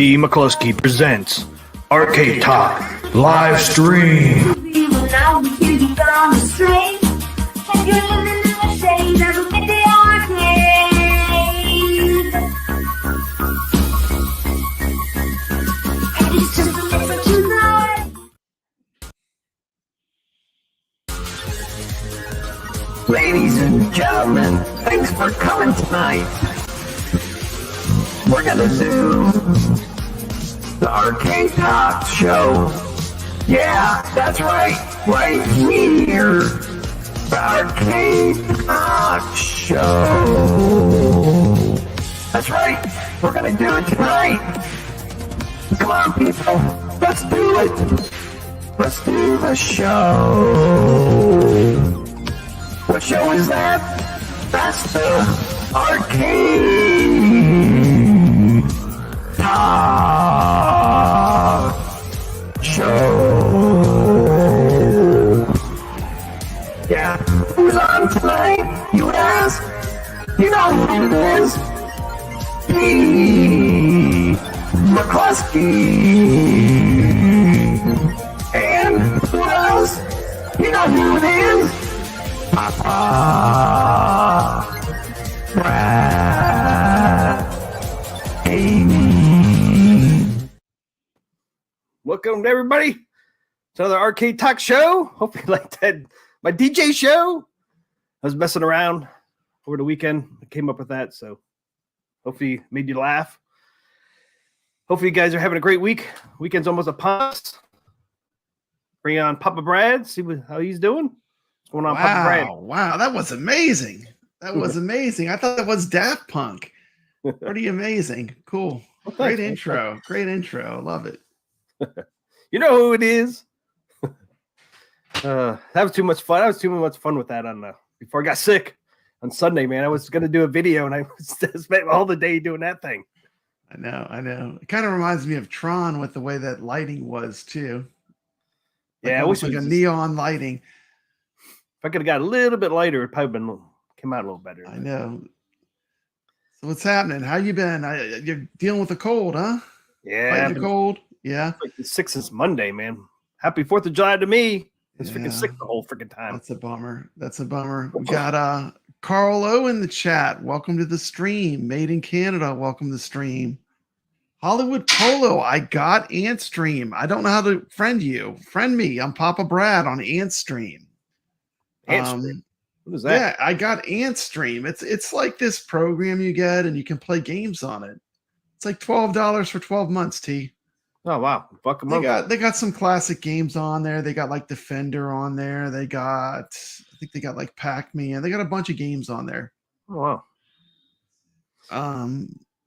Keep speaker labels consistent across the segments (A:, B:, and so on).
A: TMCLOSKY presents Arcade Talk live stream.
B: We will now be kicking on the string, and you're living in the shade of a the arcade. And it's just a listen to that.
C: Ladies and gentlemen, thanks for coming tonight. We're gonna do the Arcade Talk show. Yeah, that's right here. The Arcade Talk show. That's right, we're gonna do it tonight. Come on, people, let's do it. Let's do the show. What show is that? That's the Arcade Talk show. Yeah, who's on tonight? You would ask. You know who it is. TMCLOSKY. And who else? You know who it is. Papa Brad.
A: Welcome everybody to another Arcade Talk show. Hope you liked that my DJ show. I was messing around over the weekend. I came up with that, so hopefully made you laugh. Hopefully you guys are having a great week. Weekend's almost upon us. Bring on Papa Brad. See how he's doing. What's going on, Papa Brad?
D: Wow, that was amazing. That was amazing. I thought that was Daft Punk. Pretty amazing. Cool.
A: Well,
D: Great intro. Great intro. I love it.
A: You know who it is. That was too much fun. I was too much fun with that on before I got sick on Sunday, man. I was going to do a video and I spent all the day doing that thing.
D: I know. It kind of reminds me of Tron with the way that lighting was too.
A: Yeah, I wish
D: it was like a neon lighting.
A: If I could have got a little bit lighter, it probably came out a little better.
D: I know. So what's happening? How you been? You're dealing with a cold, huh?
A: Yeah,
D: Fighting the cold. Yeah.
A: Like the 6th is Monday, man. Happy 4th of July to me. It's freaking sick the whole freaking time.
D: That's a bummer. We got Carl O in the chat. Welcome to the stream. Made in Canada. Welcome to the stream. Hollywood Polo. I got Antstream. I don't know how to friend you. Friend me. I'm Papa Brad on Antstream.
A: Antstream. What is that?
D: Yeah, I got Antstream. It's like this program you get and you can play games on it. It's like $12 for 12 months, T.
A: Oh wow. Fuck them up.
D: They got some classic games on there. They got like Defender on there. I think they got like Pac-Man. They got a bunch of games on there.
A: Oh wow.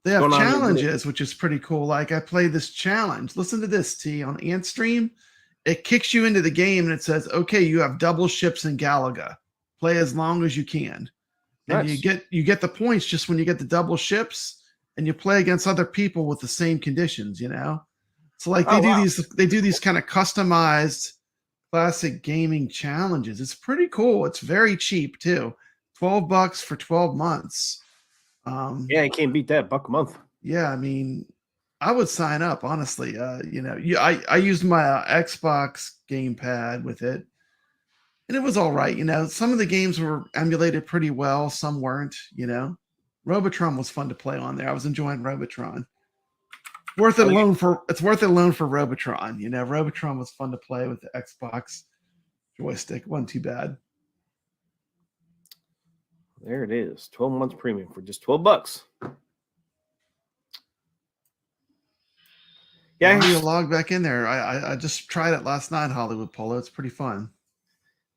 D: They have challenges, which is pretty cool. Like I played this challenge. Listen to this, T, on Antstream. It kicks you into the game and it says, okay, you have double ships in Galaga. Play as long as you can. And
A: nice.
D: you get the points just when you get the double ships and you play against other people with the same conditions, you know? So like they do these kind of customized classic gaming challenges. It's pretty cool. It's very cheap too. $12 for 12 months.
A: Yeah, you can't beat that. $1 a month.
D: Yeah, I mean, I would sign up, honestly. I used my Xbox gamepad with it, and it was all right. You know, some of the games were emulated pretty well, some weren't. You know, Robotron was fun to play on there. I was enjoying Robotron. It's worth it alone for Robotron. You know, Robotron was fun to play with the Xbox joystick. It wasn't too bad.
A: There it is. 12 months premium for just $12. Yeah,
D: you log back in there. I just tried it last night, Hollywood Polo. It's pretty fun.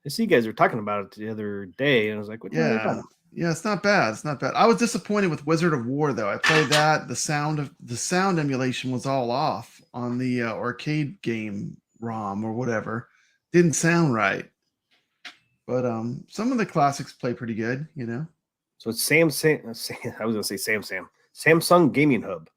A: I see you guys were talking about it the other day, and I was like, what the hell?
D: Yeah, it's not bad. I was disappointed with Wizard of War, though. I played that. The sound emulation was all off on the arcade game ROM or whatever. Didn't sound right. But some of the classics play pretty good, you know.
A: So it's Samsung Gaming Hub.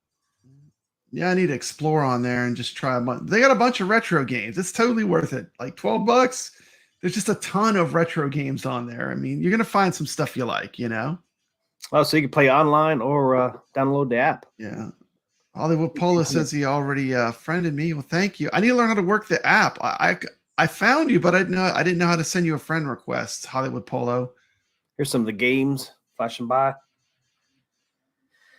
D: Yeah, I need to explore on there and just try a bunch. They got a bunch of retro games. It's totally worth it. Like $12. There's just a ton of retro games on there. I mean, you're gonna find some stuff you like, you know.
A: Oh, so you can play online or download the app.
D: Yeah. Hollywood Polo says he already friended me. Well, thank you. I need to learn how to work the app. I found you, but I didn't know how to send you a friend request. Hollywood Polo.
A: Here's some of the games flashing by.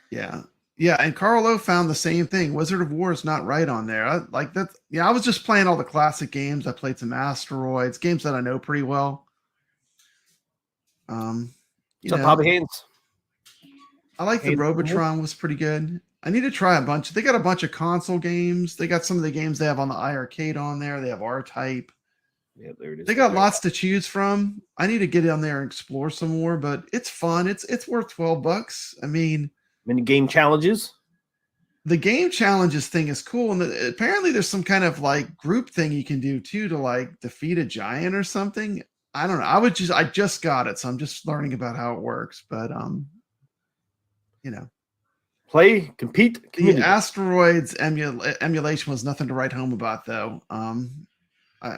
D: Yeah. Yeah, and Carlo found the same thing. Wizard of War is not right on there. I like that. Yeah, I was just playing all the classic games. I played some Asteroids, games that I know pretty well.
A: What's up, Hobby Haynes?
D: I like the Robotron was pretty good. I need to try a bunch. They got a bunch of console games. They got some of the games they have on the iArcade on there. They have R-Type.
A: Yeah, there it is.
D: They got lots to choose from. I need to get on there and explore some more, but it's fun. It's worth $12. I mean,
A: many game challenges.
D: The game challenges thing is cool, and apparently there's some kind of like group thing you can do too to like defeat a giant or something. I don't know. I just got it, so I'm just learning about how it works. But you know,
A: play, compete.
D: The Asteroids emulation was nothing to write home about, though.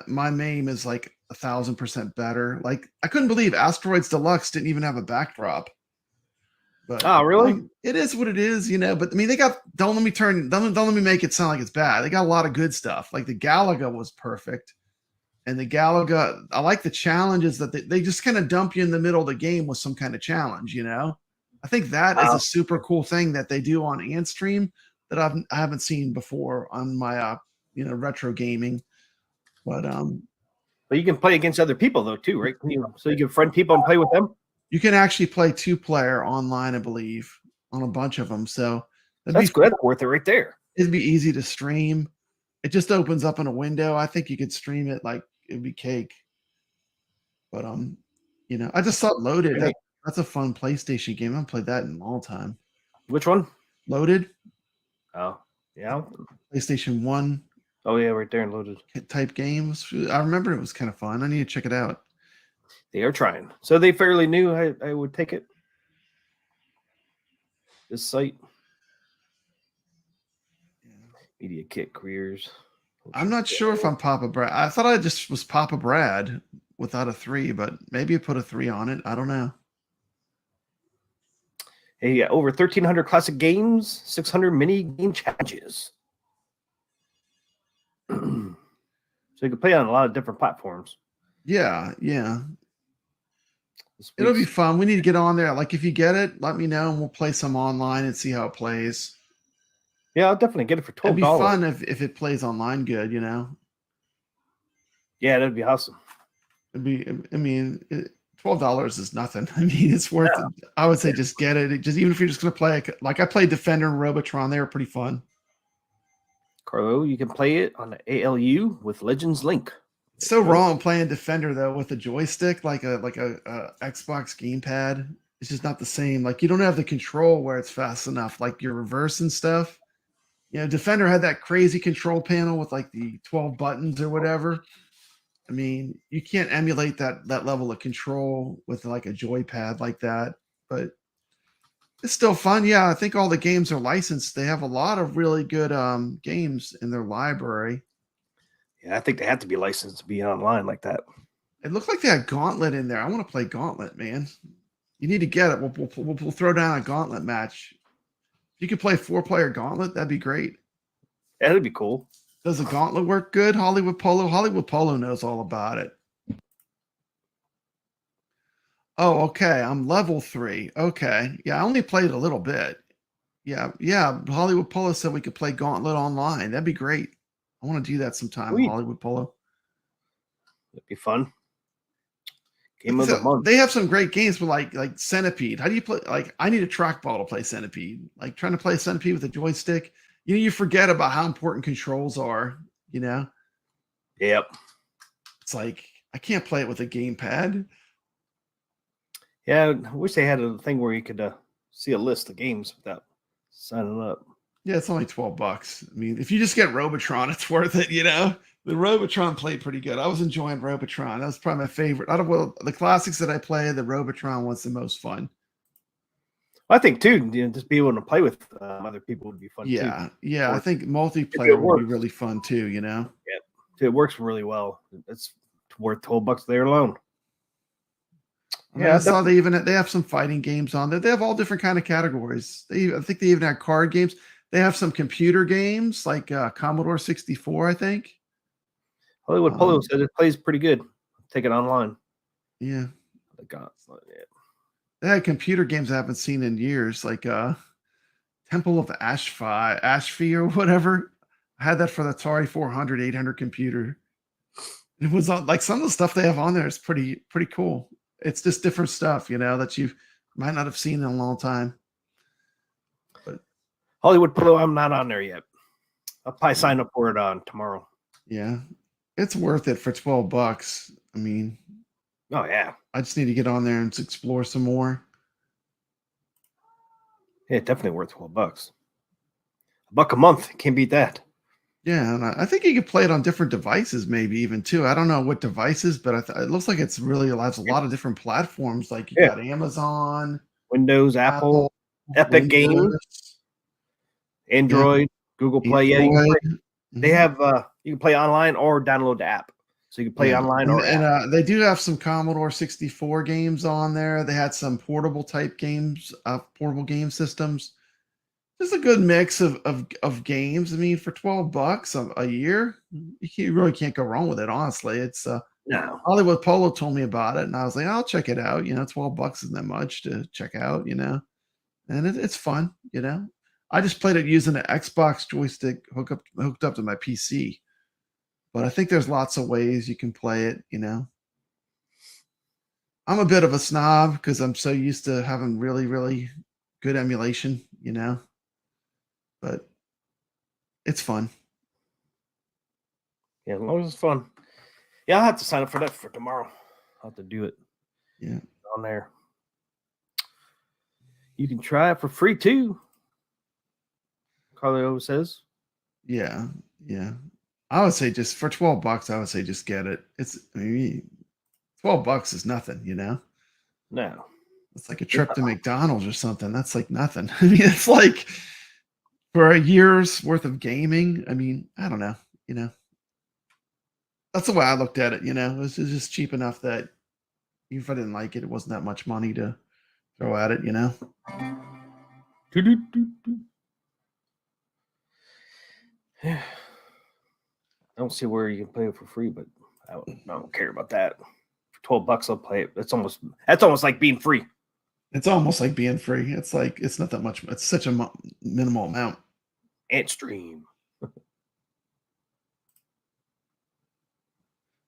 D: My MAME is like 1,000% better. Like I couldn't believe Asteroids Deluxe didn't even have a backdrop. But
A: oh, really?
D: It is what it is, you know. But I mean, they got don't let me make it sound like it's bad. They got a lot of good stuff. Like the Galaga was perfect, and the Galaga, I like the challenges that they just kind of dump you in the middle of the game with some kind of challenge, you know. I think that is a super cool thing that they do on Antstream that I haven't seen before on my retro gaming. But
A: you can play against other people though too, right? So you can friend people and play with them.
D: You can actually play 2-player online, I believe, on a bunch of them. So
A: that's good. That's worth it right there.
D: It'd be easy to stream. It just opens up in a window. I think you could stream it like it'd be cake. But I just thought Loaded. That's a fun PlayStation game. I haven't played that in a long time.
A: Which one?
D: Loaded.
A: Oh, yeah.
D: PlayStation 1.
A: Oh yeah, right there in Loaded.
D: Type games. I remember it was kind of fun. I need to check it out.
A: They are trying. So they fairly new. I would take it. This site. Media Kit Careers.
D: I'm not sure if I'm Papa Brad. I thought I just was Papa Brad without a 3, but maybe I put a 3 on it. I don't know.
A: Hey, yeah, over 1,300 classic games, 600 mini game challenges. So you can play on a lot of different platforms.
D: Yeah. It'll be fun. We need to get on there. Like, if you get it, let me know, and we'll play some online and see how it plays.
A: Yeah, I'll definitely get it for $12.
D: It'd be fun if it plays online good, you know?
A: Yeah, that'd be awesome.
D: It'd be, I mean, $12 is nothing. I mean, it's worth it. I would say just get it. Even if you're just going to play it. Like, I played Defender and Robotron. They were pretty fun.
A: Carlo, you can play it on the ALU with Legends Link.
D: It's so wrong playing Defender though with a joystick, like a Xbox gamepad. It's just not the same. Like you don't have the control where it's fast enough, like your reverse and stuff. You know, Defender had that crazy control panel with like the 12 buttons or whatever. I mean, you can't emulate that level of control with like a joypad like that, but it's still fun. Yeah, I think all the games are licensed. They have a lot of really good games in their library.
A: Yeah, I think they have to be licensed to be online like that.
D: It looked like they had Gauntlet in there. I want to play Gauntlet, man. You need to get it. We'll throw down a Gauntlet match. If you could play 4-player Gauntlet, that'd be great.
A: Yeah, that'd be cool.
D: Does the Gauntlet work good? Hollywood Polo? Hollywood Polo knows all about it. Oh, okay. I'm level 3. Okay. Yeah, I only played a little bit. Yeah. Hollywood Polo said we could play Gauntlet online. That'd be great. I want to do that sometime. Sweet. Hollywood Polo.
A: That'd be fun. Game of the month.
D: They have some great games, but like Centipede. How do you play? Like, I need a trackball to play Centipede. Like trying to play Centipede with a joystick. You forget about how important controls are. You know.
A: Yep.
D: It's like I can't play it with a gamepad.
A: Yeah, I wish they had a thing where you could see a list of games without signing up.
D: Yeah, it's only $12. I mean, if you just get Robotron, it's worth it, you know? The Robotron played pretty good. I was enjoying Robotron. That was probably my favorite. Out of the classics that I played, the Robotron was the most fun.
A: I think, too, just be able to play with other people would be fun, too.
D: Yeah. I think multiplayer would be really fun, too, you know?
A: Yeah, it works really well. It's worth $12 there alone.
D: Yeah, I saw they have some fighting games on there. They have all different kind of categories. I think they even had card games. They have some computer games like Commodore 64, I think.
A: Hollywood Polo said it plays pretty good. Take it online.
D: Yeah.
A: God,
D: They had computer games I haven't seen in years, like Temple of Ashfi or whatever. I had that for the Atari 400, 800 computer. It was like some of the stuff they have on there is pretty cool. It's just different stuff, that you might not have seen in a long time. But
A: Hollywood Polo, I'm not on there yet. I'll probably sign up for it on tomorrow.
D: Yeah, it's worth it for $12. I mean,
A: oh yeah,
D: I just need to get on there and explore some more.
A: Yeah, definitely worth $12. $1 a month, can't beat that.
D: Yeah, and I think you can play it on different devices, maybe even too. I don't know what devices, but it looks like it's really has a lot of different platforms. Like you got Amazon,
A: Windows, Apple, Epic Games, Android, Google Play.
D: Android.
A: Yeah, they have you can play online or download the app, so you can play online
D: and they do have some Commodore 64 games on there. They had some portable type games, portable game systems. Just a good mix of games. I mean, for $12 a year, you really can't go wrong with it. Honestly, it's
A: no.
D: Hollywood Polo told me about it, and I was like, I'll check it out. $12 isn't that much to check out. And it's fun. I just played it using an Xbox joystick hooked up to my PC. But I think there's lots of ways you can play it. I'm a bit of a snob because I'm so used to having really, really good emulation. But it's fun.
A: Yeah, as long as it's fun. Yeah, I'll have to sign up for that for tomorrow. I'll have to do it.
D: Yeah.
A: On there. You can try it for free too. Carlo says.
D: Yeah. I would say just for $12, I would say just get it. $12 is nothing,
A: No.
D: It's like a trip to McDonald's or something. That's like nothing. I mean, it's like for a year's worth of gaming. I mean, I don't know, That's the way I looked at it, It was just cheap enough that even if I didn't like it, it wasn't that much money to throw at it,
A: Yeah. I don't see where you can play it for free, but I don't care about that. For $12, I'll play it. That's almost like being free.
D: It's almost like being free. It's like it's not that much. It's such a minimal amount.
A: And stream.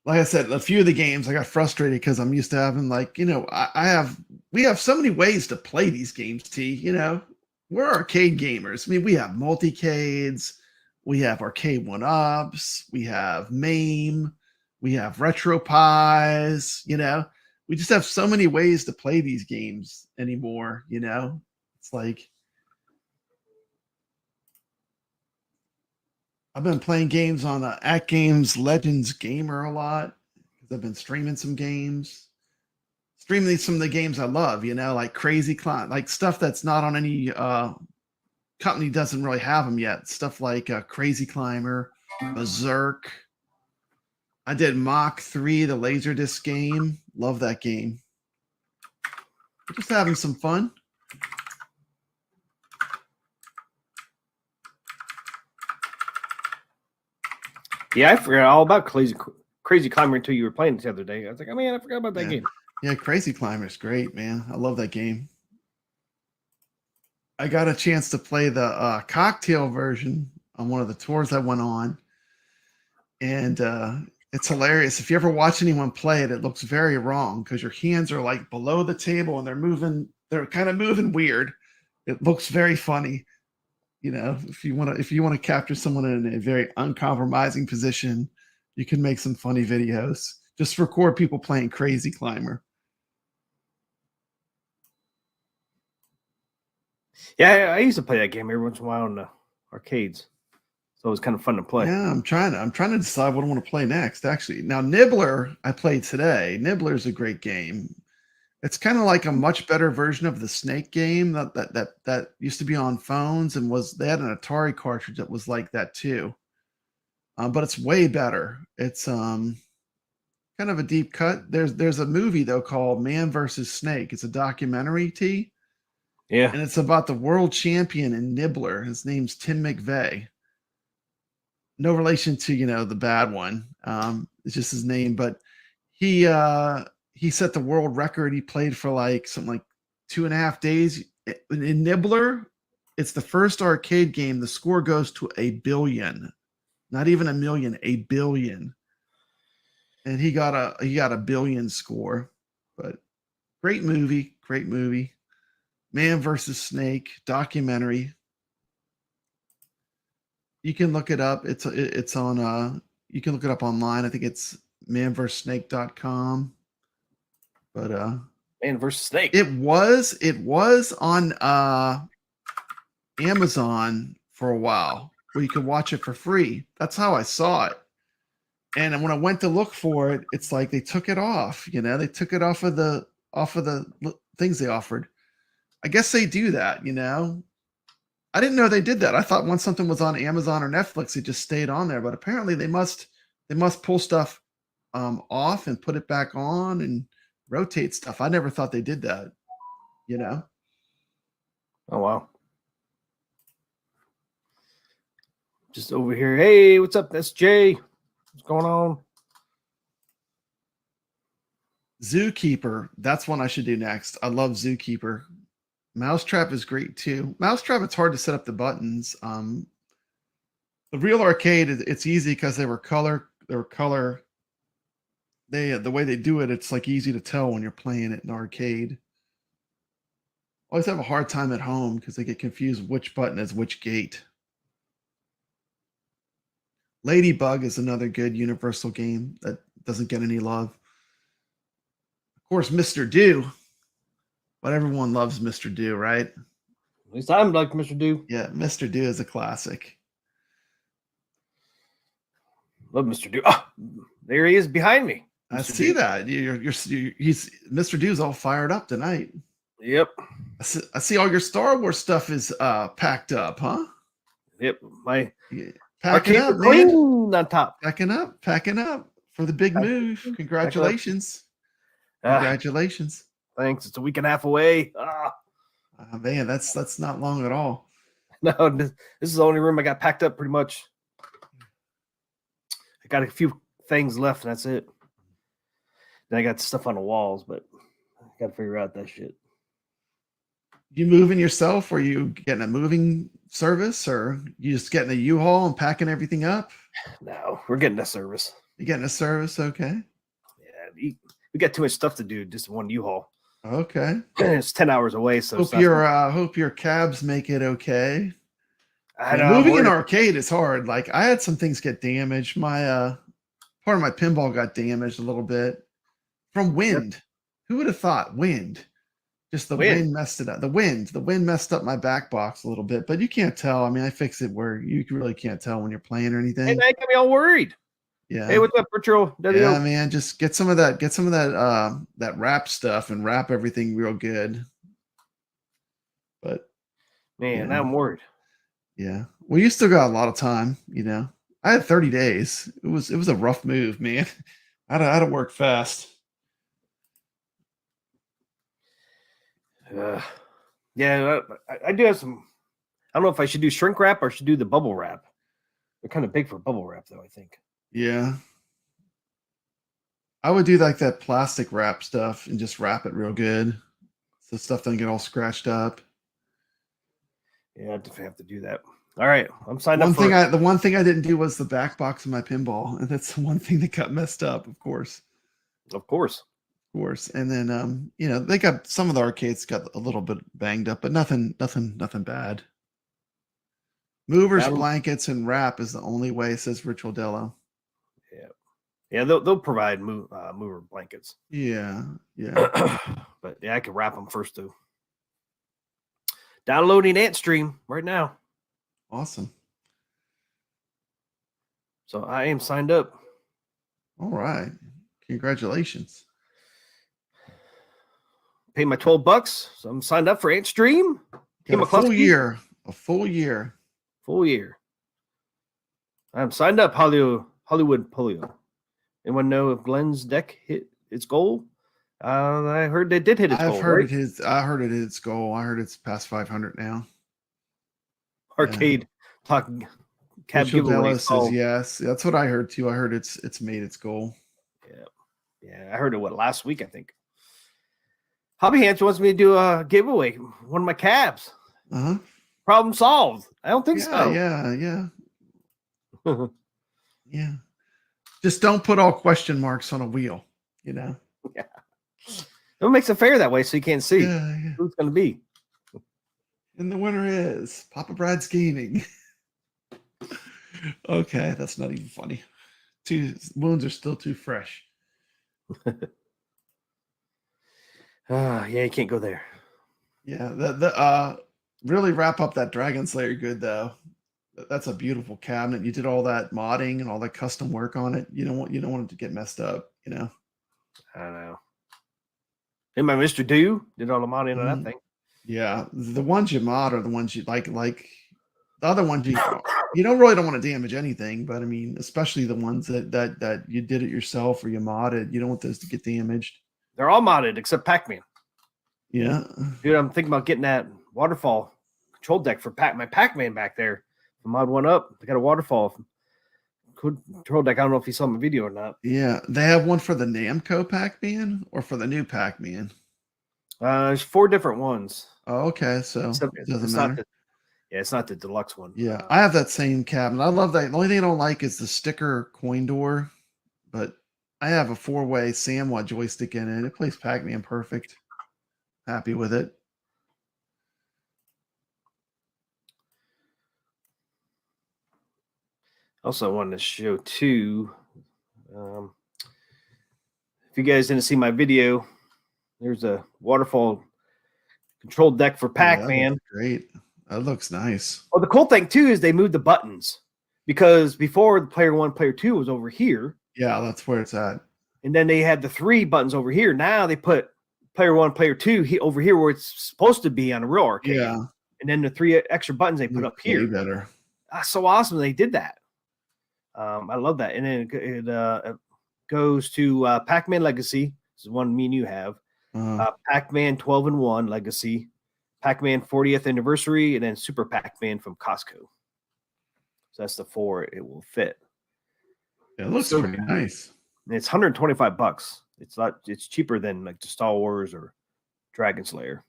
D: Like I said, a few of the games I got frustrated because I'm used to having we have so many ways to play these games. We're arcade gamers. I mean, we have multicades, we have arcade 1-ups, we have MAME, we have RetroPies. We just have so many ways to play these games anymore. It's like I've been playing games on At Games Legends Gamer a lot because I've been streaming some games. Streaming some of the games I love, like Crazy Climb, like stuff that's not on any company doesn't really have them yet. Stuff like Crazy Climber, Berserk. I did Mach 3, the Laserdisc game. Love that game. We're just having some fun.
A: Yeah, I forgot all about Crazy Climber until you were playing it the other day. I was like, oh man, I forgot about that game.
D: Yeah, Crazy Climber is great, man. I love that game. I got a chance to play the cocktail version on one of the tours I went on. And it's hilarious. If you ever watch anyone play it, it looks very wrong because your hands are like below the table and they're kind of moving weird. It looks very funny. If you want to capture someone in a very uncompromising position, you can make some funny videos. Just record people playing Crazy Climber.
A: Yeah, I used to play that game every once in a while in the arcades. So it was kind of fun to play.
D: Yeah, I'm trying to decide what I want to play next, actually. Now, Nibbler, I played today. Nibbler is a great game. It's kind of like a much better version of the Snake game that used to be on phones and they had an Atari cartridge that was like that too. But it's way better. It's kind of a deep cut. There's a movie though called Man vs. Snake. It's a documentary.
A: Yeah.
D: and it's about the world champion in Nibbler. His name's Tim McVeigh. No relation to the bad one. It's just his name, but he set the world record. He played for like something like 2.5 days in Nibbler. It's the first arcade game. The score goes to 1 billion, not even 1 million, 1 billion, and he got a 1 billion score. But great movie, great movie. Man versus Snake documentary. You can look it up. It's on you can look it up online. I think it's manversussnake.com. But
A: Man versus Snake.
D: it was on Amazon for a while where you could watch it for free. That's how I saw it. And when I went to look for it, it's like they took it off, they took it off of the things they offered. I guess they do that, I didn't know they did that. I thought once something was on Amazon or Netflix, it just stayed on there. But apparently they must pull stuff off and put it back on and rotate stuff. I never thought they did that.
A: Oh wow. Just over here. Hey, what's up? That's Jay. What's going on?
D: Zookeeper. That's one I should do next. I love Zookeeper. Mousetrap is great too. Mousetrap, it's hard to set up the buttons. The real arcade, it's easy because they were color. The way they do it, it's like easy to tell when you're playing it in arcade. Always have a hard time at home because they get confused which button is which gate. Ladybug is another good universal game that doesn't get any love. Of course, Mr. Do. But everyone loves Mr. Do, right?
A: At least I'm like Mr. Do.
D: Yeah, Mr. Do is a classic.
A: Love Mr. Do. Oh, there he is behind me.
D: I
A: Mr.
D: see
A: Do.
D: that. He's Mr. Do's all fired up tonight.
A: Yep.
D: I see all your Star Wars stuff is packed up, huh?
A: Yep. My
D: Yeah. Packing
A: arcade
D: up,
A: clean
D: man.
A: on top.
D: Packing up for the big move. Congratulations. Congratulations.
A: Thanks. It's a week and a half away.
D: Man, that's not long at all.
A: No, this is the only room I got packed up pretty much. I got a few things left, and that's it. Then I got stuff on the walls, but I got to figure out that shit.
D: You moving yourself, or you getting a moving service, or you just getting a U-Haul and packing everything up?
A: No, we're getting a service.
D: You getting a service, okay?
A: Yeah, we got too much stuff to do. Just one U-Haul.
D: Okay.
A: It's 10 hours away. So
D: hope your cabs make it okay.
A: I know,
D: moving in arcade is hard. Like I had some things get damaged. My part of my pinball got damaged a little bit from wind. Yep. Who would have thought wind? Just the wind messed it up. The wind messed up my back box a little bit, but you can't tell. I mean, I fixed it where you really can't tell when you're playing or anything.
A: Hey, that got me all worried.
D: Yeah.
A: Hey, what's up, Patrol?
D: Yeah, man. Just get some of that. Get some of that wrap stuff and wrap everything real good. But
A: man, I'm worried.
D: Yeah. Well, you still got a lot of time. I had 30 days. It was a rough move, man. I had to work fast.
A: Yeah, I do have some. I don't know if I should do shrink wrap or should do the bubble wrap. They're kind of big for bubble wrap, though, I think.
D: Yeah. I would do like that plastic wrap stuff and just wrap it real good so stuff doesn't get all scratched up.
A: Yeah, I definitely have to do that. All right, I'm signed
D: up.
A: The
D: one thing I didn't do was the back box of my pinball, and that's the one thing that got messed up, of course.
A: Of course.
D: And then they got some of the arcades got a little bit banged up, but nothing bad. Movers, blankets, and wrap is the only way, says Rich Odello.
A: Yeah, they'll provide mover blankets.
D: Yeah.
A: But yeah, I can wrap them first too. Downloading AntStream right now.
D: Awesome.
A: So I am signed up.
D: All right. Congratulations.
A: Pay my $12, so I'm signed up for AntStream.
D: A full year.
A: Full year. I'm signed up, Hollywood Polio. Anyone know if Glenn's deck hit its goal? I heard they did hit its goal.
D: I've heard
A: Right?
D: it his. I heard it hit its goal. I heard it's past 500 now.
A: Arcade talking cab
D: Rachel
A: giveaway.
D: Della says yes. That's what I heard too. I heard it's made its goal.
A: Yeah, I heard it last week, I think. Hobby Hands wants me to do a giveaway, one of my cabs.
D: Uh-huh.
A: Problem solved. I don't think so.
D: Yeah. Yeah. Just don't put all question marks on a wheel, you know.
A: Yeah. It makes it fair that way so you can't see
D: Yeah.
A: who's going to be.
D: And the winner is Papa Brad's Gaming. Okay, that's not even funny. Wounds are still too fresh.
A: Yeah, you can't go there.
D: Yeah, really wrap up that Dragon Slayer good though. That's a beautiful cabinet. You did all that modding and all that custom work on it. You don't want it to get messed up, you know.
A: I don't know. And my Mr. Do did all the modding on that thing.
D: Yeah, the ones you mod are the ones you like the other ones you don't really want to damage anything, but I mean, especially the ones that you did it yourself or you modded, you don't want those to get damaged.
A: They're all modded except Pac-Man.
D: Yeah.
A: Dude, I'm thinking about getting that waterfall control deck for my Pac-Man back there. Mod one up. They got a waterfall control deck. I don't know if you saw my video or not.
D: Yeah. They have one for the Namco Pac-Man or for the new Pac-Man?
A: There's 4 different ones.
D: Oh, okay. So it doesn't matter.
A: It's not the deluxe one.
D: Yeah. I have that same cabinet. I love that. The only thing I don't like is the sticker coin door, but I have a 4-way Samwa joystick in it. It plays Pac-Man perfect. Happy with it.
A: Also, wanted to show too. If you guys didn't see my video, there's a waterfall control deck for Pac-Man.
D: Yeah, great. That looks nice.
A: Oh, the cool thing too is they moved the buttons because before the player 1, player 2 was over here.
D: Yeah, that's where it's at.
A: And then they had the 3 buttons over here. Now they put player 1, player 2 over here where it's supposed to be on a real arcade.
D: Yeah.
A: And then the 3 extra buttons they put up here.
D: Better.
A: That's so awesome they did that. I love that. And then it goes to Pac-Man Legacy. This is one me and you have. Pac-Man 12-in-1 Legacy, Pac-Man 40th Anniversary, and then Super Pac-Man from Costco. So that's the 4 it will fit.
D: Yeah, it looks pretty nice.
A: And it's $125. It's cheaper than like the Star Wars or Dragon Slayer.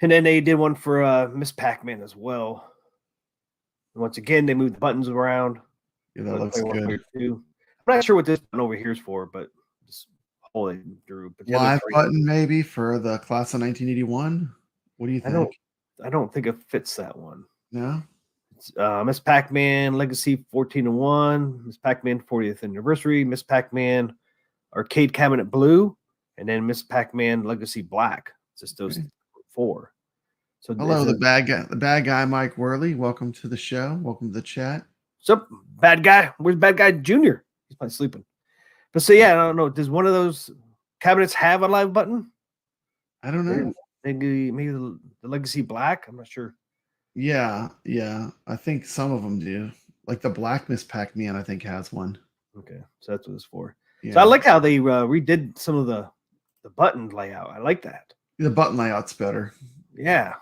A: And then they did one for Miss Pac-Man as well. Once again, they moved the buttons around.
D: Yeah, that looks good.
A: I'm not sure what this button over here is for, but just hold it through. But
D: Live button maybe for the class of 1981. What do you think?
A: I don't think it fits that one.
D: No.
A: It's Miss Pac-Man Legacy 14-in-1, Miss Pac-Man 40th Anniversary, Miss Pac-Man Arcade Cabinet Blue, and then Miss Pac-Man Legacy Black. It's just those 4. So
D: hello, the bad guy, Mike Worley. Welcome to the show. Welcome to the chat.
A: What's up, bad guy? Where's bad guy Junior? He's probably sleeping. But so yeah, I don't know. Does one of those cabinets have a live button?
D: I don't know.
A: Maybe the Legacy Black. I'm not sure.
D: Yeah. I think some of them do. Like the Black Miss Pac-Man, I think has one.
A: Okay, so that's what it's for.
D: Yeah.
A: So I like how they redid some of the button layout. I like that.
D: The button layout's better.
A: Yeah.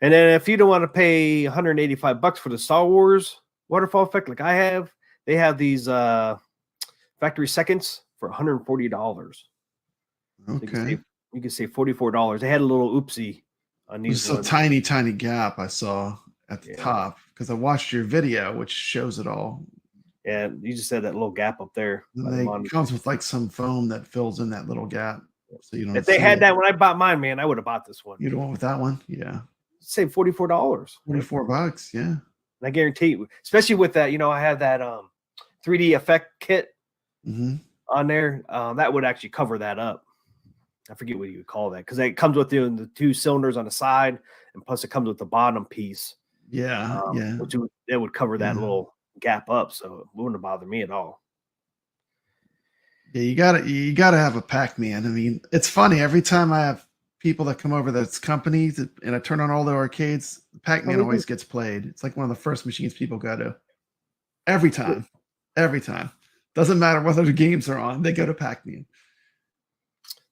A: And then if you don't want to pay $185 for the Star Wars waterfall effect like I have, they have these factory seconds for $140.
D: Okay.
A: So you can save $44. They had a little oopsie on these.
D: It's a tiny gap I saw at the top because I watched your video, which shows it all.
A: And you just had that little gap up there.
D: It comes with like some foam that fills in that little gap. So you don't.
A: If they had that when I bought mine, man, I would have bought this one.
D: You'd want with that one? Yeah.
A: Save $44.
D: $44, yeah.
A: And I guarantee you, especially with that, I had that 3D effect kit on there. That would actually cover that up. I forget what you would call that because it comes with the 2 cylinders on the side, and plus it comes with the bottom piece.
D: Yeah,
A: Which would cover that little gap up, so it wouldn't bother me at all.
D: Yeah, you gotta have a Pac-Man. I mean, it's funny every time I have people that come over that's companies and I turn on all the arcades, Pac-Man always gets played. It's like one of the first machines people go to. Every time. Doesn't matter whether the games are on, they go to Pac-Man.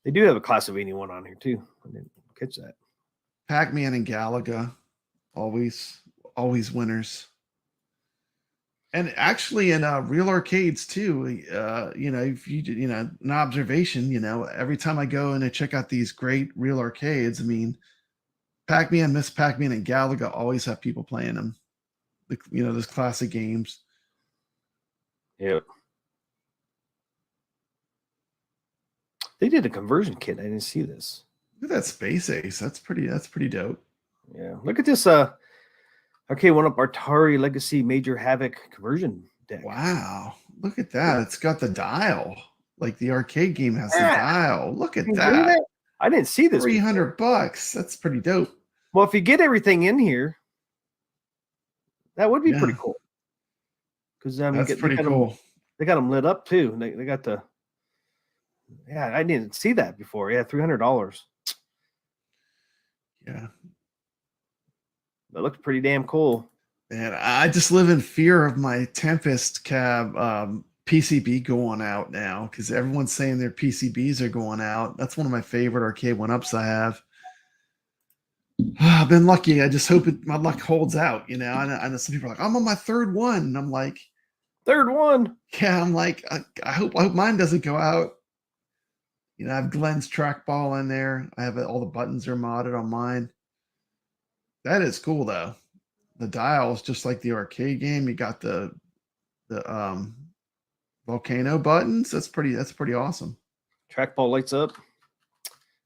A: They do have a Castlevania one on here too. I didn't catch that.
D: Pac-Man and Galaga, always winners. And actually, in real arcades too. If you an observation, every time I go and I check out these great real arcades, I mean, Pac-Man, Miss Pac-Man, and Galaga always have people playing them. Those classic games.
A: Yep. They did a conversion kit. I didn't see this.
D: Look at that Space Ace. That's pretty dope.
A: Yeah. Look at this arcade one up Atari Legacy Major Havoc conversion deck.
D: Wow. Look at that. It's got the dial. Like the arcade game has the dial. Look at that.
A: I didn't see this.
D: $300. That's pretty dope.
A: Well, if you get everything in here, that would be pretty cool. Because
D: that's pretty cool.
A: They got them lit up too. They got the. Yeah, I didn't see that before. Yeah, $300.
D: Yeah.
A: That looks pretty damn cool.
D: And I just live in fear of my Tempest Cab PCB going out now because everyone's saying their PCBs are going out. That's one of my favorite arcade one-ups I have. I've been lucky. I just hope my luck holds out, I know some people are like, I'm on my third one. And I'm like,
A: third one?
D: Yeah, I'm like, I hope mine doesn't go out. I have Glenn's trackball in there. I have all the buttons are modded on mine. That is cool though. The dial is just like the arcade game. You got the volcano buttons. That's pretty awesome.
A: Trackball lights up.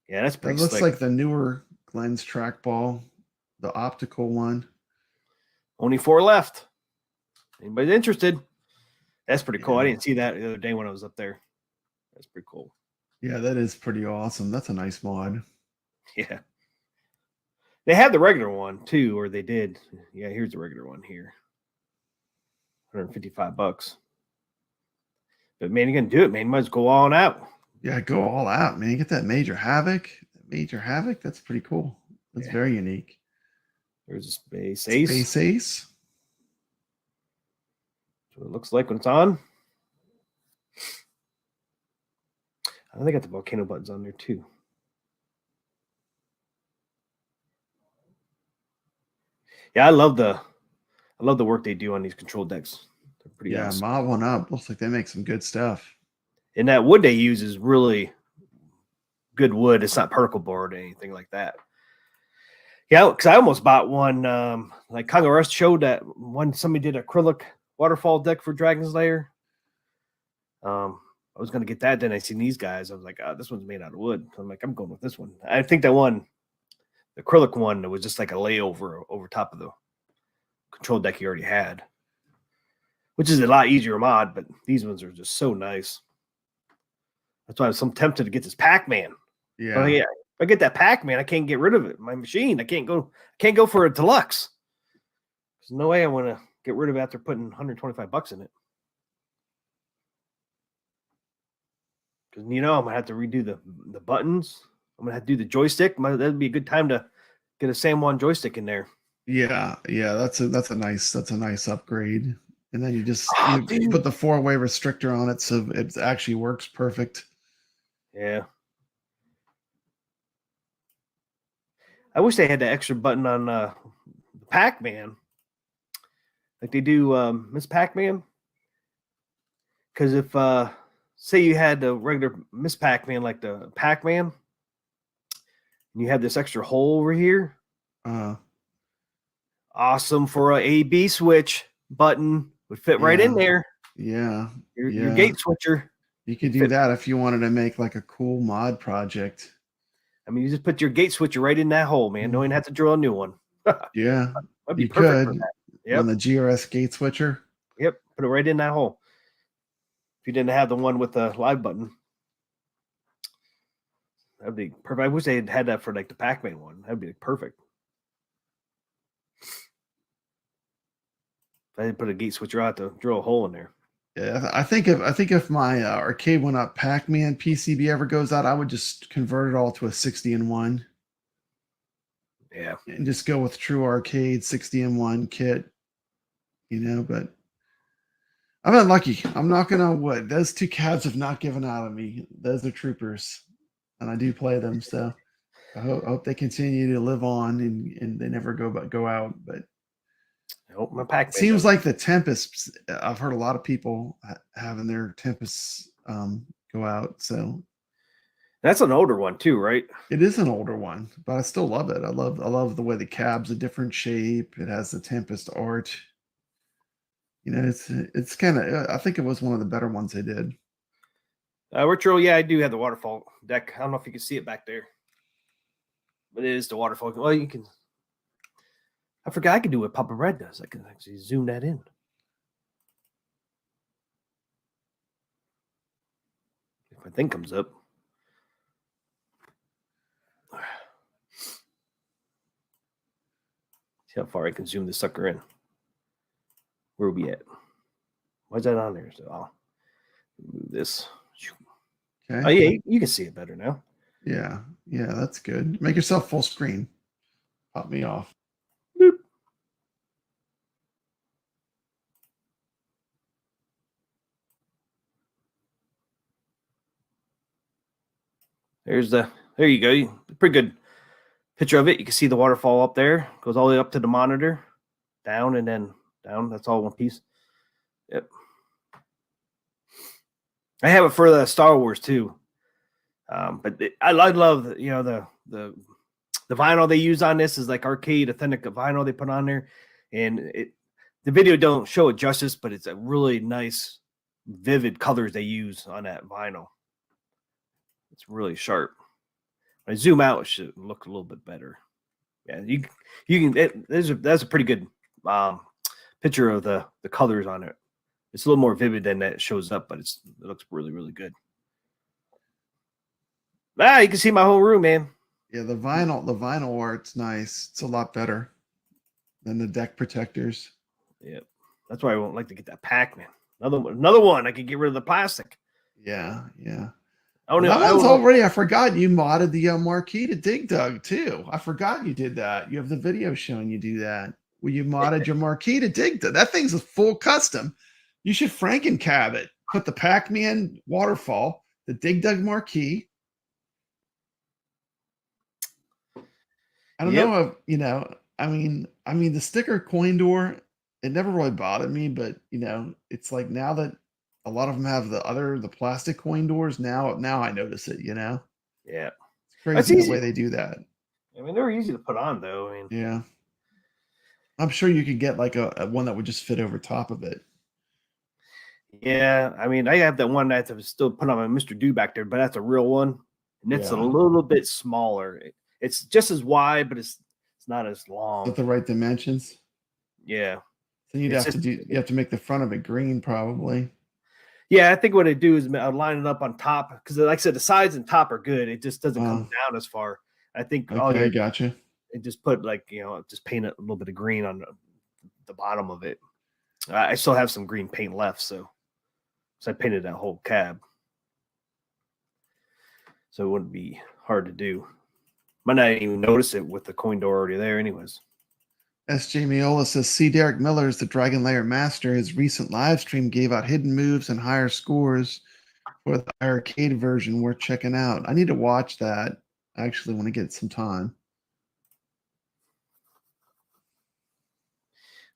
A: Yeah, that's pretty.
D: That looks like the newer Glenn's trackball, the optical one.
A: Only 4 left. Anybody's interested? That's pretty cool. I didn't see that the other day when I was up there. That's pretty cool.
D: Yeah, that is pretty awesome. That's a nice mod.
A: Yeah. They had the regular one too, or they did. Yeah, here's the regular one here. $155. But man, you're gonna do it, man. You might as well go all out.
D: Yeah, go all out, man. Get that Major Havoc. Major Havoc, that's pretty cool. That's very unique.
A: There's a Space Ace.
D: Space Ace.
A: That's what it looks like when it's on. I think they got the volcano buttons on there too. Yeah, I love the work they do on these control decks. They're pretty awesome.
D: Mod one up. Looks like they make some good stuff. And
A: that wood they use is really good wood. It's not particle board or anything like that. Yeah, because I almost bought one. Like Congo Rust showed that one. Somebody did acrylic waterfall deck for Dragon's Lair. I was going to get that. Then I seen these guys. I was like, oh, this one's made out of wood. So I'm like, I'm going with this one. I think that one, the acrylic one, that was just like a layover over top of the control deck you already had, which is a lot easier mod, but these ones are just so nice. That's why I'm so tempted to get this Pac-Man.
D: Yeah.
A: But yeah. If I get that Pac-Man, I can't get rid of it. My machine, I can't go for a deluxe. There's no way I want to get rid of it after putting $125 in it. Because I'm gonna have to redo the buttons. I'm gonna have to do the joystick. That'd be a good time to get a San Juan joystick in there.
D: Yeah, that's a nice upgrade. And then you just you put the 4-way restrictor on it, so it actually works perfect.
A: Yeah. I wish they had the extra button on the Pac-Man, like they do Miss Pac-Man. Because if say you had the regular Miss Pac-Man, like the Pac-Man, and you have this extra hole over here. Awesome for a A/B switch button. Would fit right in there.
D: Yeah.
A: Your gate switcher.
D: You could do that if you wanted to make like a cool mod project.
A: I mean, you just put your gate switcher right in that hole, man. Don't even have to drill a new one.
D: Yeah.
A: That'd be perfect for that. Yep.
D: On the GRS gate switcher.
A: Yep. Put it right in that hole. If you didn't have the one with the live button. That'd be perfect. I wish they had that for like the Pac-Man one. That'd be perfect. If I didn't put a gate switcher out to drill a hole in there.
D: Yeah, I think if my arcade one up Pac-Man PCB ever goes out, I would just convert it all to a 60-in-1.
A: Yeah,
D: and just go with true arcade 60-in-1 kit. But I've been lucky. I'm knocking on wood. Those 2 cabs have not given out on me. Those are troopers. and I do play them. So I hope they continue to live on and they never go out. But
A: I hope my Pac-Man
D: it seems
A: doesn't.
D: like the Tempests. I've heard a lot of people having their Tempests go out. So
A: That's an older one too, right?
D: it is an older one, but I still love it. I love the way the cab's a different shape. It has the Tempest art. You know, it's kind of. I think it was one of the better ones they did.
A: Retro, yeah, I do have the waterfall deck. I don't know if you can see it back there, but it is the waterfall. Well, you can. I forgot I can do what Papa Red does. I can actually zoom that in. If my thing comes up. See how far I can zoom this sucker in. Where are we at? Why is that on there? So I'll move this.
D: Okay.
A: Oh, yeah, you can see it better now.
D: Yeah, that's good. Make yourself full screen. Pop me off.
A: Boop. There you go. Pretty good picture of it. You can see the waterfall up there. Goes all the way up to the monitor, down and then down. That's all one piece. Yep. I have it for the Star Wars too. But I love the vinyl they use on this is like arcade authentic vinyl they put on there, and the video don't show it justice, but it's a really nice, vivid colors they use on that vinyl. It's really sharp. When I zoom out, it should look a little bit better. Yeah, you can. That's a pretty good picture of the colors on it. It's a little more vivid than that shows up, but it looks really, really good. You can see my whole room, man.
D: Yeah, the vinyl art's nice. It's a lot better than the deck protectors.
A: Yep. That's why I won't like to get that Pac-Man. Another one. I could get rid of the plastic.
D: Yeah.
A: Oh no,
D: that one's already. I forgot you modded the marquee to Dig Dug too. I forgot you did that. You have the video showing you do that. Where you modded your marquee to Dig Dug. That thing's a full custom. You should Franken-cab it. Put the Pac-Man waterfall, the Dig Dug marquee. I don't know if, I mean, the sticker coin door, it never really bothered me, but it's like now that a lot of them have the plastic coin doors, now I notice it,
A: Yeah.
D: It's crazy the way they do that.
A: I mean, they're easy to put on though. I mean,
D: yeah. I'm sure you could get like a one that would just fit over top of it.
A: Yeah, I mean, I have that one that I still put on my Mr. Do back there, but that's a real one, and it's a little bit smaller. It's just as wide, but it's not as long.
D: With the right dimensions.
A: Yeah.
D: So you have to make the front of it green, probably.
A: Yeah, I think what I do is I'll line it up on top because, like I said, the sides and top are good. It just doesn't come down as far. I think.
D: Okay, gotcha.
A: And just put just paint it a little bit of green on the bottom of it. I still have some green paint left, so I painted that whole cab, so it wouldn't be hard to do. Might not even notice it with the coin door already there, anyways.
D: SJ Miola says, see Derek Miller is the Dragon Lair master. His recent live stream gave out hidden moves and higher scores for the arcade version. Worth checking out. I need to watch that. I actually want to get some time.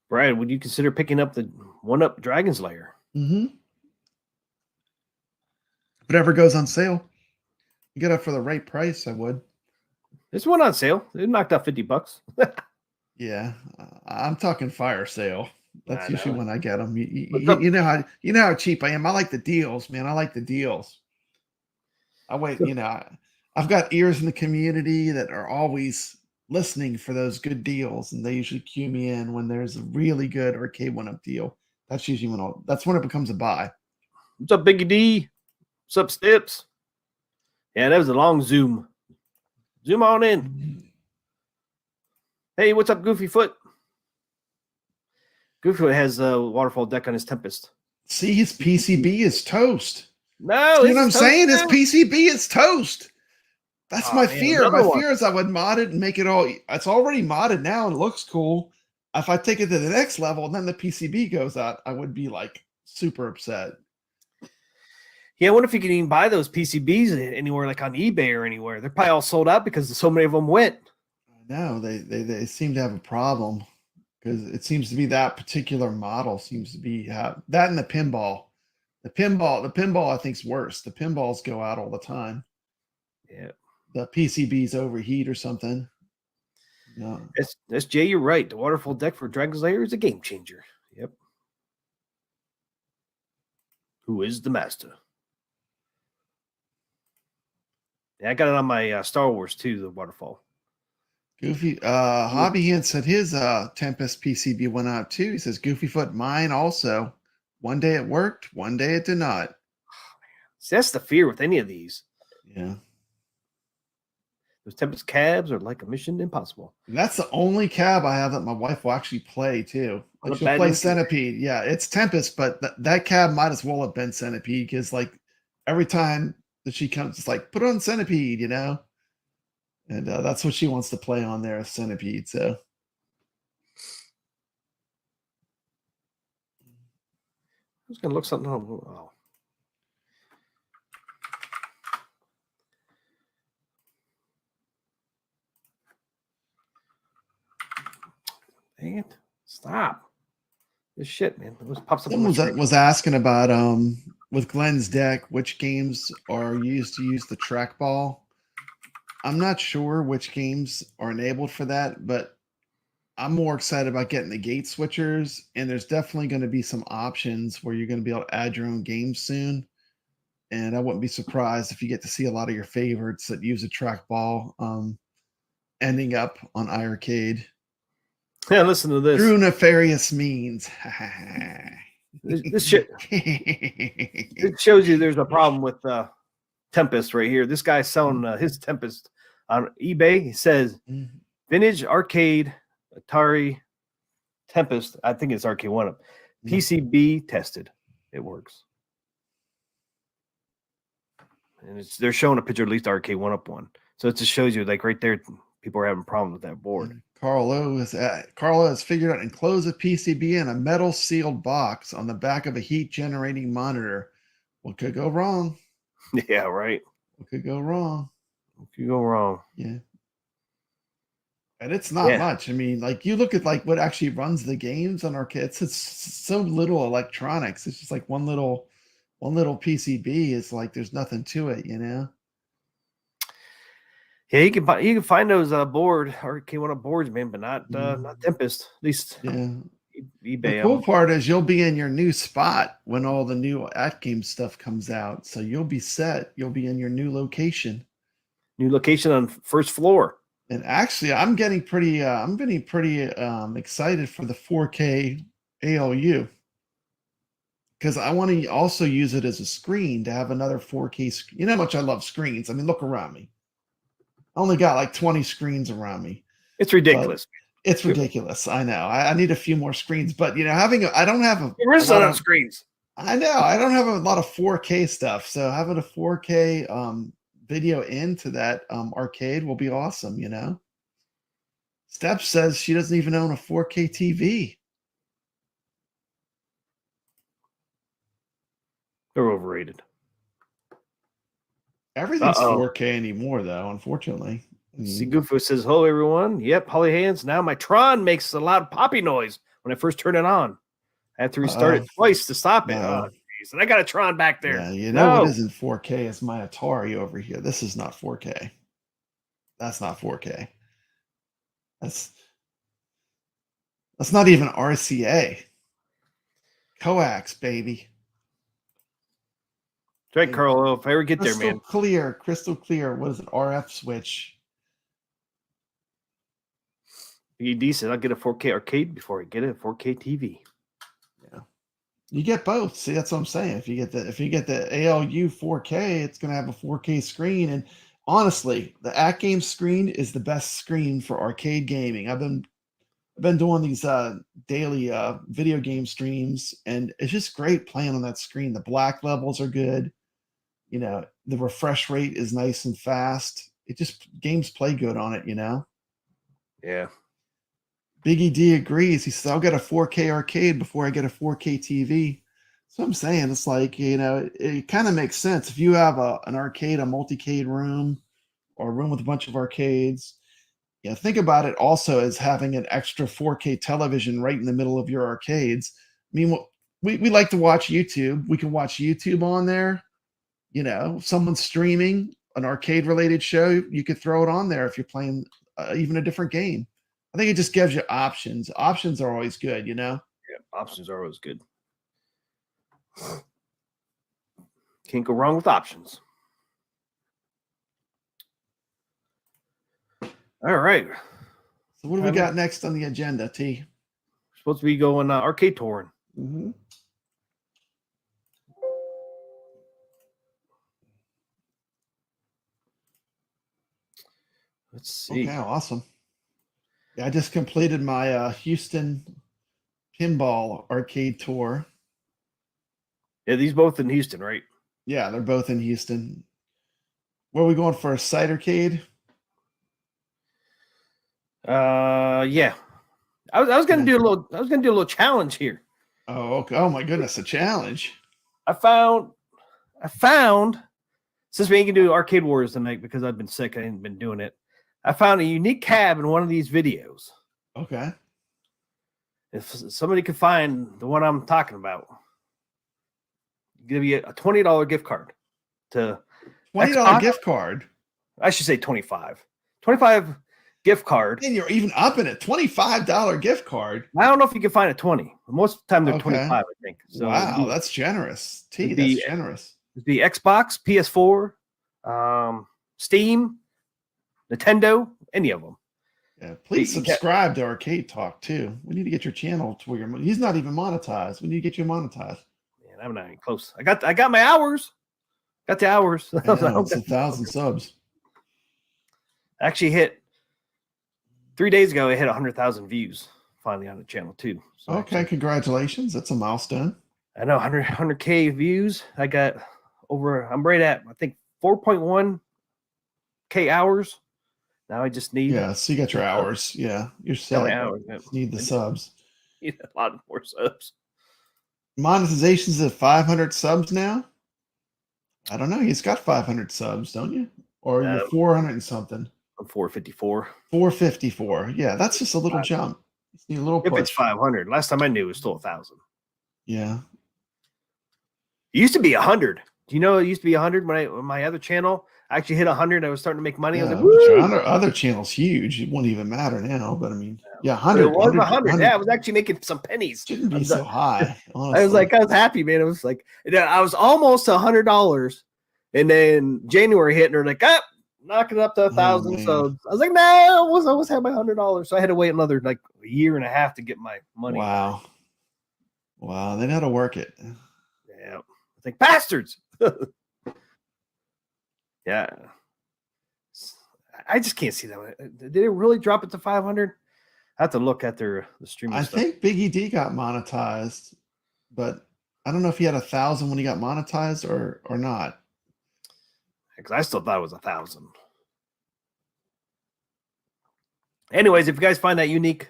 A: Brad, would you consider picking up the 1-Up Dragon's Lair?
D: Mm-hmm. Whatever goes on sale. You get it for the right price, I would.
A: There's one on sale. It knocked out $50.
D: Yeah, I'm talking fire sale. That's usually when I get them. You know how cheap I am. I like the deals, man. I like the deals. I wait. I've got ears in the community that are always listening for those good deals, and they usually cue me in when there's a really good arcade 1-Up deal. That's usually when it becomes a buy.
A: What's up, Biggie D? What's up, Stips? Yeah, that was a long zoom. Zoom on in. Hey, what's up, Goofy Foot? Goofy Foot has a waterfall deck on his Tempest.
D: See, his PCB is toast.
A: No,
D: you know what I'm saying? His PCB is toast. That's my fear. My fear is I would mod it and make it all. It's already modded now and looks cool. If I take it to the next level and then the PCB goes out, I would be like super upset.
A: Yeah, I wonder if you can even buy those PCBs anywhere, like on eBay or anywhere. They're probably all sold out because so many of them went.
D: No, they seem to have a problem because it seems to be that particular model seems to be that and the pinball. The pinball I think's worse. The pinballs go out all the time.
A: Yeah.
D: The PCBs overheat or something. Yeah.
A: That's Jay, you're right. The waterfall deck for Dragon's Lair is a game changer. Yep. Who is the master? Yeah, I got it on my Star Wars too, the waterfall.
D: Goofy Hobby Hand said his Tempest PCB went out too. He says Goofyfoot mine also. One day it worked, one day it did not.
A: See, that's the fear with any of these.
D: Yeah.
A: Those Tempest cabs are like a mission impossible.
D: And that's the only cab I have that my wife will actually play too. Like she'll play Centipede. Yeah, it's Tempest, but that cab might as well have been Centipede because like every time that she comes, it's like put on Centipede, you know. And that's what she wants to play on there, Centipede. So
A: I was gonna look something up. Oh. Dang it. Stop. This shit, man. It pops up on
D: someone was asking about with Glenn's deck, which games are used to use the trackball. I'm not sure which games are enabled for that, but I'm more excited about getting the gate switchers, and there's definitely going to be some options where you're going to be able to add your own games soon. And I wouldn't be surprised if you get to see a lot of your favorites that use a trackball ending up on iArcade.
A: Yeah, listen to this.
D: Through nefarious means.
A: This shit. It shows you there's a problem with Tempest right here. This guy's selling his Tempest on eBay. He says vintage arcade Atari Tempest. I think it's arcade one up. PCB tested. It works. And they're showing a picture of at least arcade one up one. So it just shows you like right there, people are having problems with that board.
D: Carlo has figured out enclose a PCB in a metal sealed box on the back of a heat generating monitor. What could go wrong?
A: Yeah, right.
D: What could go wrong?
A: What could go wrong?
D: Yeah. And it's not much. I mean, like you look at like what actually runs the games on arcade. It's so little electronics. It's just like one little PCB. It's like there's nothing to it, you know.
A: Yeah, you can find those arcade one up boards, man, but not Tempest. At least
D: eBay.
A: The
D: cool part is you'll be in your new spot when all the new at-game stuff comes out. So you'll be set. You'll be in your new location.
A: New location on first floor.
D: And actually, I'm getting pretty excited for the 4K ALU because I want to also use it as a screen to have another 4K screen. You know how much I love screens. I mean, look around me. I only got like 20 screens around me.
A: It's ridiculous.
D: It's ridiculous. I know. I need a few more screens, but you know, I don't have
A: there is a lot of screens.
D: I know. I don't have a lot of 4K stuff, so having a 4K video into that arcade will be awesome. You know. Steph says she doesn't even own a 4K TV.
A: They're overrated.
D: Everything's 4K anymore, though. Unfortunately.
A: See, Goofo says, hello, everyone. Yep, Holly Hands. Now my Tron makes a loud poppy noise when I first turn it on. I have to restart it twice to stop it. Oh, geez. And I got a Tron back there.
D: Yeah, you know what isn't 4K is my Atari over here. This is not 4K. That's not 4K. That's not even RCA. Coax, baby.
A: That's right, Carlo. If I ever get there, man.
D: Crystal clear. What is it? RF switch.
A: BD said I'll get a 4K arcade before I get a 4K TV.
D: Yeah, you get both. See, that's what I'm saying. If you get the ALU 4K, it's gonna have a 4K screen. And honestly, the at game screen is the best screen for arcade gaming. I've been doing these daily video game streams, and it's just great playing on that screen. The black levels are good. You know, the refresh rate is nice and fast. It just games play good on it. You know.
A: Yeah.
D: Biggie D agrees. He says, I'll get a 4K arcade before I get a 4K TV. So I'm saying it's like, it kind of makes sense. If you have an arcade, a multi-cade room, or a room with a bunch of arcades, think about it also as having an extra 4K television right in the middle of your arcades. I mean, we like to watch YouTube. We can watch YouTube on there. If someone's streaming an arcade related show, you could throw it on there if you're playing even a different game. I think it just gives you options. Options are always good,
A: Yeah, options are always good. Can't go wrong with options. All right.
D: So what do we got next on the agenda, T?
A: We're supposed to be going arcade touring.
D: Mm-hmm.
A: Let's see.
D: Okay, awesome. Yeah, I just completed my Houston pinball arcade tour.
A: Yeah, these both in Houston, right?
D: Yeah, they're both in Houston. Where are we going for a cidercade?
A: Yeah. I was gonna do a little challenge here.
D: Oh, okay. Oh my goodness, a challenge.
A: I found since we ain't gonna do Arcade Wars tonight because I've been sick, I ain't been doing it. I found a unique cab in one of these videos.
D: Okay.
A: If somebody could find the one I'm talking about, give you a $20 gift card to
D: $20 gift card.
A: I should say 25. 25 gift card.
D: And you're even upping it. $25 gift card.
A: I don't know if you can find a 20. Most of the time they're
D: Okay.
A: 25, I think. So
D: wow, that's generous. That's generous.
A: The Xbox, PS4, Steam, Nintendo, any of them.
D: Yeah, please subscribe to Arcade Talk too. We need to get your channel to where he's not even monetized. We need to get you monetized.
A: Man, I'm not even close. I got my hours. Got the hours.
D: It's 1,000 subs.
A: Actually hit 3 days ago. I hit 100,000 views finally on the channel too. So
D: okay, congratulations. That's a milestone.
A: I know 100K views. I got over. I'm right at I think 4.1K hours. Now I just need.
D: Yeah, so you got your hours. Yeah, you're set.
A: Hours, yeah.
D: Need the subs.
A: Need a lot more subs.
D: Monetization's at 500 subs now. I don't know. He's got 500 subs, don't you? Or you're 400 and something.
A: I'm 454.
D: 454. Yeah, that's just a little jump. Just need a little push.
A: If it's 500, last time I knew it was still 1,000.
D: Yeah.
A: It used to be 100. Do you know it used to be 100 when my other channel actually hit 100? I was starting to make money.
D: Yeah,
A: I was like, woo!
D: other channel's huge. It won't even matter now. But I mean, yeah,
A: 100. It was 100. Yeah, I was actually making some pennies.
D: Shouldn't be so high. Honestly.
A: I was happy, man. It was like I was almost $100, and then January hit, and they're like, knocking up to 1,000 subs. I was like, no, I almost had my $100, so I had to wait another like a year and a half to get my money.
D: Wow, they know how to work it.
A: Yeah, I think bastards. Yeah, I just can't see that. Did it really drop it to 500? I have to look at the streaming.
D: I think Biggie D got monetized, but I don't know if he had 1,000 when he got monetized or not.
A: Because I still thought it was 1,000. Anyways, if you guys find that unique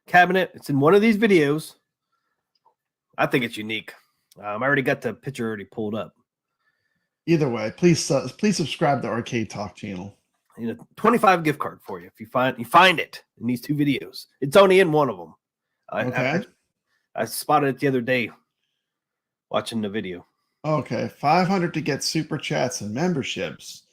A: cabinet, it's in one of these videos. I think it's unique. I already got the picture already pulled up.
D: Either way, please subscribe to Arcade Talk channel.
A: 25 gift card for you if you find it in these two videos. It's only in one of them. I spotted it the other day watching the video.
D: Okay, 500 to get super chats and memberships,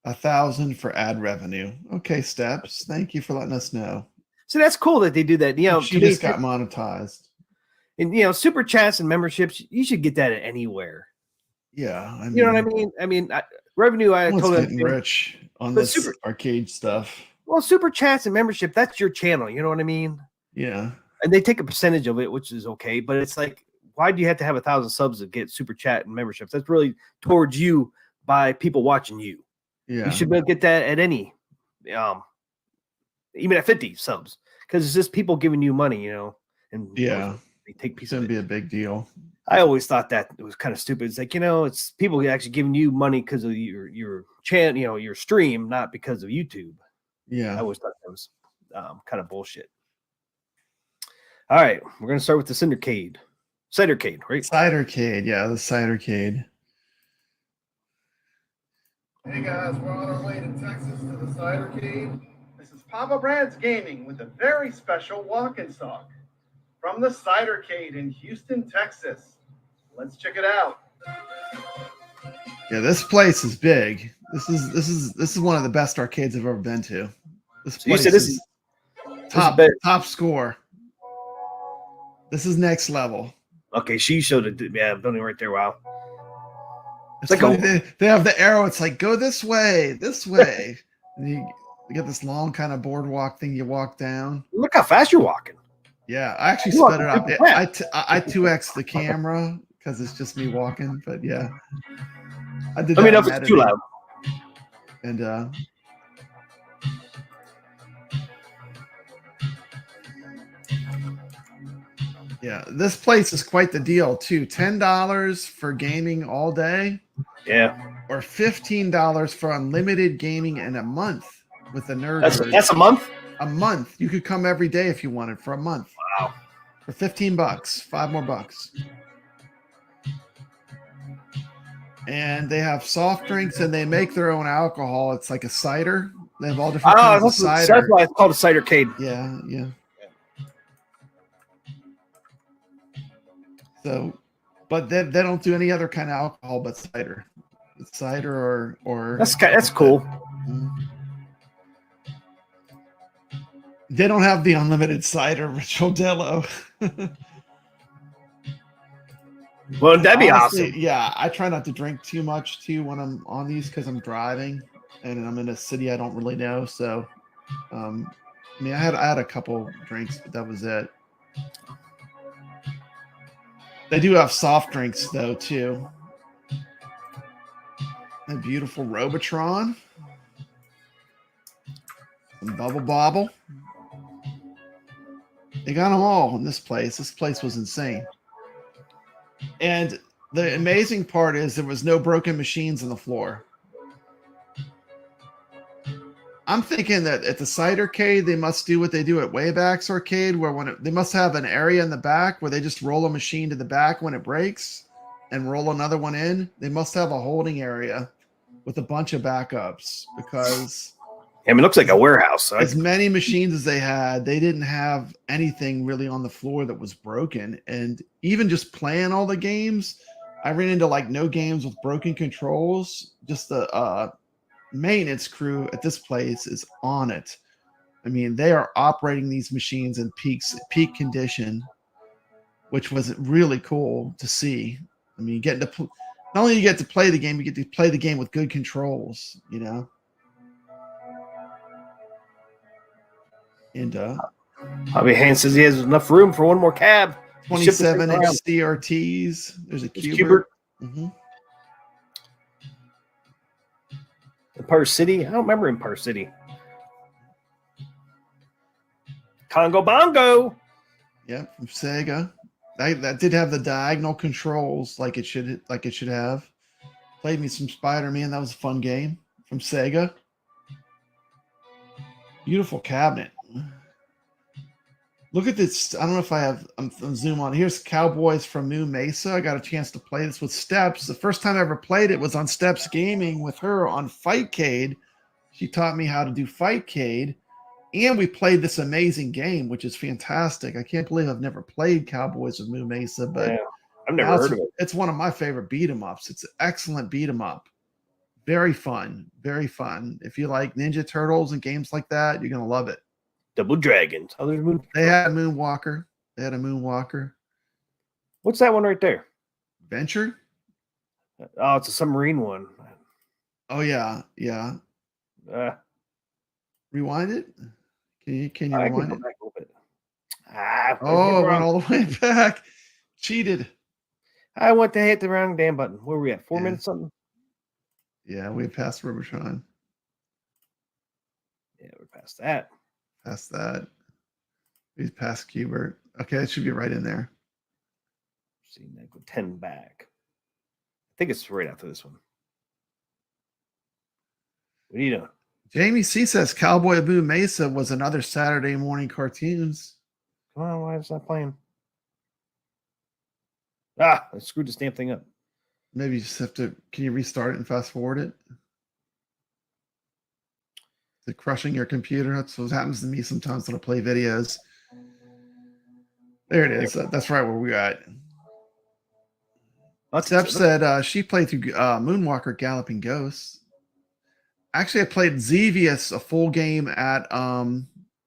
D: 1,000 for ad revenue. Okay, Steps, thank you for letting us know.
A: So that's cool that they do that.
D: She just got monetized.
A: And super chats and memberships, you should get that anywhere.
D: Yeah, I mean,
A: you know what I mean. I mean, revenue. I totally
D: getting rich on this arcade stuff.
A: Well, super chats and membership, that's your channel. You know what I mean?
D: Yeah.
A: And they take a percentage of it, which is okay. But it's like, why do you have to have 1,000 subs to get super chat and memberships? That's really towards you by people watching you.
D: Yeah.
A: You should be able to get that at any, even at 50 subs, because it's just people giving you money, and they take pieces.
D: Shouldn't be a big deal.
A: I always thought that it was kind of stupid. It's like, it's people actually giving you money because of your channel, your stream, not because of YouTube.
D: Yeah.
A: I always thought that was kind of bullshit. All right, we're going to start with the Cidercade, right?
D: Cidercade, yeah, the Cidercade.
E: Hey guys, we're on our way to Texas to the Cidercade. This is Papa Brad's Gaming with a very special walk and talk from the Cidercade in Houston, Texas. Let's check it out.
D: Yeah, this place is big. This is one of the best arcades I've ever been to. This
A: So you
D: place
A: said this is
D: top score. This is next level.
A: okay. She showed it. Yeah, building right there. Wow.
D: It's
A: like
D: funny, they have the arrow. It's like, go this way. And you get this long kind of boardwalk thing you walk down.
A: Look how fast you're walking.
D: Yeah, I actually
A: You're
D: sped it up.
A: walking super
D: I 2x the camera because it's just me walking. But yeah, I did.
A: Let me know if
D: in
A: it's too
D: editing.
A: loud.
D: And yeah, this place is quite the deal too. $10 for gaming all day.
A: Yeah,
D: Or $15 for unlimited gaming in a month with the nerd.
A: that's a month.
D: A month. You could come every day if you wanted for a month.
A: Wow.
D: For $15, $5 more bucks. And they have soft drinks and they make their own alcohol. It's like a cider. They have all different kinds of cider.
A: That's why it's called a Cidercade.
D: Yeah, yeah. So, but they don't do any other kind of alcohol but cider. It's cider or
A: That's cool.
D: They don't have the unlimited cider, Ritual Dello.
A: Well, that'd be
D: Honestly,
A: awesome.
D: Yeah, I try not to drink too much too when I'm on these because I'm driving and I'm in a city I don't really know. So, I mean, I had a couple drinks, but that was it. They do have soft drinks though too. A beautiful Robotron, some Bubble Bobble. They got them all in this place. This place was insane. And the amazing part is there was no broken machines on the floor. I'm thinking that at the Cidercade, they must do what they do at Wayback's Arcade, where they must have an area in the back where they just roll a machine to the back when it breaks and roll another one in. They must have a holding area with a bunch of backups because
A: I mean, it looks like a warehouse. So
D: as many machines as they had, they didn't have anything really on the floor that was broken. And even just playing all the games, I ran into like no games with broken controls. Just the maintenance crew at this place is on it. I mean, they are operating these machines in peak condition, which was really cool to see. I mean, not only you get to play the game, you get to play the game with good controls, you know. And
A: Bobby Haynes says he has enough room for one more cab.
D: 27-inch CRTs. There's a Cubert. Mm-hmm.
A: Empire City. I don't remember Empire City. Congo Bongo.
D: Yeah, from Sega. That did have the diagonal controls like it should have. Played me some Spider-Man. That was a fun game from Sega. Beautiful cabinet. Look at this. I don't know if I have. I'm zoom on. Here's Cowboys from Moo Mesa. I got a chance to play this with Steps. The first time I ever played it was on Steps Gaming with her on Fightcade. She taught me how to do Fightcade, and we played this amazing game, which is fantastic. I can't believe I've never played Cowboys with Moo Mesa, but
A: Yeah, I've never heard of it.
D: It's one of my favorite beat 'em ups. It's an excellent beat 'em up. Very fun. Very fun. If you like Ninja Turtles and games like that, you're gonna love it.
A: Double Dragons. Oh, there's Moon.
D: They had a Moonwalker.
A: What's that one right there?
D: Venture?
A: Oh, it's a submarine one.
D: Oh yeah. Rewind it. Can you
A: I
D: rewind
A: can
D: it?
A: go back a little bit.
D: Oh, it went all the way back. Cheated.
A: I went to hit the wrong damn button. Where were we at? 4
D: Yeah.
A: minutes something?
D: Yeah, we passed Robotron.
A: Yeah, we're past that.
D: Past that. We passed Cubert. Okay, it should be right in there.
A: See, that go 10 back. I think it's right after this one. What are you doing?
D: Jamie C says Cowboy Boo Mesa was another Saturday morning cartoons.
A: Come on, why is that playing? Ah, I screwed this damn thing up.
D: Maybe you just have to. Can you restart it and fast forward it? Is it crushing your computer? That's what happens to me sometimes when I play videos. There it is. That's right where we're at. Steph said she played through Moonwalker Galloping Ghosts. Actually, I played Xevious, a full game at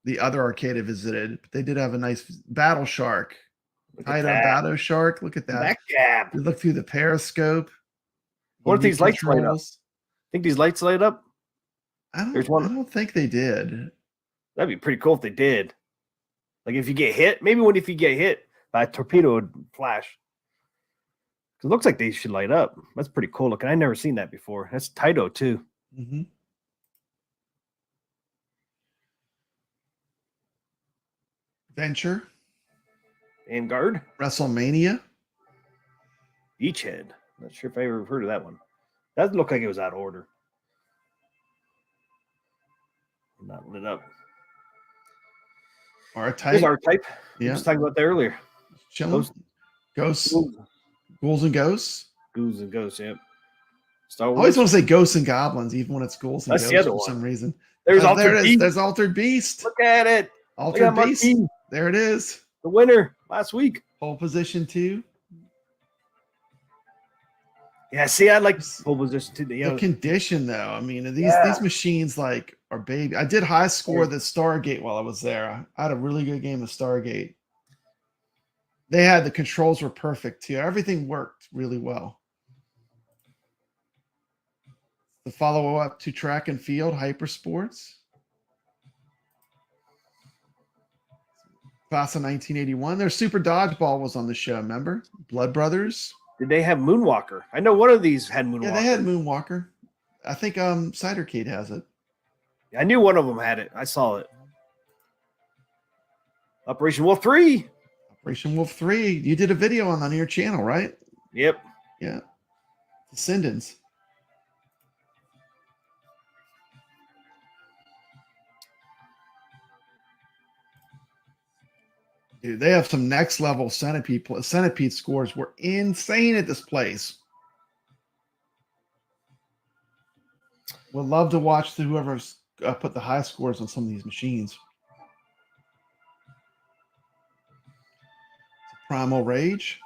D: the other arcade I visited. But they did have a nice Battle Shark. Taito Battle Shark. Look at that.
A: Back jab.
D: You look through the periscope.
A: What if these lights light up? Think these lights light up?
D: I don't think they did.
A: That'd be pretty cool if they did. Like if you get hit, maybe if you get hit by a torpedo, it would flash. It looks like they should light up. That's pretty cool looking. I've never seen that before. That's Taito too.
D: Mm-hmm. Venture.
A: Vanguard.
D: WrestleMania.
A: Beachhead. Not sure if I ever heard of that one. That looked like it was out of order. Not lit up.
D: R-Type.
A: Here's R-Type.
D: Yeah.
A: I was talking about that earlier.
D: Chilling. Ghosts. Ghouls and Ghosts.
A: Ghouls and Ghosts, yep. Star Wars.
D: I always want to say Ghosts and Goblins, even when it's Ghouls and
A: That's
D: Ghosts
A: the other
D: for
A: one.
D: some reason.
A: There's
D: There
A: Altered
D: it is.
A: Beast.
D: There's Altered Beast.
A: Look at it.
D: Altered
A: Look at
D: Beast.
A: Marquis.
D: There it is.
A: The winner last week.
D: Pole position 2.
A: Yeah, see, I like pole position too.
D: The condition, though. I mean, these machines like are baby. I did high score the Stargate while I was there. I had a really good game of Stargate. They had the controls were perfect too. Everything worked really well. The follow up to Track and Field Hyper Sports. Class of 1981. Their Super Dodgeball was on the show. Remember Blood Brothers?
A: Did they have Moonwalker? I know one of these had Moonwalker.
D: Yeah, they had Moonwalker. I think Cidercade has it.
A: I knew one of them had it. I saw it. Operation Wolf 3.
D: Operation Wolf 3. You did a video on your channel, right?
A: Yep.
D: Yeah. Descendants. Dude, they have some next level centipede. Centipede scores were insane at this place. Would love to watch whoever's put the high scores on some of these machines. Primal Rage.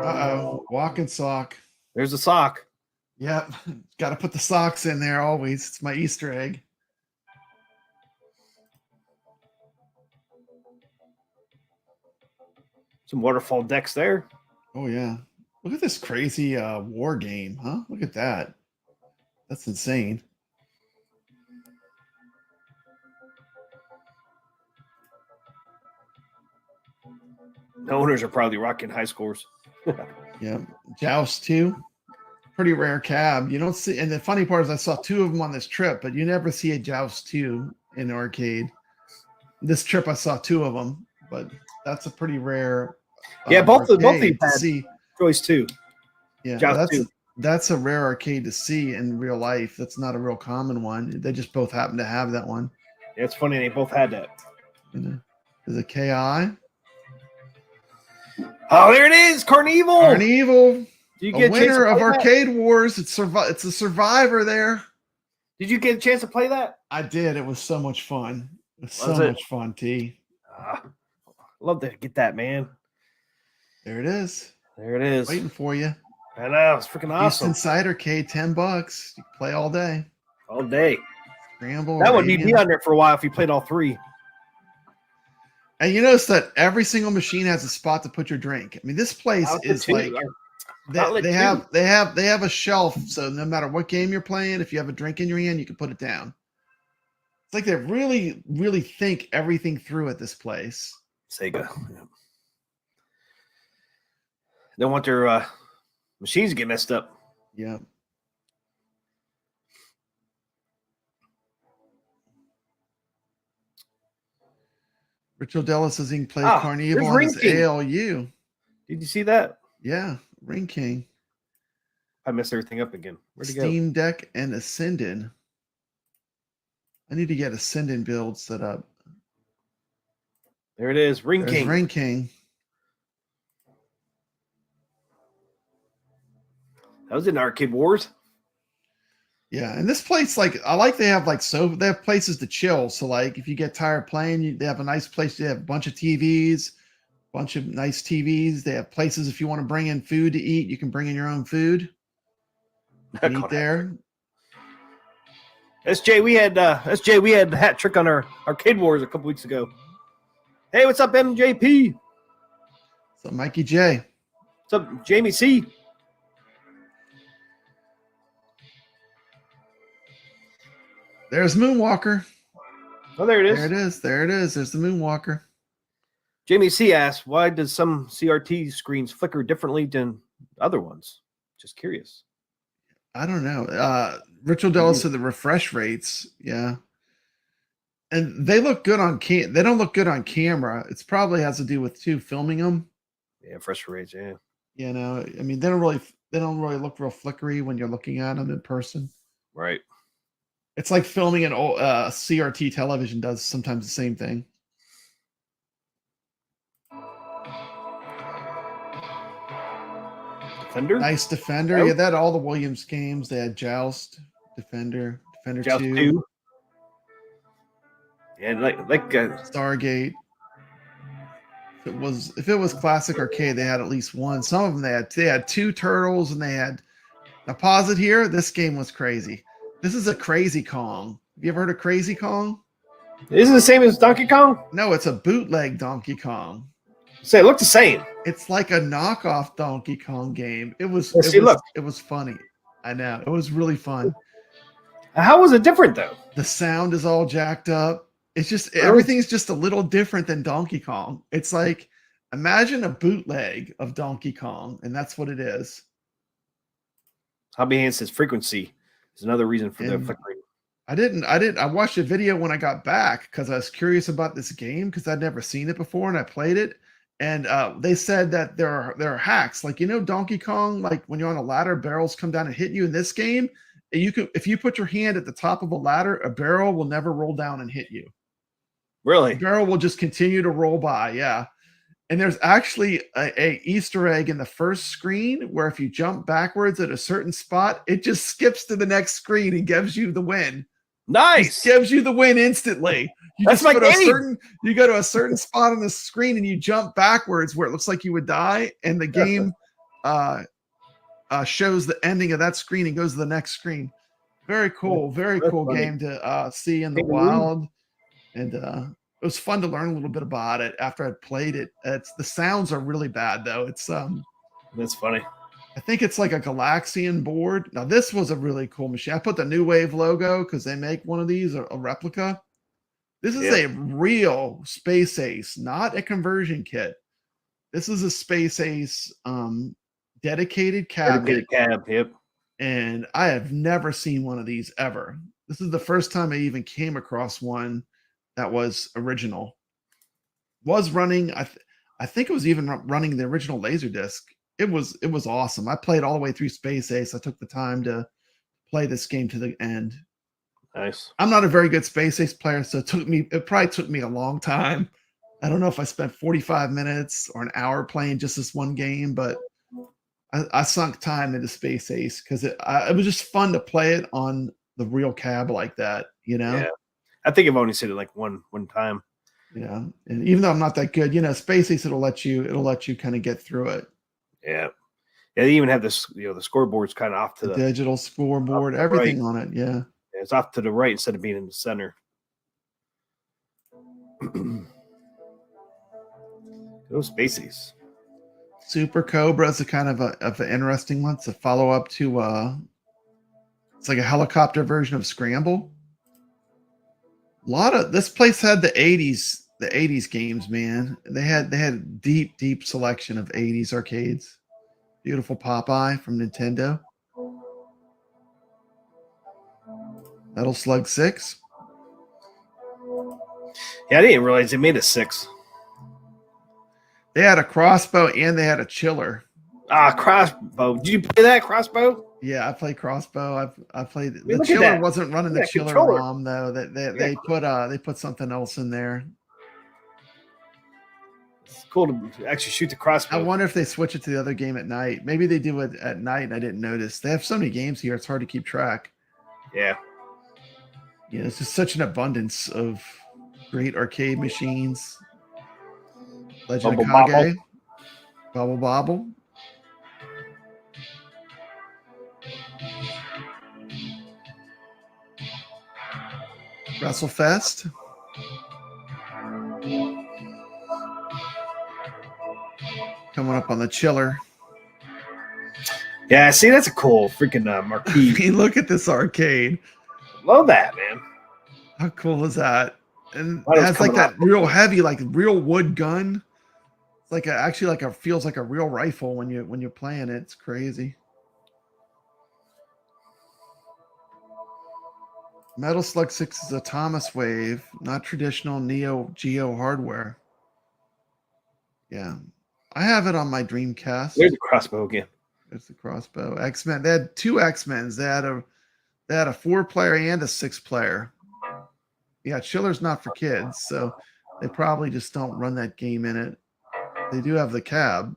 D: Uh-oh. Walk and sock.
A: There's a sock.
D: Yep. Got to put the socks in there always. It's my Easter egg.
A: Some waterfall decks there.
D: Oh, yeah. Look at this crazy war game, huh? Look at that. That's insane.
A: The owners are probably rocking high scores.
D: Yeah. Joust 2. Pretty rare cab. You don't see, and the funny part is I saw 2 of them on this trip, but you never see a Joust 2 in arcade. This trip I saw 2 of them, but that's a pretty rare.
A: Yeah, both of these had
D: see.
A: Choice 2.
D: Yeah,
A: Joust 2.
D: That's a rare arcade to see in real life. That's not a real common one. They just both happen to have that one.
A: Yeah, it's funny they both had that.
D: You know, there's a KI.
A: Oh, there it is, Carnival.
D: Carnival.
A: Did you get
D: a winner of Arcade Wars. It's a survivor there.
A: Did you get a chance to play that?
D: I did. It was so much fun. It was so much fun, T.
A: Love to get that, man.
D: There it is.
A: There it is.
D: Waiting for you.
A: I know. It's freaking awesome.
D: Houston Cidercade, $10. You can play all day.
A: All day.
D: Scramble.
A: That would be on there for a while if you played all 3.
D: And you notice that every single machine has a spot to put your drink. I mean, this place is like they have a shelf, so no matter what game you're playing, if you have a drink in your hand, you can put it down. It's like they really, really think everything through at this place.
A: Sega. Yeah. Don't want their machines to get messed up.
D: Yeah. Rich Odella says he can play Carnival on his ALU.
A: Did you see that?
D: Yeah, Ring King.
A: I messed everything up again. Where'd it go?
D: Steam Deck and Ascendant. I need to get Ascendant build set up.
A: There it is. Ring
D: There's
A: King.
D: Ring King.
A: That was in Arcade Wars.
D: Yeah, and this place, like, I like they have they have places to chill. So like, if you get tired playing, they have a nice place. They have a bunch of TVs, bunch of nice TVs. They have places if you want to bring in food to eat, you can bring in your own food. And eat there.
A: SJ, we had the hat trick on our Arcade Wars a couple weeks ago. Hey, what's up, MJP?
D: So Mikey J.
A: What's up, Jamie C?
D: There's Moonwalker.
A: Oh, there it is.
D: There it is. There it is. There's the Moonwalker.
A: Jamie C asks, why does some CRT screens flicker differently than other ones? Just curious.
D: I don't know. Ritual Della said the refresh rates. Yeah. And they look good on they don't look good on camera. It's probably has to do with filming them.
A: Yeah, fresh rates, yeah.
D: You know, I mean, they don't really look real flickery when you're looking at them in person.
A: Right.
D: It's like filming an old CRT television does sometimes the same thing.
A: Defender?
D: Nice Defender.
A: Oh.
D: Yeah, that all the Williams games. They had Joust, Defender, Defender
A: Joust
D: 2.
A: 2. Yeah, like
D: Stargate. If it was classic arcade, they had at least one. Some of them they had 2 turtles, and they had. Now pause it here. This game was crazy. This is a Crazy Kong. Have you ever heard of Crazy Kong?
A: Isn't it the same as Donkey Kong?
D: No, it's a bootleg Donkey Kong.
A: Say, it looked the same.
D: It's like a knockoff Donkey Kong game. It was.
A: Look.
D: It was funny. I know. It was really fun.
A: How was it different though?
D: The sound is all jacked up. It's just everything's just a little different than Donkey Kong. It's like imagine a bootleg of Donkey Kong, and that's what it is.
A: Hobby Hand says frequency is another reason for the flickering.
D: I watched a video when I got back because I was curious about this game because I'd never seen it before, and I played it. And they said that there are hacks, like Donkey Kong, like when you're on a ladder, barrels come down and hit you. In this game, if you put your hand at the top of a ladder, a barrel will never roll down and hit you.
A: Really?
D: The barrel will just continue to roll by. Yeah. And there's actually a Easter egg in the first screen where if you jump backwards at a certain spot, it just skips to the next screen and gives you the win.
A: Nice.
D: It gives you the win instantly.
A: That's my game.
D: You go to a certain spot on the screen and you jump backwards where it looks like you would die, and the game shows the ending of that screen and goes to the next screen. Very cool. Very cool game to see in the wild. And it was fun to learn a little bit about it after I'd played it. The sounds are really bad though. It's
A: that's funny.
D: I think it's like a Galaxian board. Now this was a really cool machine. I put the New Wave logo because they make one of these, a replica. This is a real Space Ace, not a conversion kit. This is a Space Ace dedicated cabinet.
A: Dedicated cab, yep.
D: And I have never seen one of these ever. This is the first time I even came across one that was original. Was running, I think it was even running the original Laserdisc. It was awesome. I played all the way through Space Ace. I took the time to play this game to the end.
A: Nice.
D: I'm not a very good Space Ace player, so it probably took me a long time. I don't know if I spent 45 minutes or an hour playing just this one game, but I sunk time into Space Ace because it was just fun to play it on the real cab like that, Yeah.
A: I think I've only seen it like one time.
D: Yeah. And even though I'm not that good, Space Ace it'll let you kind of get through it.
A: Yeah. Yeah, they even have this, the scoreboard's kind of off to the
D: digital scoreboard, everything on it. Yeah.
A: It's off to the right instead of being in the center. Those Spaceys.
D: Super Cobra is a kind of an interesting one. It's a follow up to it's like a helicopter version of Scramble. This place had the 80s games, man. They had deep selection of 80s arcades. Beautiful Popeye from Nintendo. Metal Slug 6.
A: Yeah, I didn't realize they made a 6.
D: They had a crossbow and they had a chiller.
A: Crossbow. Did you play that crossbow?
D: Yeah, I played crossbow. I played
A: Hey,
D: the chiller wasn't running the chiller
A: controller.
D: ROM though. They put something else in there.
A: It's cool to actually shoot the
D: I
A: crossbow.
D: wonder if they switch it to the other game at night. Maybe they do it at night and I didn't notice. They have so many games here, it's hard to keep track.
A: Yeah.
D: Yeah, it's just such an abundance of great arcade machines. Legend
A: Bubble
D: of Kage,
A: Bobble.
D: Bubble Bobble. WrestleFest. Coming up on the chiller.
A: Yeah, see, that's a cool freaking
D: I
A: marquee.
D: mean, look at this arcade.
A: Love that, man.
D: How cool is that? And
A: Why
D: it
A: those
D: has like
A: coming
D: that
A: off?
D: real heavy, like real wood gun. It's like actually like a feels like a real rifle when you're playing it. It's crazy. Metal Slug 6 is a Thomas Wave, not traditional Neo Geo hardware. Yeah. I have it on my Dreamcast.
A: There's a crossbow again.
D: There's the crossbow. X-Men. They had 2 X-Men's. They had a 4-player and a 6-player. Yeah, Chiller's not for kids, so they probably just don't run that game in it. They do have the cab.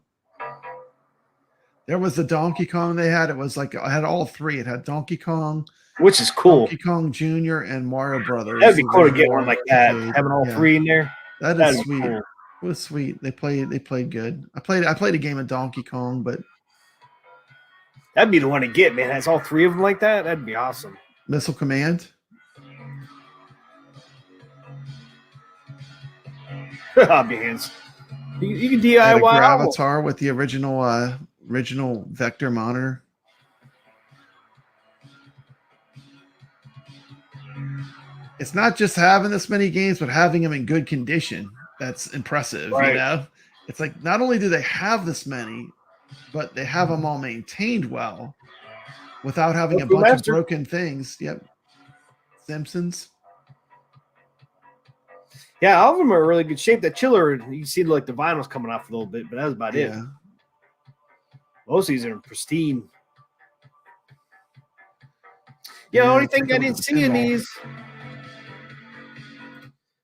D: There was the Donkey Kong they had. It was like I had all 3. It had Donkey Kong,
A: Which is cool.
D: Donkey Kong Jr. and Mario Brothers.
A: That'd be
D: the
A: cool to get
D: original
A: one like that.
D: arcade.
A: Having all
D: Yeah,
A: 3 in there.
D: that
A: That'd
D: is
A: be
D: sweet.
A: cool.
D: It was sweet. They played good. I played a game of Donkey Kong, but
A: That'd be the one to get, man. Has all 3 of them like that. That'd be awesome.
D: Missile Command.
A: Hob your hands. You can
D: They had a
A: DIY. all.
D: Gravatar with the original vector monitor. It's not just having this many games, but having them in good condition. That's impressive.
A: Right.
D: You know, it's like not only do they have this many, but they have them all maintained well without having a
A: Goku
D: bunch
A: Master.
D: of broken things. Yep. Simpsons.
A: Yeah, all of them are in really good shape. That chiller, you can see like the vinyl's coming off a little bit, but that's about it.
D: Yeah.
A: Most of these are pristine. Yeah, the
D: Yeah,
A: only
D: take
A: thing
D: a
A: I
D: look
A: didn't
D: at
A: see in
D: pinball.
A: these,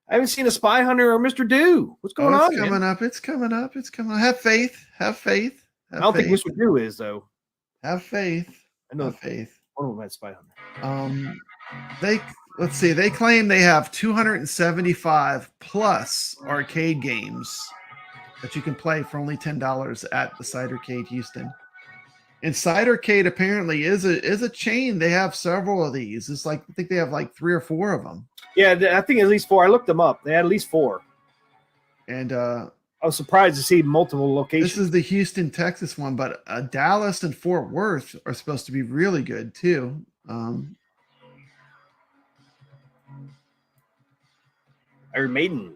A: I haven't seen a Spy Hunter or Mr. Do. What's going
D: Oh,
A: on?
D: it's
A: man?
D: coming up. It's coming up. It's coming. Have faith. Have faith.
A: I
D: Have
A: don't think
D: faith.
A: Mr. Do is though.
D: Have faith.
A: I know
D: Have faith.
A: one of them had Spy Hunter.
D: Let's see. They claim they have 275 plus arcade games that you can play for only $10 at the Cidercade Houston. And Cidercade apparently is a chain. They have several of these. It's like I think they have like 3 or 4 of them.
A: Yeah, I think at least 4. I looked them up. They had at least 4.
D: And
A: I was surprised to see multiple locations.
D: this is the Houston, Texas one, but Dallas and Fort Worth are supposed to be really good too.
A: Iron Maiden.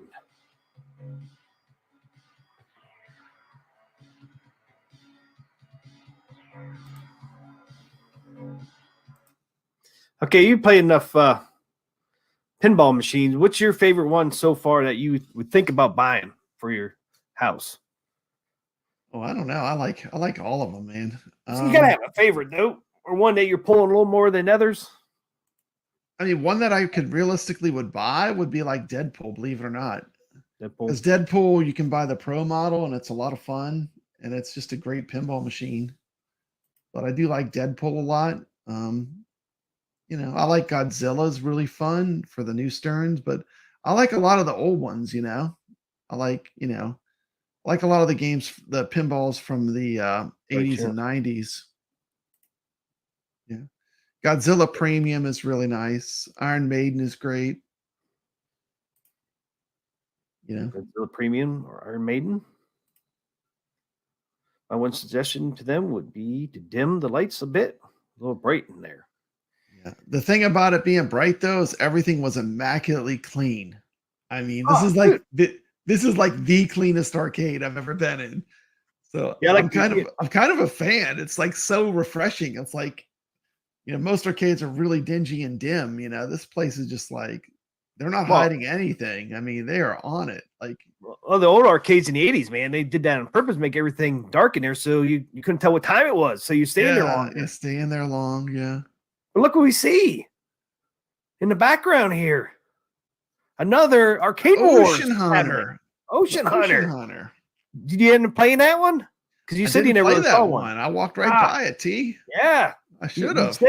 A: Okay, you play enough pinball machines. What's your favorite one so far that you would think about buying for your house?
D: Oh, I don't know. I like all of them, man.
A: So you gotta have a favorite though, or one that you're pulling a little more than others.
D: I mean, one that I could realistically would buy would be like Deadpool, believe it or not. Because
A: Deadpool.
D: Deadpool, you can buy the Pro model and it's a lot of fun and it's just a great pinball machine. But I do like Deadpool a lot. I like Godzilla's really fun for the new Sterns, but I like a lot of the old ones, I like a lot of the games, the pinballs from the 80s
A: sure.
D: and 90s. Yeah. Godzilla Premium is really nice. Iron Maiden is great.
A: Godzilla Premium or Iron Maiden. My one suggestion to them would be to dim the lights a bit, a little bright in there.
D: Yeah. The thing about it being bright though is everything was immaculately clean. I mean, this is like the cleanest arcade I've ever been in. So
A: yeah,
D: I'm kind of a fan. It's like so refreshing. It's like, most arcades are really dingy and dim. This place is just like they're not hiding anything. I mean, they are on it. Like,
A: well, the old arcades in the 80s, man, they did that on purpose, make everything dark in there so you couldn't tell what time it was. So you stay in there long.
D: Yeah, stay in there long. Yeah.
A: But look what we see in the background here. Another arcade wars.
D: Ocean Hunter.
A: Ocean Hunter.
D: Hunter.
A: Did you end up playing that one? Because you
D: I
A: said you
D: didn't
A: never
D: play
A: saw
D: that
A: one.
D: I walked right
A: Ah.
D: by it, T.
A: Yeah.
D: I should
A: You
D: have.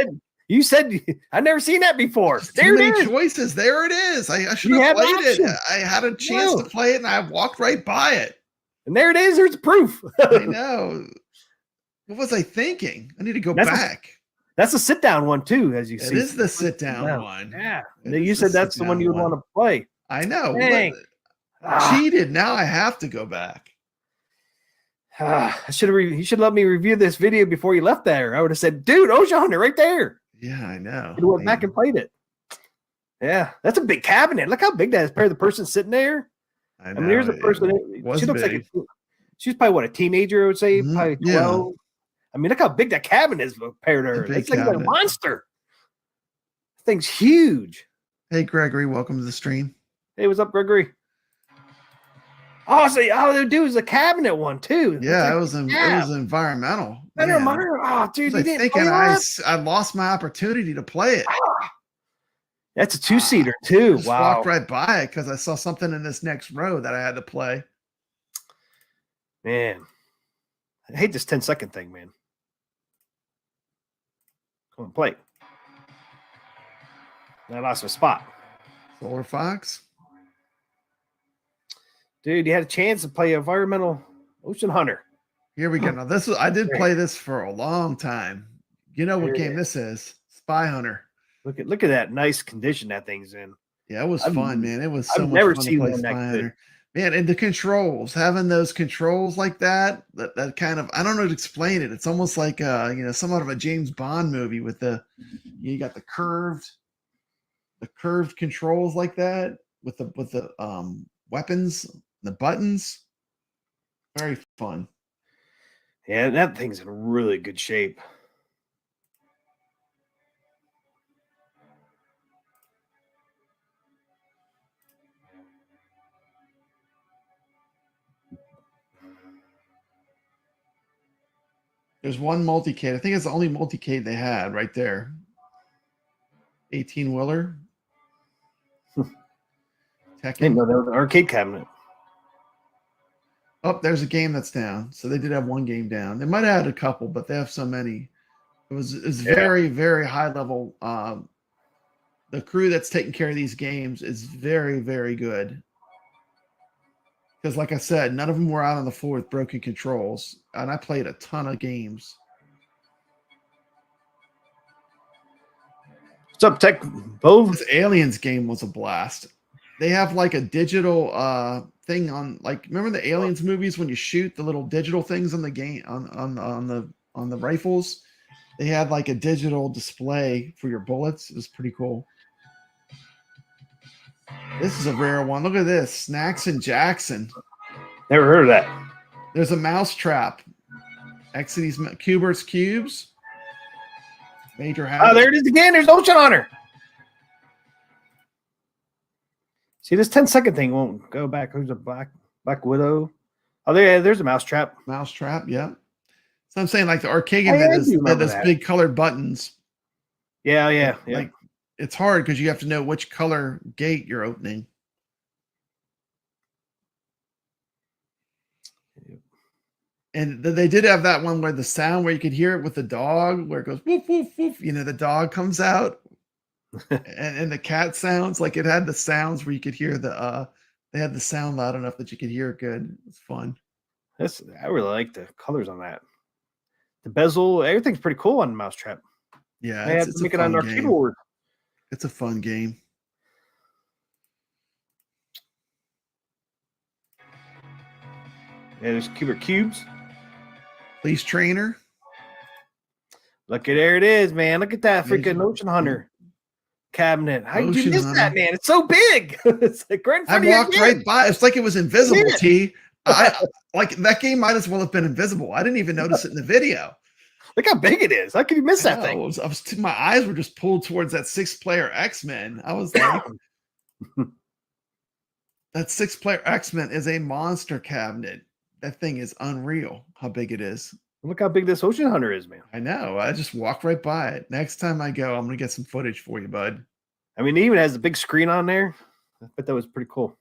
A: You said I never seen that before.
D: Too
A: There it
D: many
A: is.
D: choices. There it is. I should
A: You
D: have
A: had
D: played it.
A: options.
D: I had a chance to play it, and I walked right by it.
A: And there it is. There's proof.
D: I know. What was I thinking? I need to go back.
A: That's a sit down one too, as you see.
D: It is the sit down one.
A: Yeah.
D: It
A: You
D: is
A: said
D: the
A: that's the one you would
D: sit-down
A: want to play.
D: I know.
A: Dang.
D: Cheated. Now I have to go back.
A: I should have. You should let me review this video before you left there. I would have said, "Dude, Ocean Hunter, right there."
D: Yeah, I know.
A: You went back and played it. Yeah, that's a big cabinet. Look how big that is. Pair of the person sitting there.
D: I know.
A: I mean, here's a person. She looks like she's probably what, a teenager, I would say, probably 12.
D: Yeah.
A: I mean, look how big that cabinet is compared to her.
D: big
A: It's like a
D: cabinet.
A: monster. This thing's huge.
D: Hey, Gregory, welcome to the stream.
A: Hey, what's up, Gregory? Oh, so all they do is a cabinet one too.
D: Yeah,
A: It's
D: it
A: like,
D: was environmental.
A: Better
D: Man.
A: Mario. Oh, dude,
D: I
A: you
D: was
A: didn't
D: thinking
A: play that?
D: I lost my opportunity to play it.
A: That's a two-seater too.
D: Just
A: Wow.
D: walked right by it because I saw something in this next row that I had to play.
A: Man, I hate this 10-second thing, man. Come on, play. I lost my spot.
D: Solar Fox.
A: Dude, you had a chance to play Environmental Ocean Hunter.
D: Here we go. Now I did play this for a long time. You know what game this is? Spy Hunter.
A: Look at that nice condition that thing's in.
D: Yeah, it was fun, man. It was so
A: I've
D: much
A: never
D: fun
A: seen
D: to play
A: one that
D: Spy
A: good.
D: Hunter. Man, and the controls, having those controls like that kind of, I don't know how to explain it. It's almost like somewhat of a James Bond movie with you got the curved controls like that with the weapons, the buttons. Very fun.
A: Yeah, that thing's in really good shape.
D: There's one multicade. I think it's the only multicade they had right there. 18-wheeler.
A: I didn't know that was an arcade cabinet.
D: Oh, there's a game that's down. So they did have one game down. They might have had a couple, but they have so many. It's very, very high level. The crew that's taking care of these games is very, very good. Because like I said, none of them were out on the floor with broken controls. And I played a ton of games.
A: What's up, Tech Bo?
D: This Aliens game was a blast. They have like a digital thing on, like, remember the Aliens movies when you shoot the little digital things on the game on the rifles? They had like a digital display for your bullets. It was pretty cool. This is a rare one. Look at this. Snacks and Jackson.
A: Never heard of that.
D: There's a mouse trap. Exidy's Cubert's Cubes. Major Hazard.
A: Oh, there it is again. There's Ocean Hunter. See, this 10-second thing won't go back. Who's a Black Widow? Oh, there's a mouse trap.
D: Mouse trap, yeah. So I'm saying like the arcade game that has big colored buttons.
A: Yeah.
D: Like it's hard because you have to know which color gate you're opening. And they did have that one where the sound where you could hear it with the dog, where it goes woof woof woof. You know, the dog comes out, and the cat sounds, like it had the sounds where you could hear they had the sound loud enough that you could hear it good. It's fun.
A: I really like the colors on that. The bezel, everything's pretty cool on Mousetrap.
D: Yeah,
A: I had to make it on arcade board.
D: It's a fun game.
A: Yeah, there's Cubert Cubes.
D: Police Trainer.
A: Look at there it is, man. Look at that freaking Ocean Hunter cabinet. How did you miss that, man? It's so big. It's like right in front of you.
D: I walked right by. It's like it was invisible.
A: Yeah.
D: T. I like that game might as well have been invisible. I didn't even notice it in the video.
A: Look how big it is. How could you miss that thing?
D: My eyes were just pulled towards that 6-player X-Men. I was like, that 6-player X-Men is a monster cabinet. That thing is unreal. How big it is.
A: Look how big this Ocean Hunter is, man.
D: I know. I just walked right by it. Next time I go, I'm gonna get some footage for you, bud.
A: I mean, it even has a big screen on there. I bet that was pretty cool.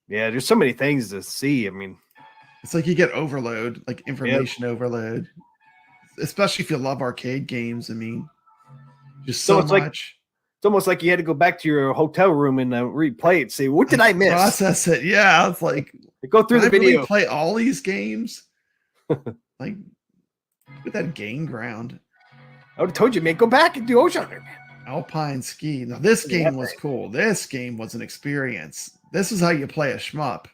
A: Yeah, there's so many things to see. I mean,
D: It's like you get overload, like information overload, especially if you love arcade games. I mean, just so
A: it's like
D: much.
A: it's almost like you had to go back to your hotel room and replay it. See, what did I miss?
D: Process it. Yeah, it's like
A: Go through the
D: can I really
A: video.
D: play all these games. Like with that game ground.
A: I would have told you, man. Go back and do Ocean Hunter, man.
D: Alpine ski. Now this game was cool. This game was an experience. This is how you play a shmup.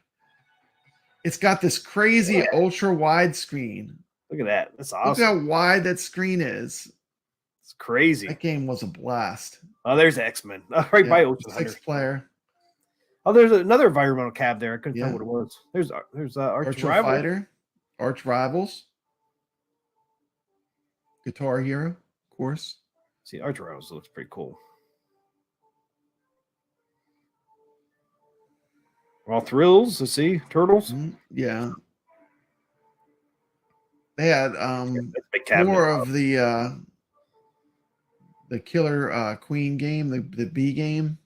D: It's got this crazy ultra wide screen.
A: Look at that. That's
D: Look
A: awesome.
D: how wide that screen is.
A: It's crazy.
D: That game was a blast.
A: Oh, there's X-Men. Right by Ocean Hunter.
D: 6-player.
A: Oh, there's another environmental cab there. I couldn't
D: Yeah.
A: tell what it was. There's Arch
D: Virtual
A: Rival.
D: Fighter. Arch Rivals. Guitar Hero, of course.
A: See, Arch Rivals looks pretty cool. All Thrills. Let's see. Turtles.
D: Yeah. They had
A: That's a big cabinet.
D: more of the Killer Queen game, the B game.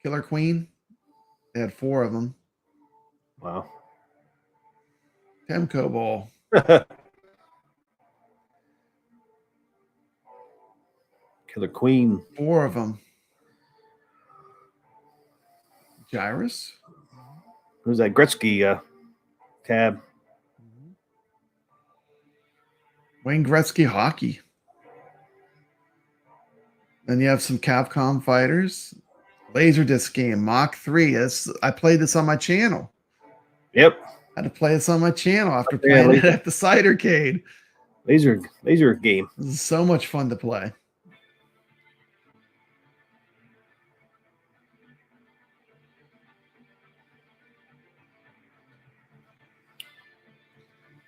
D: Killer Queen. They had 4 of them.
A: Wow.
D: Temco Ball.
A: Killer Queen.
D: 4 of them. Gyrus.
A: Who's that? Gretzky cab.
D: Wayne Gretzky hockey. Then you have some Capcom fighters. Laserdisc game, Mach 3. I played this on my channel.
A: Yep.
D: I had to play this on my channel after
A: Yeah,
D: playing it at the Cidercade.
A: Laser game.
D: This is so much fun to play.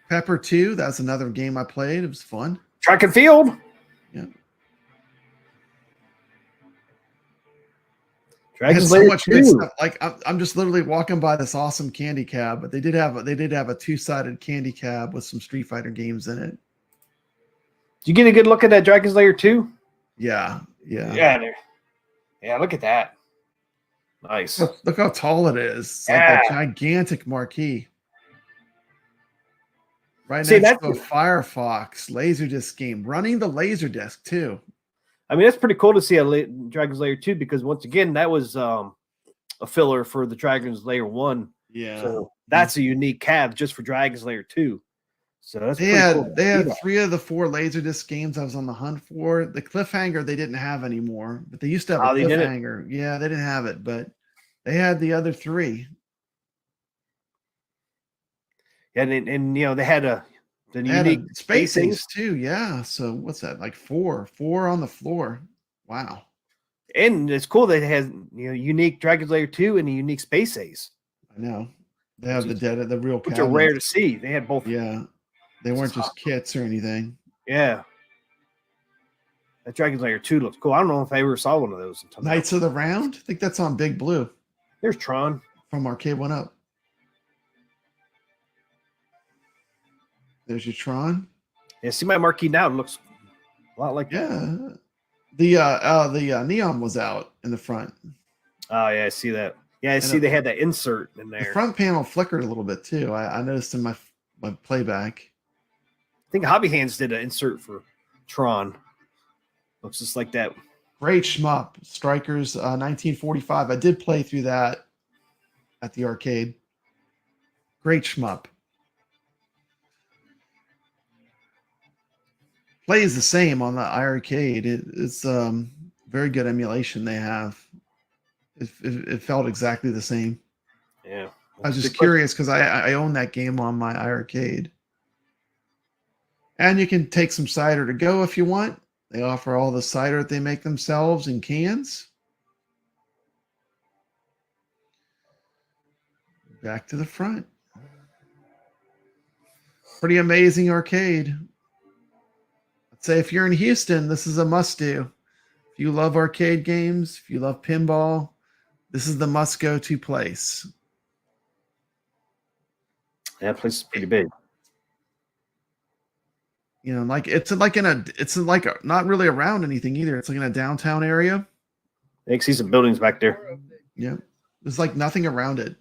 D: Pepper 2, that's another game I played. It was fun.
A: Track and field.
D: Yeah.
A: Dragon's
D: so
A: Lair
D: much good
A: 2.
D: stuff. Like I'm just literally walking by this awesome candy cab, but they did have a 2-sided candy cab with some Street Fighter games in it.
A: Did you get a good look at that Dragon's Lair 2?
D: Yeah.
A: Yeah, look at that. Nice.
D: Look how tall it is. It's like
A: Yeah.
D: that gigantic marquee. Right
A: See,
D: next to a
A: that's-
D: Firefox Laserdisc game. Running the Laserdisc too.
A: I mean, that's pretty cool to see a Dragon's Lair 2 because once again, that was a filler for the Dragon's Lair 1.
D: Yeah.
A: So that's a unique cab just for Dragon's Lair 2. So that's
D: They
A: pretty
D: had
A: cool.
D: they had 3 of the 4 Laserdisc games I was on the hunt for. The cliffhanger they didn't have anymore, but they used to have a
A: they didn't?
D: cliffhanger. Yeah, they didn't have it, but they had the other 3.
A: And you know, they had the
D: They had
A: unique
D: a Space
A: spacings.
D: Ace too. Yeah. So what's that? Like 4 on the floor. Wow.
A: And it's cool that it has unique Dragon's Lair 2 and a unique Space Ace,
D: I know. They have the real
A: which are rare to see. They had both.
D: Yeah. They weren't just kits or anything.
A: Yeah. That Dragon's Lair 2 looks cool. I don't know if I ever saw one of those until now.
D: Knights of the Round? I think that's on Big Blue
A: There's Tron.
D: from Arcade 1-Up. There's your Tron.
A: Yeah, see my marquee now. It looks a lot like
D: Yeah. The neon was out in the front.
A: Oh, yeah, I see that. Yeah, I
D: And
A: see they had that insert in
D: The
A: there.
D: front panel flickered a little bit too. I noticed in my playback.
A: I think Hobby Hands did an insert for Tron. Looks just like that.
D: Great shmup. Strikers 1945. I did play through that at the arcade. Great shmup. Plays the same on the arcade. It's very good emulation they have. It felt exactly the same.
A: Yeah.
D: I was just
A: Good question.
D: curious because I own that game on my arcade. And you can take some cider to go if you want. They offer all the cider that they make themselves in cans. Back to the front. Pretty amazing arcade. I'd say if you're in Houston, this is a must-do. If you love arcade games, if you love pinball, this is the must-go-to place.
A: That place is pretty big.
D: You know, like it's like not really around anything either. It's like in a downtown area.
A: I can see some buildings back there.
D: Yeah. There's like nothing around it.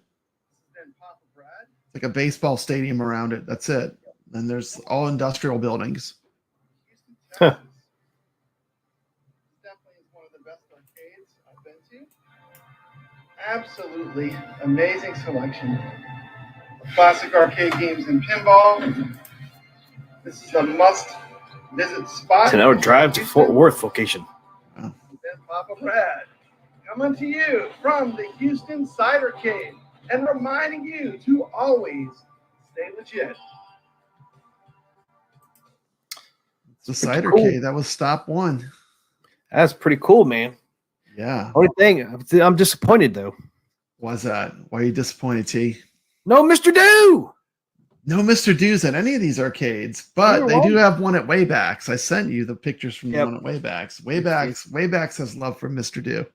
E: Then Papa Brad.
D: like a baseball stadium around it. That's it. And there's all industrial buildings.
E: Houston, Texas. Definitely is one of the best arcades I've been to. Absolutely amazing selection of classic arcade games and pinball. This is a must-visit spot.
A: 10-hour drive to Fort Worth location.
E: And Papa Brad coming to you from the Houston Cidercade and reminding you to always stay legit.
D: The
A: pretty
D: Cidercade,
A: cool.
D: that was stop one.
A: That's pretty cool, man.
D: Yeah.
A: Only thing, I'm disappointed though.
D: Was that? Why are you disappointed, T?
A: No, Mr. Do.
D: No Mr. Do's at any of these arcades, but
A: You're
D: they
A: wrong.
D: do have one at Waybacks. I sent you the pictures from the
A: Yep.
D: one at Waybacks. Waybacks has love for Mr. Do.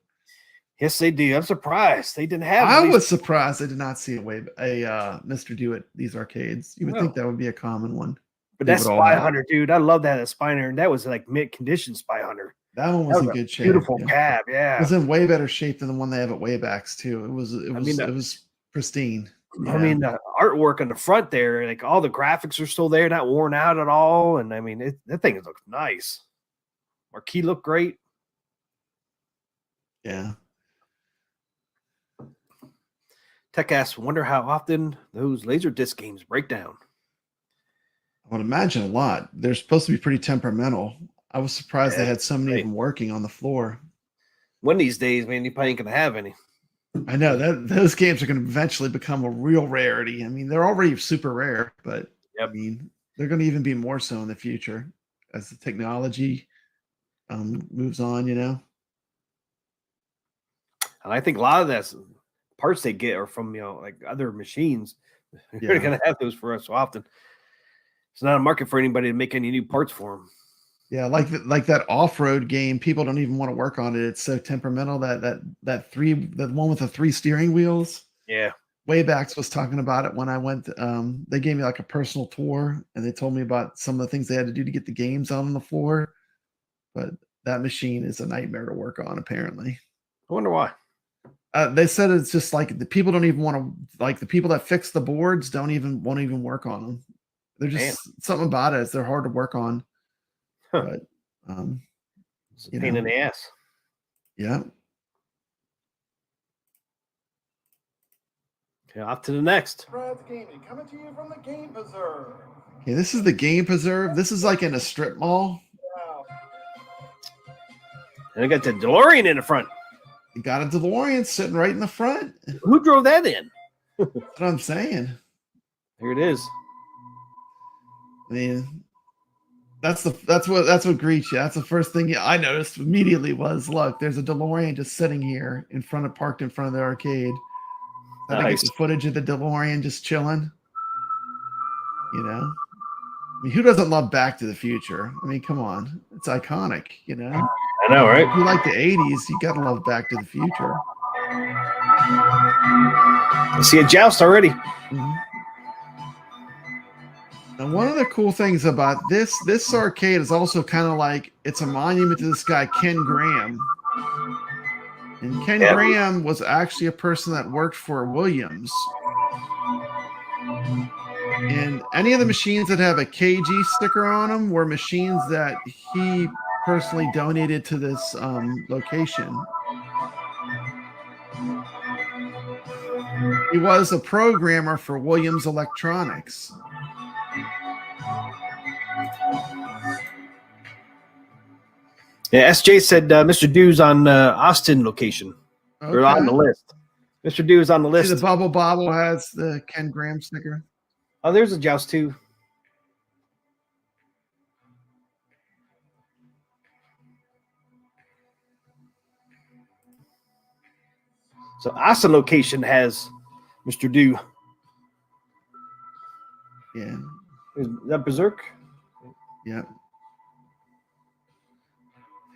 A: Yes, they do. I'm surprised they didn't have.
D: I
A: these-
D: was surprised I did not see a Mr. Do at these arcades. You would
A: No.
D: think that would be a common one.
A: But
D: They
A: that
D: would all
A: Spy
D: have it.
A: Hunter, dude, I love that Spy Hunter. That was like mint condition Spy Hunter.
D: That one
A: That
D: was
A: was
D: in
A: a
D: good shape.
A: beautiful
D: yeah.
A: cab.
D: It
A: Yeah.
D: was in way better shape than the one they have at Waybacks too. It was
A: mean,
D: it was pristine.
A: I
D: Yeah.
A: mean, the artwork on the front there, like all the graphics are still there, not worn out at all. And I mean, that thing looks nice. Marquee looked great.
D: Yeah.
A: Tech asks, wonder how often those Laserdisc games break down.
D: I would imagine a lot. They're supposed to be pretty temperamental. I was surprised they
A: Yeah,
D: had so many
A: right.
D: of them working on the floor.
A: One of these days, man, you probably ain't gonna have any.
D: I know that those games are going to eventually become a real rarity. I mean, they're already super rare, but
A: Yep.
D: I mean, they're going to even be more so in the future as the technology moves on. You know,
A: And I think a lot of that's parts they get are from like other machines. They're
D: Yeah.
A: gonna have those for us so often. It's not a market for anybody to make any new parts for them.
D: yeah, like that off-road game. People don't even want to work on it. It's so temperamental that the one with the 3 steering wheels.
A: Yeah.
D: Waybacks was talking about it when I went. They gave me like a personal tour, and they told me about some of the things they had to do to get the games on the floor. But that machine is a nightmare to work on. Apparently,
A: I wonder why.
D: they said it's just like the people don't even want to. Like the people that fix the boards won't even work on them. They're just something about it. They're hard to work on.
A: Huh.
D: But
A: It's a
D: you
A: pain
D: know.
A: in the ass.
D: yeah,
A: Okay, off to the next.
E: Brad's Gaming coming to you from the Game Preserve.
D: okay. This is the Game Preserve. This is like in a strip mall.
E: Wow.
A: And I got the DeLorean in the front.
D: You got a DeLorean sitting right in the front. That's
A: Who drove that in?
D: what I'm saying.
A: Here it is.
D: I mean, that's what greets you. That's the first thing I noticed immediately was, look, there's a DeLorean just sitting here parked in front of the arcade. I think
A: Nice.
D: it's footage of the DeLorean just chilling. You know, I mean, who doesn't love Back to the Future? I mean, come on, it's iconic. You know,
A: I know, right?
D: if you like the '80s, you gotta love Back to the Future.
A: I see a joust already.
D: Mhm. And one of the cool things about this arcade is also kind of like it's a monument to this guy Ken Graham. And Ken
A: Yeah.
D: Graham was actually a person that worked for Williams. And any of the machines that have a KG sticker on them were machines that he personally donated to this location. He was a programmer for Williams Electronics.
A: Yeah, SJ said Mr. Dew's on Austin location. Or on the
D: Okay.
A: list. Mr. Dew's on the
D: See,
A: list.
D: the Bubble Bobble has the Ken Graham sticker.
A: Oh, there's a joust too. So Austin location has Mr. Dew.
D: Yeah.
A: Is that Berserk?
D: Yep.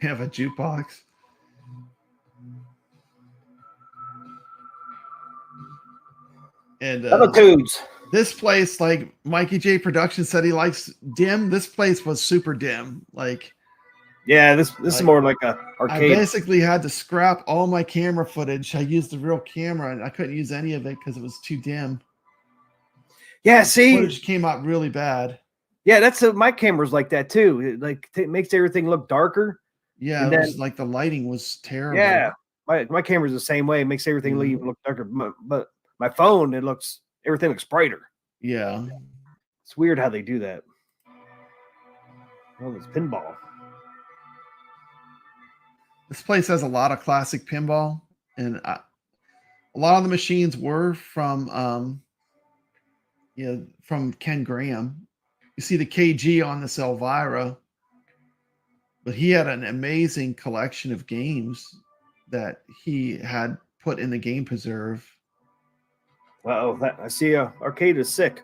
D: Have a jukebox. And
A: Battletoads.
D: this place, like Mikey J Production said, he likes dim. This place was super dim. Like
A: Yeah, this is
D: Like,
A: more like a
D: I
A: arcade.
D: basically had to scrap all my camera footage. I used the real camera, and I couldn't use any of it because it was too dim.
A: Yeah, see,
D: footage came out really bad.
A: yeah, that's my camera's like that too. It makes everything look darker.
D: Yeah,
A: And
D: it was
A: then
D: like the lighting was terrible.
A: yeah, my camera's the same way. It makes everything even look darker. But my phone, everything looks brighter.
D: Yeah.
A: It's weird how they do that. Oh, it's pinball.
D: This place has a lot of classic pinball, and a lot of the machines were from from Ken Graham. You see the KG on this Elvira, but he had an amazing collection of games that he had put in the game preserve.
A: Oh, I see. Arcade is sick.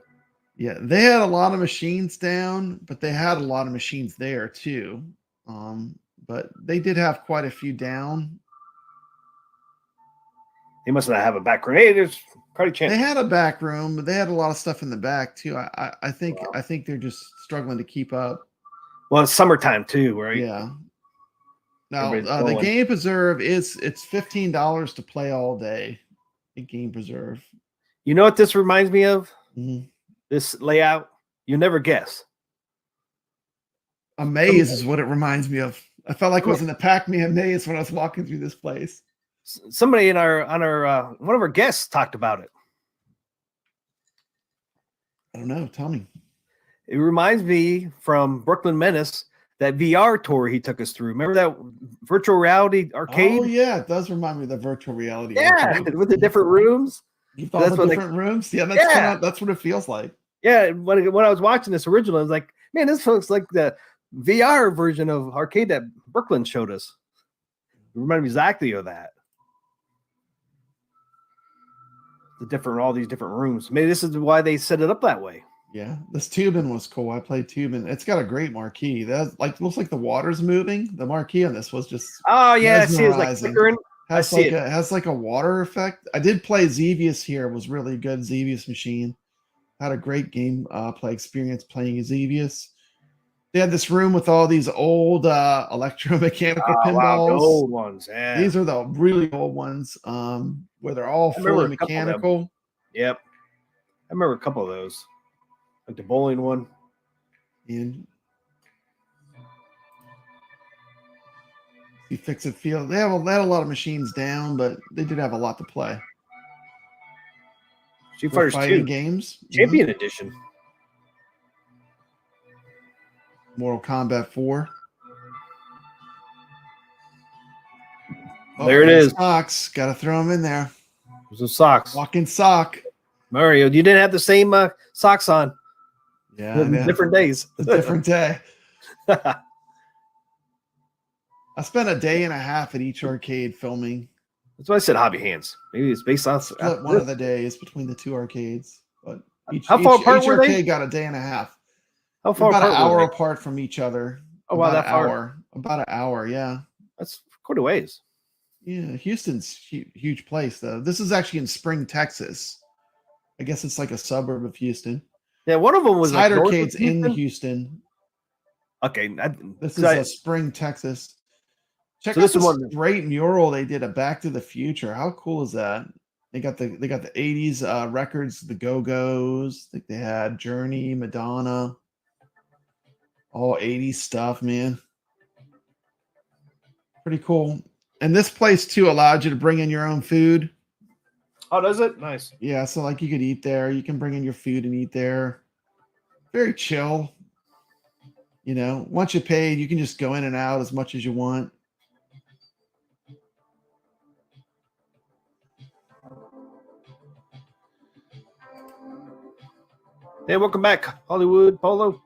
D: Yeah, they had a lot of machines down, but they had a lot of machines there too. But they did have quite a few down.
A: He must not have a background. Hey, there's Cardi Champ.
D: They had a back room, but they had a lot of stuff in the back too. I think they're just struggling to keep up.
A: Well, it's summertime too, right?
D: Yeah. Now
A: Everybody's
D: the
A: going.
D: game preserve it's $15 to play all day. The game preserve.
A: You know what this reminds me of?
D: Mhm.
A: This layout. You'll never guess.
D: A maze is what it reminds me of. I felt like I was in the Pac-Man maze when I was walking through this place.
A: Somebody on our one of our guests talked about it.
D: I don't know. Tell me.
A: It reminds me from Brooklyn Menace, that VR tour he took us through. Remember that virtual reality arcade?
D: Oh yeah, it does remind me of the virtual reality.
A: Yeah,
D: arcade.
A: with the different rooms.
D: You thought the different rooms? Yeah, that's what it feels like.
A: Yeah, when I was watching this original, I was like, man, this looks like the VR version of arcade that Brooklyn showed us. It reminded me exactly of that. All these different rooms. Maybe this is why they set it up that way.
D: Yeah, this tubing was cool. I played tubing. It's got a great marquee. That looks like the water's moving. The marquee on this was just
A: I see it's like
D: mesmerizing.
A: flickering.
D: It has like a water effect. I did play Xevious here. It was really good. Xevious machine. Had a great game play experience playing Xevious. They had this room with all these old electromechanical pinballs.
A: Wow, the old ones. Yeah.
D: These are the really old ones where they're all fully mechanical.
A: Yep. I remember a couple of those. Like the bowling one.
D: And you fix it field. They had a lot of machines down, but they did have a lot to play.
A: Street Fighter
D: fighting
A: 2
D: games.
A: Champion Edition.
D: Mortal Kombat 4.
A: There it is.
D: Socks. Got to throw them in there.
A: Some socks.
D: Walking sock.
A: Mario, you didn't have the same socks on.
D: Yeah.
A: Different days.
D: A different day. I spent a day and a half at each arcade filming.
A: That's why I said hobby hands. Maybe it's based on
D: Split one of the days between the two arcades. But
A: how far apart were
D: arcade
A: they?
D: Got a day and a half.
A: How far
D: about
A: apart?
D: An hour apart from each other.
A: Oh wow, that far.
D: Hour. About an hour, yeah.
A: That's quite a ways.
D: Yeah, Houston's huge place though. This is actually in Spring, Texas. I guess it's like a suburb of Houston.
A: Yeah, one of them was
D: Cidercade's in Houston.
A: Okay,
D: this is Spring, Texas. Check out this great mural they did, a Back to the Future. How cool is that? They got the 80s records, the Go-Go's. I think they had Journey, Madonna, all 80s stuff, man. Pretty cool. And this place too allowed you to bring in your own food.
A: Oh, does it? Nice.
D: Yeah, so like you could eat there. You can bring in your food and eat there. Very chill. You know, once you paid, you can just go in and out as much as you want.
A: Hey, welcome back, Hollywood Polo.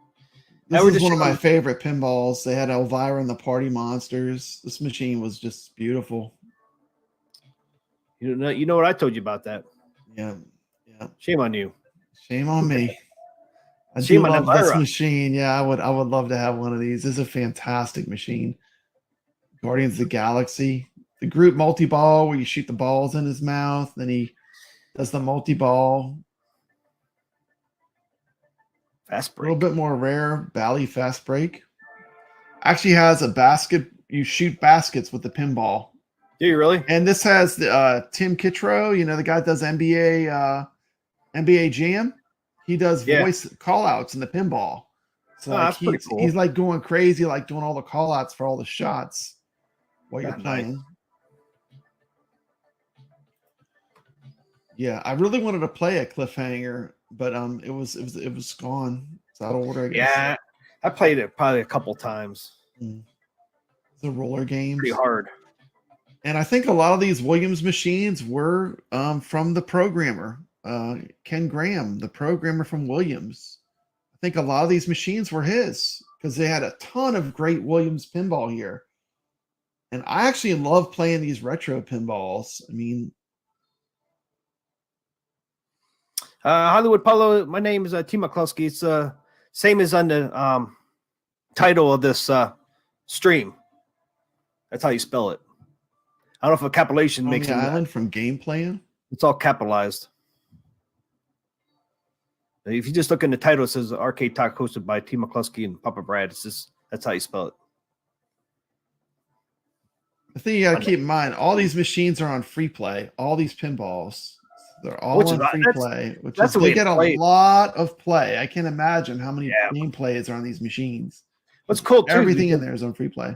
D: This is one of my favorite pinballs. They had Elvira and the Party Monsters. This machine was just beautiful.
A: You know what I told you about that?
D: Yeah.
A: Shame on you.
D: Shame on me. I
A: Shame
D: do
A: on
D: love this
A: Elvira.
D: machine. Yeah, I would love to have one of these. This is a fantastic machine. Guardians of the Galaxy. The group multi-ball where you shoot the balls in his mouth. Then he does the multi-ball.
A: Fast break.
D: A little bit more rare. Bally fast break. Actually has a basket. You shoot baskets with the pinball.
A: Do you really?
D: And this has the Tim Kittro, you know, the guy that does NBA Jam. He does
A: Yeah.
D: voice call outs in the pinball. So
A: Oh,
D: like
A: that's pretty cool.
D: he's like going crazy, like doing all the call outs for all the shots while you're
A: That's nice.
D: playing. Yeah, I really wanted to play a Cliffhanger, but it was gone. It's out of order, I guess.
A: Yeah, I played it probably a couple times.
D: The roller games.
A: Pretty hard.
D: And I think a lot of these Williams machines were from the programmer, Ken Graham, the programmer from Williams. I think a lot of these machines were his because they had a ton of great Williams pinball here. And I actually love playing these retro pinballs. I mean,
A: Hollywood Polo, my name is TMCLOSKY. It's same as on the title of this stream. That's how you spell it. I don't know if a capitalization
D: on
A: makes
D: the
A: it.
D: island from Game Plan.
A: It's all capitalized. If you just look in the title, it says Arcade Talk hosted by TMCLOSKY and Papa Brad. It's just that's how you spell it.
D: The thing you got to keep in mind, all these machines are on free play. All these pinballs, they're all on free play, which is they get a lot of play. I can't imagine how many game plays are on these machines.
A: What's cool too,
D: everything in there is on free play.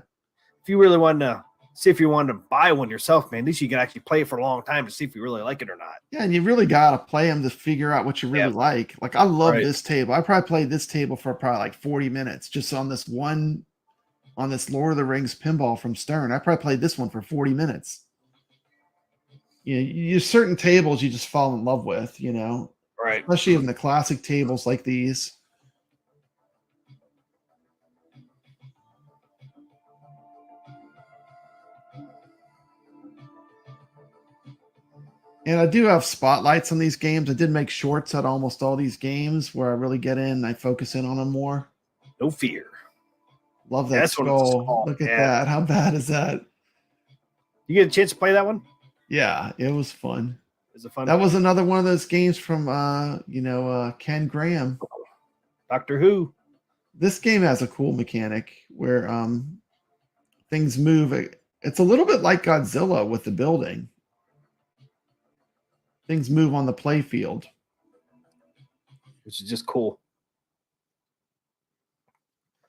A: If you really want to see if you want to buy one yourself, man, at least you can actually play it for a long time to see if you really like it or not.
D: Yeah, and you really got to play them to figure out what you really like. Like I love this table. I probably played this table for probably like 40 minutes just on this one, on this Lord of the Rings pinball from Stern. I probably played this one for 40 minutes. You know, you certain tables you just fall in love with, you know,
A: right?
D: Especially in the classic tables like these. And I do have spotlights on these games. I did make shorts at almost all these games where I really get in and I focus in on them more.
A: No fear.
D: Love that skull. Look at that. How bad is that?
A: You get a chance to play that one?
D: Yeah, it was fun.
A: Is it fun?
D: That was another one of those games from Ken Graham.
A: Doctor Who.
D: This game has a cool mechanic where things move. It's a little bit like Godzilla with the building. Things move on the play field.
A: Which is just cool.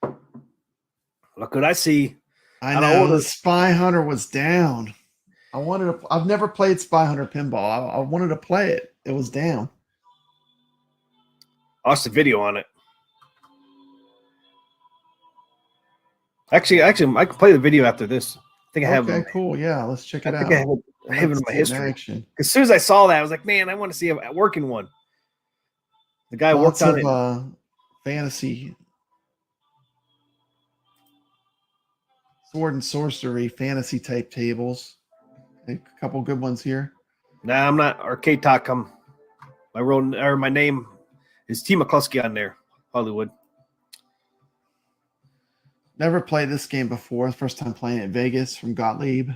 A: Look what I see.
D: I know the Spy Hunter was down. I've never played Spy Hunter pinball. I wanted to play it. It was down.
A: I watched the video on it. Actually, I can play the video after this. I think I have.
D: Okay, cool. Yeah, let's check it out.
A: I have it in my history. As soon as I saw that, I was like, man, I want to see a working one. The guy worked on it.
D: Fantasy. Sword and sorcery, fantasy type tables. A couple good ones here.
A: Nah, I'm not Arcade Talk. My name is TMCLOSKY on there. Hollywood.
D: Never played this game before. First time playing it in Vegas from Gottlieb.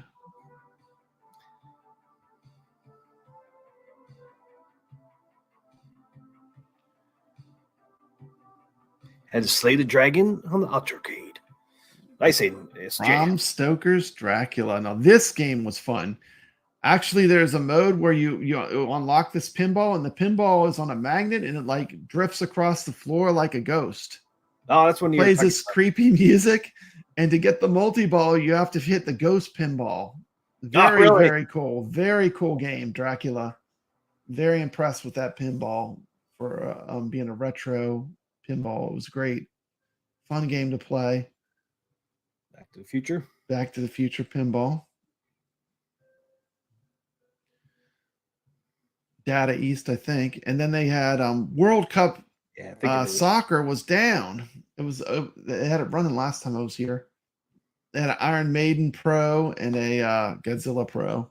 A: Had to slay the dragon on the Ultracade. I say it's
D: Bram Stoker's Dracula. Now this game was fun. Actually, there's a mode where you unlock this pinball, and the pinball is on a magnet, and it like drifts across the floor like a ghost.
A: Oh, that's when you
D: plays this creepy music, and to get the multi-ball, you have to hit the ghost pinball. Very cool. Very cool game, Dracula. Very impressed with that pinball for being a retro pinball. It was great. Fun game to play.
A: Back to the Future.
D: Back to the Future pinball. Data East, I think. And then they had World Cup soccer was down. They had it running last time I was here. They had an Iron Maiden Pro and a Godzilla Pro.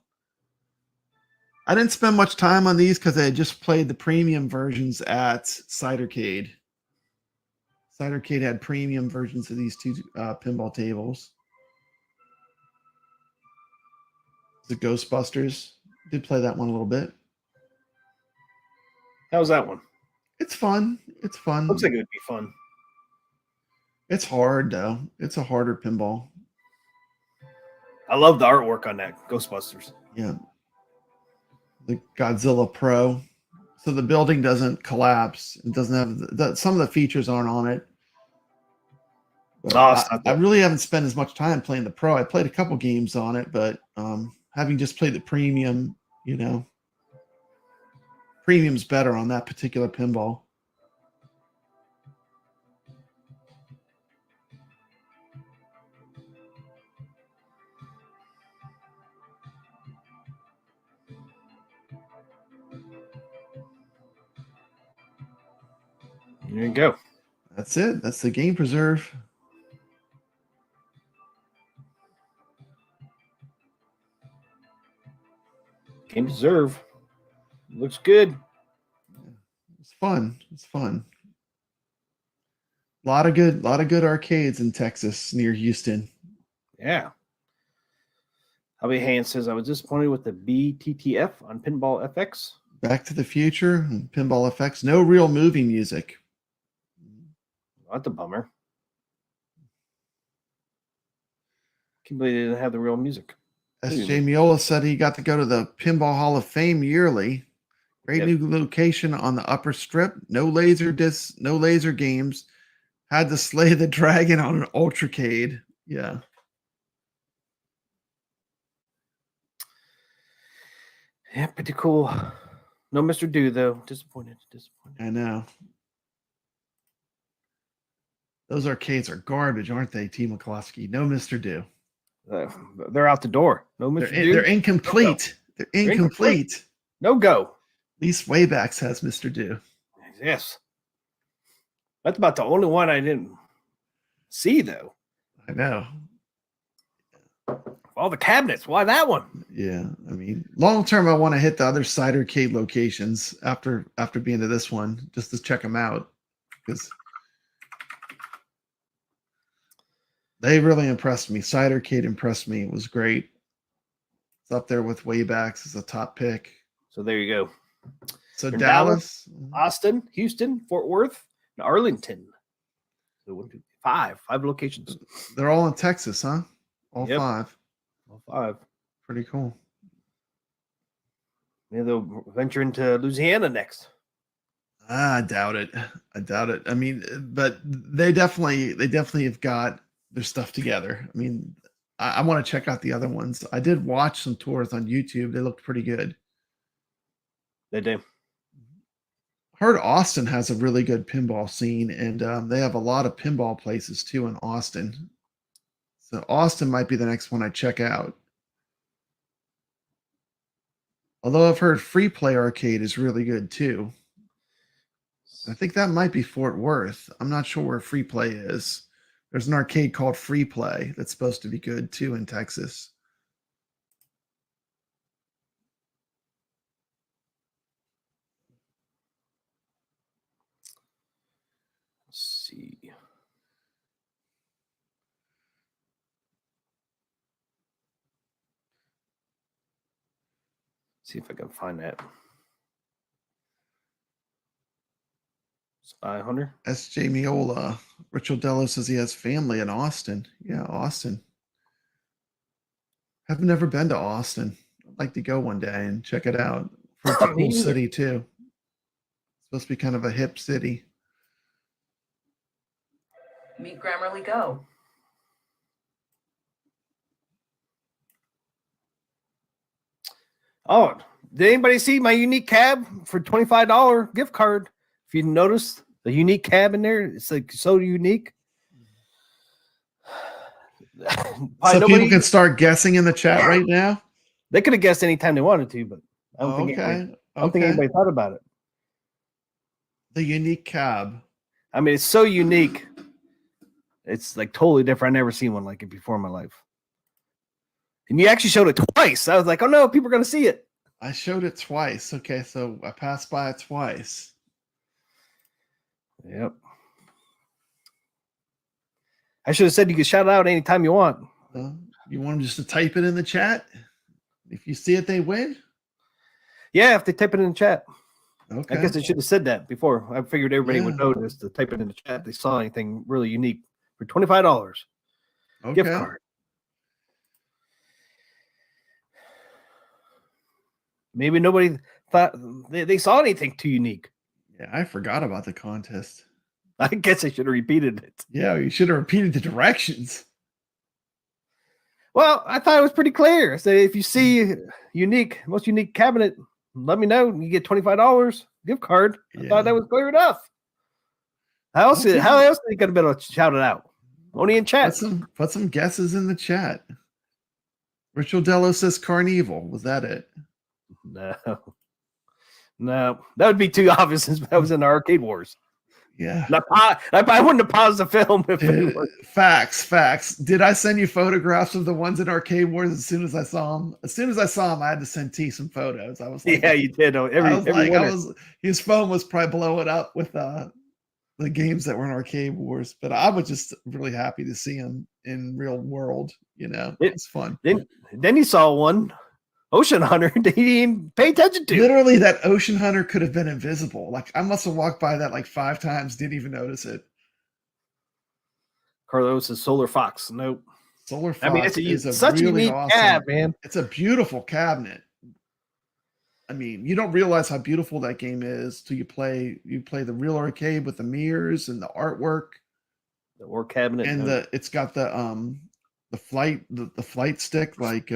D: I didn't spend much time on these because I had just played the premium versions at Cidercade. Cidercade had premium versions of these two pinball tables. The Ghostbusters. Did play that one a little bit.
A: How was that one?
D: It's fun. It's fun.
A: Looks like it would be fun.
D: It's hard though. It's a harder pinball.
A: I love the artwork on that Ghostbusters.
D: Yeah. The Godzilla Pro. so the building doesn't collapse. It doesn't have some of the features aren't on it. But
A: No, it's not
D: I
A: that.
D: really haven't spent as much time playing the pro. I played a couple games on it, but having just played the premium, premium's better on that particular pinball.
A: There you go.
D: That's it. That's the game preserve.
A: Game preserve. Looks good.
D: It's fun. It's fun. A lot of good arcades in Texas near Houston.
A: Yeah. Hobby Hand says, I was disappointed with the BTTF on Pinball FX.
D: Back to the Future and Pinball Effects. No real movie music.
A: That's a bummer. Can't believe they didn't have the real music.
D: S.J. Miola said he got to go to the Pinball Hall of Fame yearly. Great new location on the upper strip. No laser discs, no laser games. Had to slay the dragon on an Ultracade. Yeah.
A: Yeah, pretty cool. No Mr. Do, though. Disappointed.
D: I know. Those arcades are garbage, aren't they, TMCLOSKY? No Mr. Do.
A: They're out the door. No Mr. Do.
D: They're incomplete. They're incomplete.
A: No go.
D: At least Waybacks has Mr. Do.
A: Yes. That's about the only one I didn't see, though.
D: I know.
A: All the cabinets. Why that one?
D: Yeah. I mean, long term, I want to hit the other side arcade locations after being to this one, just to check them out. Because they really impressed me. Side arcade impressed me. It was great. It's up there with Waybacks as a top pick.
A: So there you go.
D: So
A: From
D: Dallas,
A: Austin, Houston, Fort Worth, and Arlington. So 1, 2, 5 locations.
D: they're all in Texas, huh? All
A: Yep.
D: 5.
A: All 5.
D: Pretty cool.
A: Maybe they'll venture into Louisiana next.
D: I doubt it. I mean, but they definitely have got their stuff together. I mean, I want to check out the other ones. I did watch some tours on YouTube. They looked pretty good.
A: They do.
D: Heard Austin has a really good pinball scene, and they have a lot of pinball places too in Austin. So Austin might be the next one I check out. Although I've heard Free Play Arcade is really good too. I think that might be Fort Worth. I'm not sure where Free Play is. There's an arcade called Free Play that's supposed to be good too in Texas.
A: Let's see. See if I can find that. Spy Hunter.
D: S.J. Miola. Richard Dello says he has family in Austin. Yeah, Austin. I've never been to Austin. I'd like to go one day and check it out. It's a cool city too. It's supposed to be kind of a hip city.
F: Meet Grammarly Go.
A: Oh, did anybody see my unique cab for $25 gift card? If you notice the unique cab in there, it's like so unique.
D: So people can start guessing in the chat right now.
A: They could have guessed anytime they wanted to, but I don't think anybody thought about it.
D: The unique cab.
A: I mean, it's so unique. It's like totally different. I've never seen one like it before in my life. And you actually showed it twice. I was like, oh no, people are going to see it.
D: I showed it twice. Okay, so I passed by it twice.
A: Yep. I should have said you could shout it out anytime you want.
D: You want them just to type it in the chat? If you see it, they win?
A: Yeah, if they type it in the chat.
D: Okay.
A: I guess I should have said that before. I figured everybody would notice to type it in the chat if they saw anything really unique for $25.
D: Okay.
A: Gift card. Maybe nobody thought they saw anything too unique.
D: Yeah, I forgot about the contest.
A: I guess I should have repeated it.
D: Yeah, you should have repeated the directions.
A: Well, I thought it was pretty clear. So if you see most unique cabinet, let me know. You get $25 gift card. I thought that was clear enough. How else are you going to be able to shout it out? Only in chat.
D: Put some guesses in the chat. Ritual Dello says Carnival. Was that it?
A: No. That would be too obvious since that was in the Arcade Wars.
D: Yeah.
A: I wouldn't have paused the film.
D: Facts. Did I send you photographs of the ones in Arcade Wars as soon as I saw them? As soon as I saw them, I had to send T some photos. I was like,
A: yeah, you did.
D: His phone was probably blowing up with the games that were in Arcade Wars, but I was just really happy to see him in real world. It's fun.
A: Then he saw one. Ocean Hunter that he didn't pay attention to.
D: Literally, that Ocean Hunter could have been invisible. Like, I must have walked by that like 5 times, didn't even notice it.
A: Carlos is Solar Fox. Nope.
D: Solar Fox
A: it's such a unique cab, man.
D: It's a beautiful cabinet. I mean, you don't realize how beautiful that game is till you play the real arcade with the mirrors and the artwork.
A: The war cabinet.
D: And it's got the flight stick like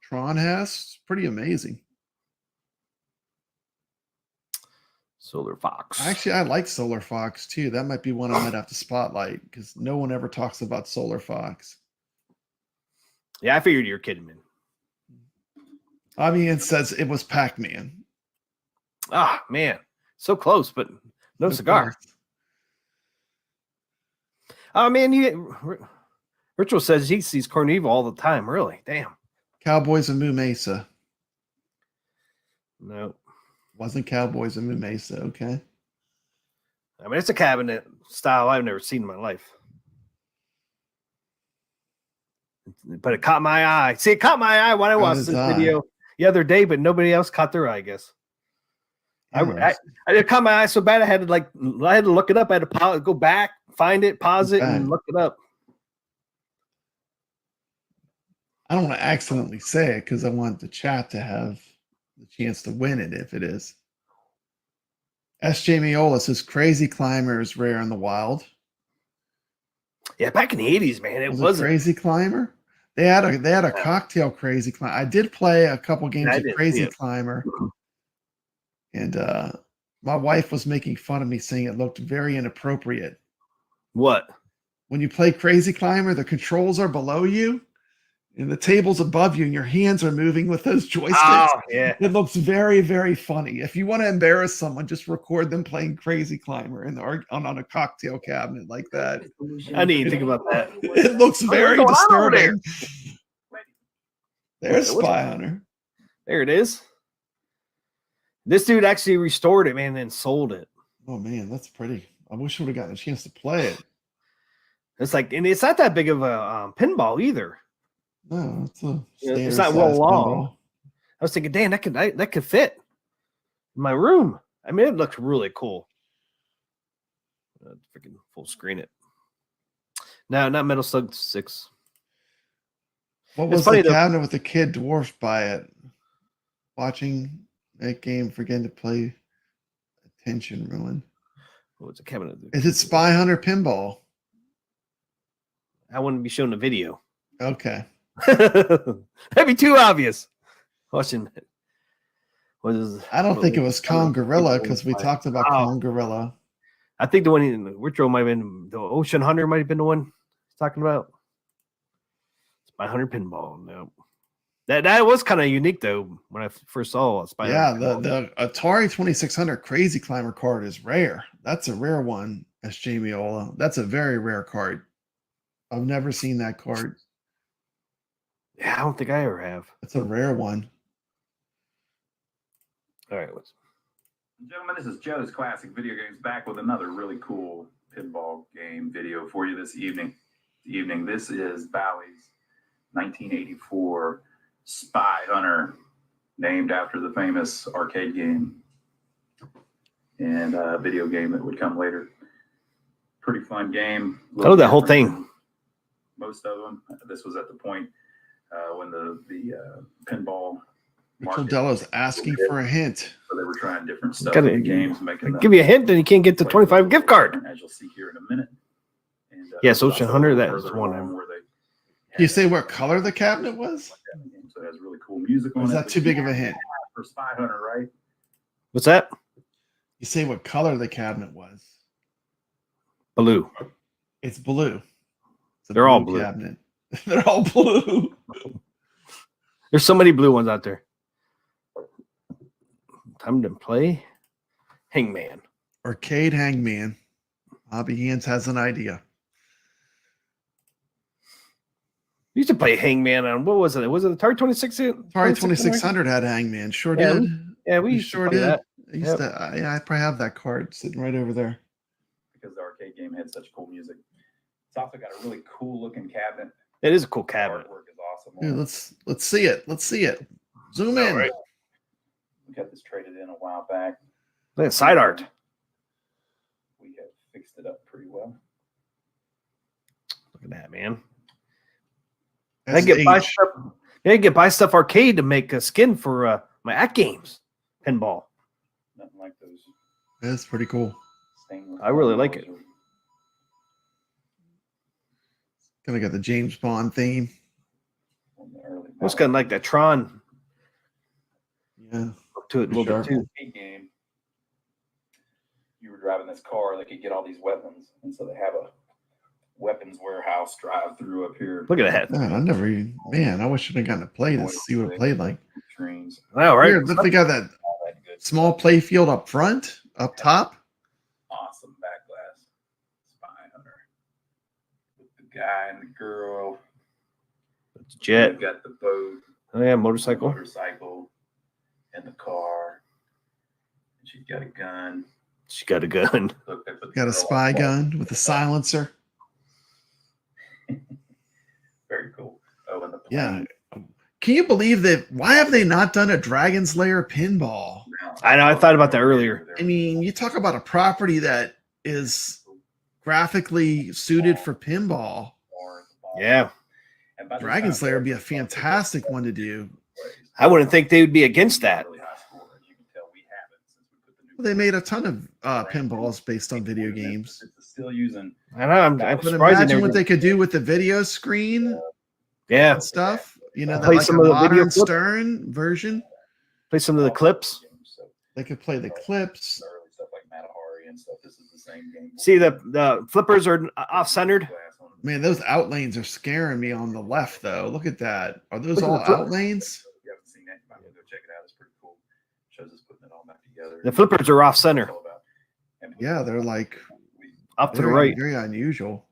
D: Tron has. It's pretty amazing.
A: Solar Fox.
D: Actually, I like Solar Fox too. That might be one I might have to spotlight because no one ever talks about Solar Fox.
A: Yeah, I figured you were kidding me.
D: I mean, it says it was Pac-Man.
A: Ah, man. So close, but no cigar. Oh, man, Ritual says he sees Carnival all the time. Really? Damn.
D: Cowboys of Moo Mesa.
A: No.
D: Wasn't Cowboys of Moo Mesa, okay?
A: I mean, it's a cabinet style I've never seen in my life. But it caught my eye. See, it caught my eye when I watched this video the other day, but nobody else caught their eye, I guess. It caught my eye so bad I had to look it up. I had to go back, find it, pause it, and look it up.
D: I don't want to accidentally say it because I want the chat to have the chance to win it if it is. S.J. Miola says Crazy Climber is rare in the wild.
A: Yeah, back in the 80s, man, it was
D: Crazy Climber. They had a cocktail Crazy Climber. I did play a couple games of Crazy Climber, and my wife was making fun of me saying it looked very inappropriate.
A: What?
D: When you play Crazy Climber, the controls are below you, and the table's above you, and your hands are moving with those joysticks.
A: Oh, yeah.
D: It looks very, very funny. If you want to embarrass someone, just record them playing Crazy Climber on a cocktail cabinet like that.
A: I didn't think about that.
D: It looks very disturbing. There's Spy Hunter.
A: There it is. This dude actually restored it, man, and then sold it.
D: Oh, man, that's pretty. I wish I would have gotten a chance to play it.
A: And it's not that big of a pinball either.
D: No,
A: it's not real long. I was thinking, damn, that could fit in my room. I mean, it looks really cool. Freaking full screen it. No, not Metal Slug 6.
D: What was the cabinet with the kid dwarfed by it? Watching that game, forgetting to play. Attention ruined.
A: What's the cabinet?
D: Is it Spy Hunter Pinball?
A: I wouldn't be showing the video.
D: Okay.
A: That'd be too obvious. Watching it.
D: I don't think it was Kong Gorilla because we talked about Kong Gorilla.
A: I think the one in Retro might have been the Ocean Hunter might have been the one he's talking about. Spy Hunter Pinball. No. That was kind of unique though when I first saw Spy Hunter.
D: Yeah, the Atari 2600 Crazy Climber card is rare. That's a rare one, S.J. Miola. That's a very rare card. I've never seen that card.
A: Yeah, I don't think I ever have.
D: It's a rare one.
A: All right,
G: gentlemen, this is Joe's Classic Video Games back with another really cool pinball game video for you this evening. This is Bowie's 1984 Spy Hunter, named after the famous arcade game and a video game that would come later. Pretty fun game.
A: Oh, that whole thing.
G: Most of them. This was at the point when the pinball
D: Rachel
G: market.
D: Della's asking for a hint.
G: So they were trying different stuff
A: Gotta-
G: in the games, making them
A: Give you a hint, and you can't get the 25 gift card.
G: as you'll see here in a minute. And,
A: Yes,
G: there's
A: Ocean
G: also
A: Hunter,
G: a
A: that
G: further
A: is one of
G: along
A: them.
G: where they
D: Can you say what color the cabinet was?
G: So it has really cool music
D: Or
G: on
D: is
G: it.
D: that too big of a hint?
G: For Spy Hunter, right?
A: What's that?
D: You say what color the cabinet was.
A: Blue.
D: It's blue. It's a
A: They're all blue.
D: cabinet. They're all blue.
A: There's so many blue ones out there. Time to play Hangman.
D: Arcade Hangman. Bobby Hands has an idea.
A: We used to play Hangman on what was it? Was it the Atari 2600?
D: Atari 2600 had Hangman. Sure
A: Yeah,
D: did.
A: Yeah, we
D: You
A: used
D: sure
A: to play
D: did.
A: that.
D: I used to. I probably have that card sitting right over there.
G: Because the arcade game had such cool music. It's also got a really cool looking cabinet.
A: It is a cool
G: The
A: cabinet.
G: artwork is awesome.
D: Dude, let's see it. Let's see it. Zoom in.
A: All right.
G: We got this traded in a while back.
A: Look at side art.
G: We have fixed it up pretty well.
A: Look at that, man. I
D: That's
A: get buy
D: age.
A: stuff. I get buy stuff arcade to make a skin for my Act Games pinball.
G: Nothing like those
D: That's pretty cool.
G: stainless.
A: I really like it.
D: Kind of got the James Bond theme.
A: It's kind of like that Tron
D: Yeah.
A: look to it a little
D: Sure.
A: bit too.
G: Game. You were driving this car, they could get all these weapons, and so they have a weapons warehouse drive through up here.
A: Look at that.
D: Man, I never even, man, I wish I'd have gotten to play this, see what it played like.
G: Screens,
A: All right.
D: Weird, look, they got that
G: all that good
D: small play field up front, up top.
G: awesome back glass. Spy Hunter. With the guy and the girl.
A: It's Jet.
G: You've got the boat.
A: Oh yeah, motorcycle.
G: Motorcycle. And the car. And she's got a gun.
A: She got a gun.
G: Look, they put the
D: Got a
G: girl
D: spy
G: on the
D: gun with a silencer.
G: Very cool. Oh, and the
D: Yeah.
G: plane.
D: Can you believe that? Why have they not done a Dragon's Lair pinball?
A: I know, I thought about that earlier.
D: I mean, you talk about a property that is graphically suited for pinball.
A: Yeah.
G: And by this
D: Dragon's
G: time,
D: Lair would be a fantastic one to do.
A: I wouldn't think they would be against that.
G: Really high score, as you can tell we haven't since we put the new
D: Well, they made a ton of pinballs based on video games.
G: It's still using
A: I know. I'm
D: But
A: surprised they
D: imagine
A: never
D: what
A: did.
D: they could do with the video screen
A: Yeah.
D: and stuff. You know,
A: Play
D: like
A: some
D: a
A: of the video
D: modern
A: clip.
D: Stern version.
A: Play some of the clips.
G: So
D: They could play the clips.
G: the early stuff like Matahari and stuff. This is the same game.
A: See the flippers are off centered.
D: Man, those out lanes are scaring me on the left, though. Look at that. Are those
A: Look at
D: all
A: the flip-
D: out lanes?
G: If you haven't seen that, you might want to go check it out. It's pretty cool. Shows us putting it all back together.
A: The flippers are off center,
G: And
D: Yeah, they're like
A: off to the
D: very,
A: right.
D: very unusual.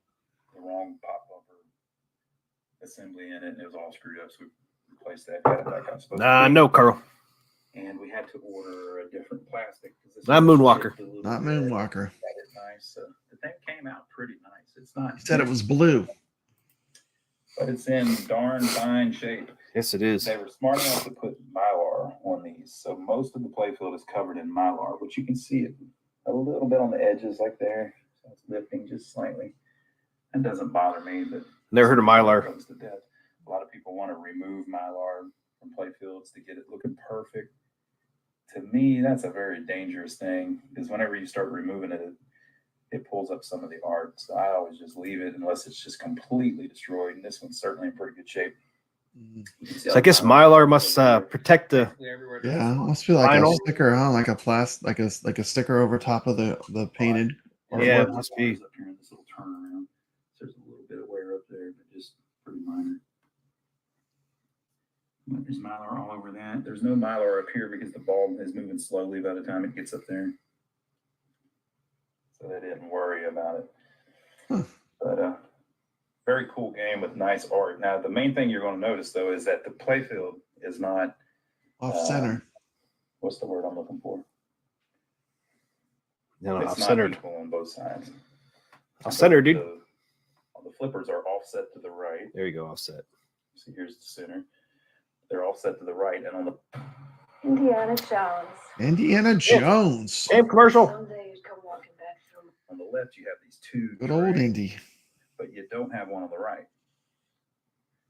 G: the wrong pop bumper assembly in it, and it was all screwed up. So we replaced that. Got it back how it's supposed to be.
A: No, Carl.
G: And we had to order a different plastic. 'Cause this
A: Not
G: one
A: Moonwalker.
G: shipped a little
D: Not
G: bit.
D: Moonwalker.
G: Got it nice. So the thing came out pretty nice. It's not.
D: He said it was blue.
G: But it's in darn fine shape.
A: Yes, it is.
G: They were smart enough to put Mylar on these, so most of the playfield is covered in Mylar, which you can see it a little bit on the edges, like there. So it's lifting just slightly. That doesn't bother me, but
A: Never heard of Mylar.
G: comes to death. A lot of people want to remove Mylar from playfields to get it looking perfect. To me, that's a very dangerous thing because whenever you start removing it, it pulls up some of the art. So I always just leave it unless it's just completely destroyed. And this one's certainly in pretty good shape.
D: Mhm.
G: You can see
A: So I guess Mylar must protect the.
G: everywhere.
D: Yeah, it must be like
A: Vinyl.
D: a sticker, huh? Like a like a sticker over top of the painted.
A: Yeah,
G: Artwork.
A: it must be.
G: Up here in this little turnaround. So there's a little bit of wear up there, but just pretty minor. But there's Mylar all over that. There's no Mylar up here because the ball is moving slowly by the time it gets up there. So they didn't worry about it.
D: Huh.
G: But very cool game with nice art. Now the main thing you're going to notice though is that the playfield is not
D: Off center.
G: what's the word I'm looking for?
A: No,
G: It's
A: off
G: not
A: centered.
G: equal on both sides.
A: Off centered, dude.
G: The flippers are offset to the right.
A: There you go, offset.
G: So here's the center. They're offset to the right, and on the
B: Indiana Jones.
D: Indiana Jones.
A: Same commercial.
B: Someday you'd come walking back through.
G: on the left you have these two,
D: Good old
G: trays,
D: Indy.
G: but you don't have one on the right.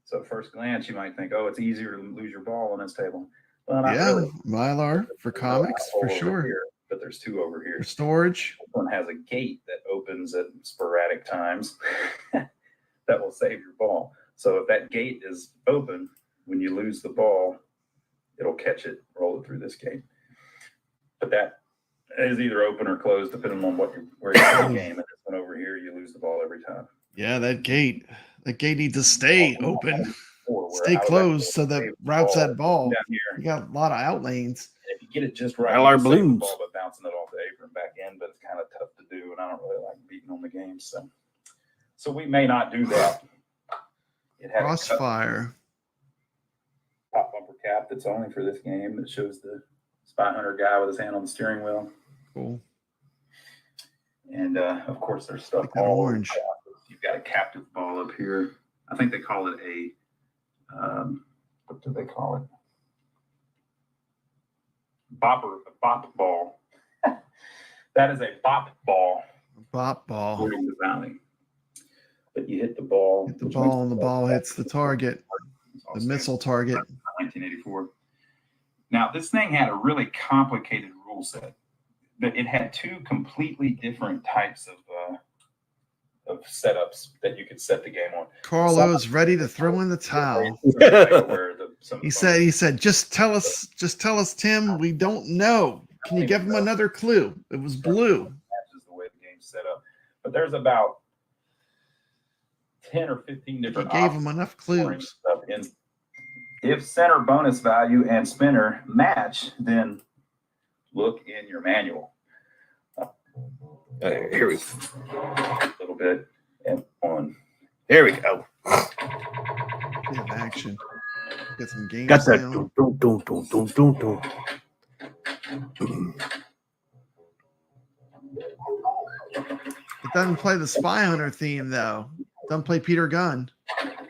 G: So at first glance you might think, oh, it's easier to lose your ball on this table. Well, not
D: Yeah,
G: really.
D: Mylar for
G: There's
D: comics
G: one
D: for
G: over
D: sure.
G: here, but there's two over here.
D: For storage.
G: This one has a gate that opens at sporadic times that will save your ball. So if that gate is open, when you lose the ball, it'll catch it, roll it through this gate. But that is either open or closed depending on where you're in the game. And this one over here, you lose the ball every time.
D: Yeah, that gate needs to stay open,
G: Or where
D: stay
G: I was
D: closed,
G: actually
D: so that
G: save the
D: routes that ball.
G: down here.
D: You got a lot of out lanes.
G: And if you get it just right,
A: Mylar
G: you save the
A: balloons.
G: ball by bouncing it off the apron back in, but it's kind of tough to do, and I don't really like beating on the game. So we may not do that. It had
D: Crossfire.
G: a top bumper cap that's only for this game that shows the Spy Hunter guy with his hand on the steering wheel.
D: Cool.
G: And of course, there's stuff
D: Like that
G: all
D: orange.
G: over. You've got a captive ball up here. I think they call it a what do they call it? Bop ball. That is a bop ball
D: Bop ball.
G: during the valley. But you hit the ball.
D: Hit the
G: which
D: ball
G: makes
D: and the ball hits the target, the missile target.
G: 1984. Now, this thing had a really complicated rule set. It had two completely different types of setups that you could set the game on.
D: Carlo's ready to throw in the towel. He said, just tell us, Tim, we don't know. Can you give him another clue? It was blue.
G: Matches the way the game's set up. But there's about 10 or 15
D: He
G: different
D: gave
G: options
D: him enough
G: for
D: clues.
G: stuff in. If center bonus value and spinner match, then look in your manual.
A: Here we go.
G: A little bit and one.
A: There we go.
D: Get an action. Get some game
A: Got that.
D: sound.
A: Dun, dun, dun, dun, dun, dun, dun.
D: It doesn't play the Spy Hunter theme though. Doesn't play Peter Gunn.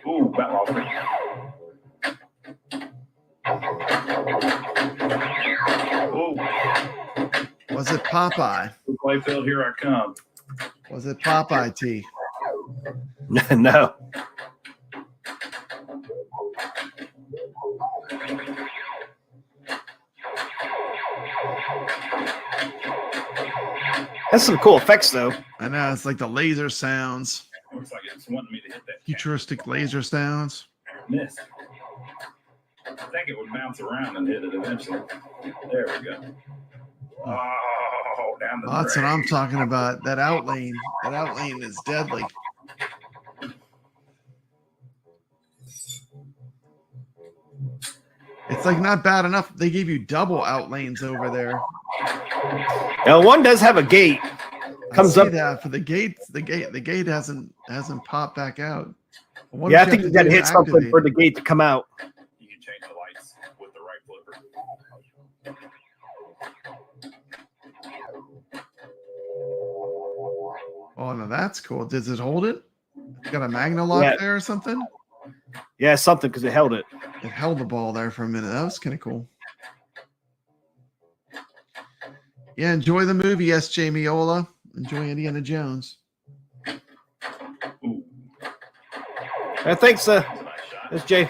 G: Ooh, battle offering. Ooh,
D: Was it Popeye?
G: playfield, here I come.
D: Was it Popeye T?
A: No. That's some cool effects, though.
D: I know, it's like the laser sounds.
G: Looks like it's wanting me to hit that.
D: Futuristic laser sounds.
G: Missed. I think it would bounce around and hit it eventually. There we go. Oh, down the
D: That's what
G: drain.
D: I'm talking about. That out lane. That out lane is deadly. It's like not bad enough. They gave you double out lanes over there.
A: Now, one does have a gate. Comes
D: I see
A: up.
D: that for the gate. The gate hasn't popped back out. What
A: Yeah, I
D: you
A: think
D: have
A: you
D: to
A: got to
D: do
A: hit
D: is
A: something
D: activate
A: for
D: it.
A: the gate to come out.
G: You can change the lights with the right flipper.
D: Oh no, that's cool. Does it hold it? Got a magna lock
A: Yeah.
D: there or something?
A: Yeah, something because it held it.
D: It held the ball there for a minute. That was kind of cool. Yeah, enjoy the movie, S.J. Miola. Enjoy Indiana Jones.
G: Ooh,
A: Thanks,
G: that's a nice shot.
A: that's Jay.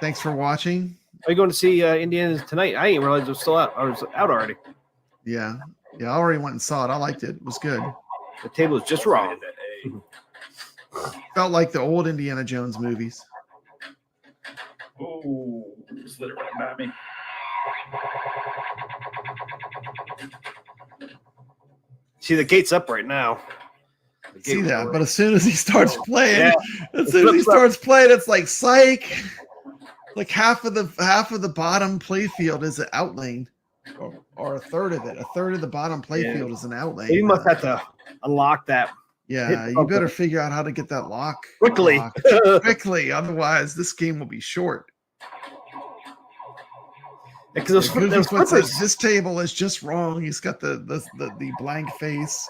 D: Thanks for watching.
A: Are you going to see Indiana tonight? I didn't realize it was still out. Or it was out already.
D: Yeah. Yeah, I already went and saw it. I liked it. It was good.
A: The table is just
G: Hit
A: wrong.
G: that A.
D: Felt like the old Indiana Jones movies.
G: Ooh, slid it right by me.
A: See, the gate's up right now. The gate
D: See
A: was
D: that?
A: right-
D: But as soon as he starts playing,
A: Yeah.
D: as soon as he
A: flips up.
D: starts playing, it's like psych. Like half of the bottom play field is an out lane. Or a third of it. A third of the bottom play
A: Yeah.
D: field is an out lane.
A: You must have to unlock that
D: Yeah,
A: hit
D: you
A: something.
D: better figure out how to get that lock
A: quickly.
D: locked quickly. Otherwise, this game will be short.
A: Because those,
D: Goofy
A: those
D: puts it,
A: flippers,
D: this table is just wrong. He's got the blank face.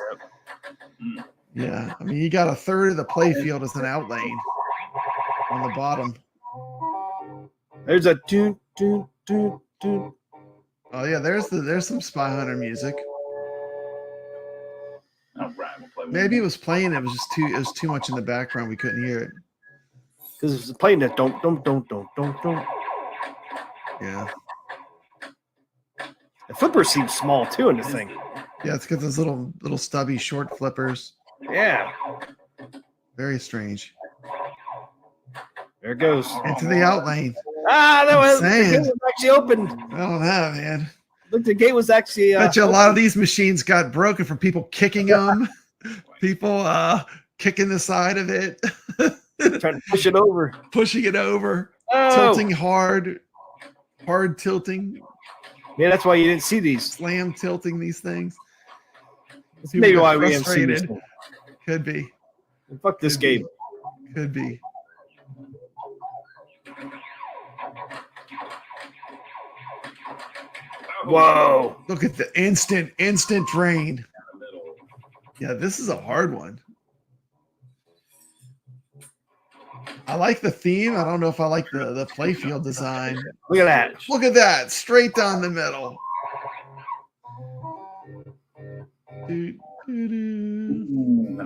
G: Mm.
D: Yeah, I mean, you got a third of the play field as an out lane on the bottom.
A: there's a do do do do.
D: Oh yeah, there's some Spy Hunter music.
G: All right, we'll play one
D: Maybe it
G: more.
D: was playing. It was too much in the background. We couldn't hear it.
A: Because it's playing that don't.
D: Yeah.
A: The flippers seem small too in this thing.
D: Yeah, it's got those little stubby short flippers.
A: Yeah.
D: Very strange.
A: There it goes.
D: Into the out lane.
A: Ah, that was the
D: Saying.
A: gate was actually open.
D: I don't know, man.
A: Look, the gate was actually.
D: Bet you a lot of these machines got broken from people kicking them, people kicking the side of it,
A: trying to push it over,
D: pushing it over,
A: oh.
D: tilting hard tilting.
A: Yeah, that's why you didn't see these.
D: Slam tilting these things.
A: That's maybe why we haven't seen this.
D: Could be.
A: Fuck this game.
D: Could be.
A: Whoa.
D: Look at the instant drain. Yeah, this is a hard one. I like the theme. I don't know if I like the playfield design.
A: Look at that.
D: Look at that. Straight down the middle.
G: And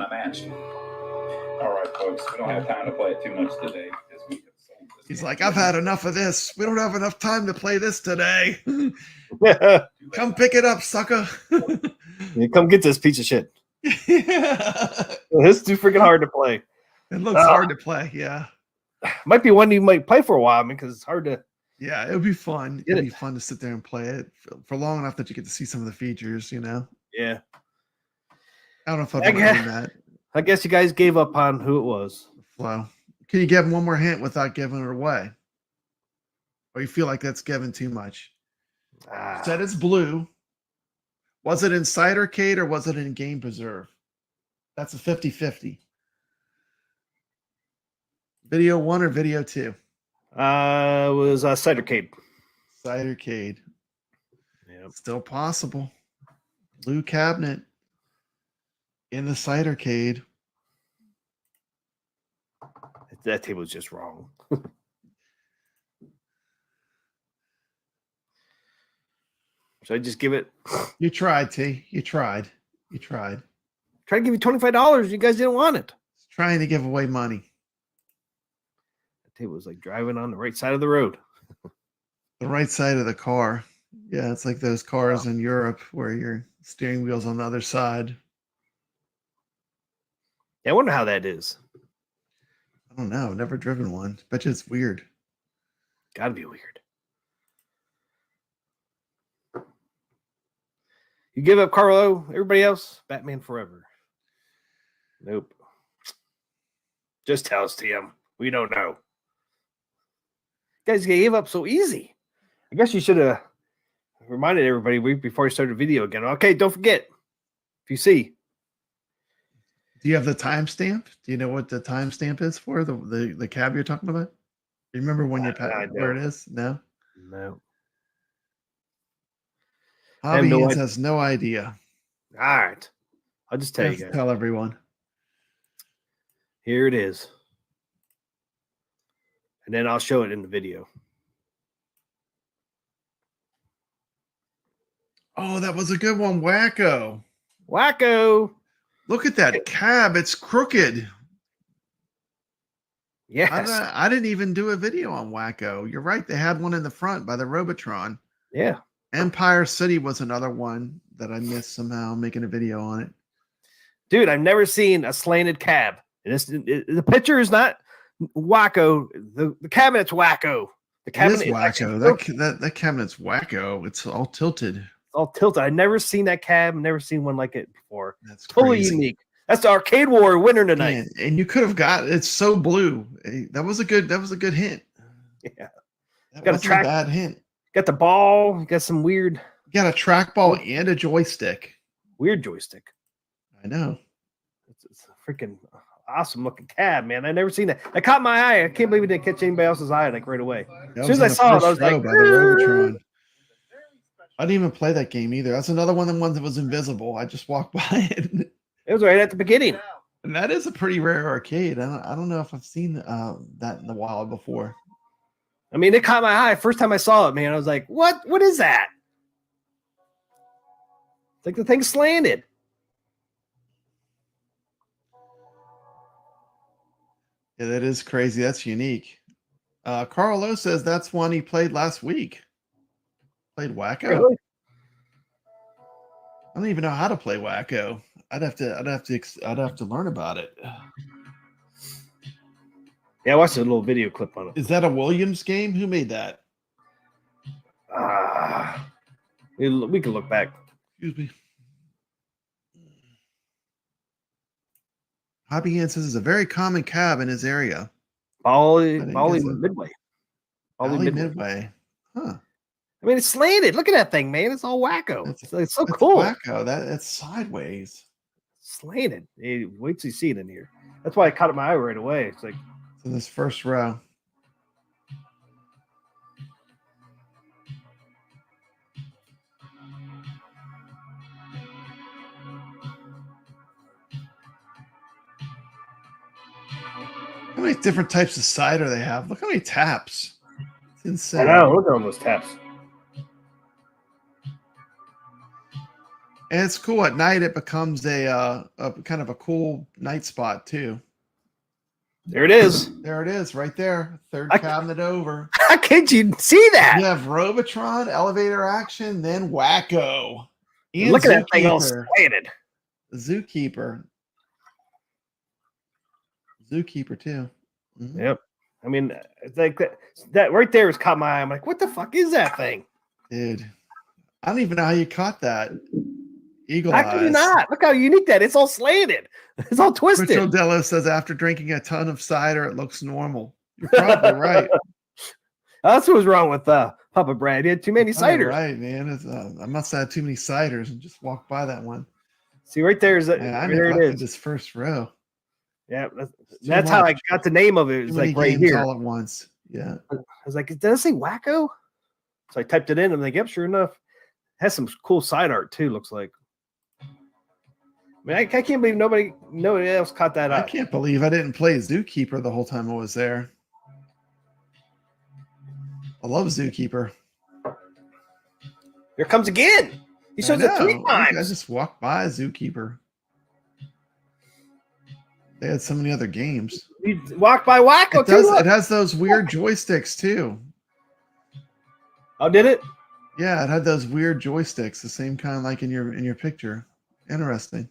G: I matched. All right, folks. We don't have time to play it too much today.
D: He's like, I've had enough of this. We don't have enough time to play this today. Come pick it up, sucker.
A: You come get this piece of shit. It's too freaking hard to play.
D: It looks hard to play, yeah.
A: Might be one you might play for a while, because it's hard to.
D: Yeah, it would be fun. It'd be fun to sit there and play it for long enough that you get to see some of the features, you know?
A: Yeah.
D: I don't know if I'd recommend that.
A: I guess you guys gave up on who it was.
D: Flow. Can you give them one more hint without giving it away? Or you feel like that's given too much? Said it's blue. Was it in Cidercade or was it in Game Preserve? That's a 50-50. Video 1 or video 2?
A: It was Cidercade.
D: Cidercade.
A: Yeah.
D: Still possible. Blue cabinet in the Cidercade.
A: That table is just wrong. Should I just give it?
D: You tried, T. You tried. You tried.
A: Try to give you $25. You guys didn't want it.
D: Trying to give away money.
A: That table was like driving on the right side of the road.
D: The right side of the car. Yeah, it's like those cars in Europe where your steering wheel's on the other side.
A: Yeah, I wonder how that is.
D: I don't know. Never driven one. Bet you it's weird.
A: Gotta be weird. You give up Carlo, everybody else, Batman Forever. Nope. Just tell us, TM. We don't know. You guys gave up so easy. I guess you should have reminded everybody before you started the video again. Okay, don't forget. If you see.
D: Do you have the timestamp? Do you know what the timestamp is for the cab you're talking about? You remember when where it is? No?
A: No.
D: Hobby has no idea.
A: All right. I'll just tell you guys.
D: Tell everyone.
A: Here it is. And then I'll show it in the video.
D: Oh, that was a good one. Wacko.
A: Wacko.
D: Look at that cab. It's crooked.
A: Yes.
D: I didn't even do a video on Wacko. You're right. They had one in the front by the Robotron.
A: Yeah.
D: Empire City was another one that I missed somehow, making a video on it.
A: Dude, I've never seen a slanted cab. The picture is not Wacko. The cabinet's Wacko. The cabinet
D: is Wacko. That cabinet's Wacko. It's all tilted.
A: It's all tilted. I've never seen that cab. Never seen one like it before.
D: That's
A: totally
D: crazy.
A: Unique. That's the Arcade War winner tonight.
D: Man, and you could have got it's so blue. That was a good hint.
A: Yeah.
D: That
A: got
D: wasn't
A: a track.
D: A bad hint.
A: Got the ball. Got some weird.
D: You got a trackball and a joystick.
A: Weird joystick.
D: I know.
A: It's a freaking awesome looking cab, man. I never seen that. That caught my eye. I can't believe it didn't catch anybody else's eye like right away. As soon as I saw it, I was like,
D: by the Robotron. I didn't even play that game either. That's another one of the ones that was invisible. I just walked by it.
A: It was right at the beginning.
D: And that is a pretty rare arcade. I don't know if I've seen that in the wild before.
A: I mean, it caught my eye. First time I saw it, man, I was like, what? What is that? It's like the thing slanted.
D: Yeah, that is crazy. That's unique. Carlo says that's one he played last week. Played Wacko.
A: Really?
D: I don't even know how to play Wacko. I'd have to learn about it.
A: Yeah, I watched a little video clip on it.
D: Is that a Williams game? Who made that?
A: We can look back.
D: Excuse me. Hobby Hand says it's a very common cab in his area.
A: Bali
D: didn't guess it.
A: Midway.
D: Bali Midway. Huh.
A: I mean, it's slanted. Look at that thing, man. It's all wacko. It's so
D: That's
A: cool.
D: Wacko. That's sideways.
A: Slanted. Hey, wait till you see it in here. That's why I caught my eye right away. It's like,
D: It's in this first row. How many different types of cider they have? Look how many taps. It's
A: I
D: insane.
A: know. Look at all those taps.
D: And it's cool at night. It becomes a kind of a cool night spot too.
A: There it is.
D: There it is, right there. Third
A: I-
D: cabinet over.
A: How could you see that?
D: You have Robotron, elevator action, then Wacko. And
A: Look at that thing all
D: Zookeeper.
A: slanted.
D: Zookeeper. Zookeeper too. Mhm.
A: Yep. I mean, it's like that right there has caught my eye. I'm like, what the fuck is that thing?
D: Dude, I don't even know how you caught that. Eagle
A: How can you
D: eyes.
A: not? Look how unique that is. It's all slanted. It's all twisted.
D: Rachel Dello says after drinking a ton of cider, it looks normal. You're probably right.
A: That's what was wrong with Papa Brad. He had too many
D: Probably
A: ciders.
D: right, man. I must have had too many ciders and just walked by that one.
A: See, right there is it.
D: Man, I
A: There it
D: neglected
A: is.
D: this first row.
A: Yeah,
D: Too
A: that's how I
D: much.
A: got the name of it. It
D: Too
A: was
D: many
A: like right
D: games
A: here.
D: all at once. Yeah.
A: I was like, does it say Wacko? So I typed it in. I'm like, yep, sure enough. Has some cool side art too, looks like. I mean, I can't believe nobody else caught that
D: I
A: up.
D: can't believe I didn't play Zookeeper the whole time I was there. I love Zookeeper.
A: Here it comes again. He shows it 3
D: I
A: times.
D: just walked by Zookeeper. They had so many other games.
A: You walked by Wacko
D: It does.
A: too.
D: It has those weird joysticks too.
A: Oh, did it?
D: Yeah, it had those weird joysticks, the same kind like in your picture. Interesting.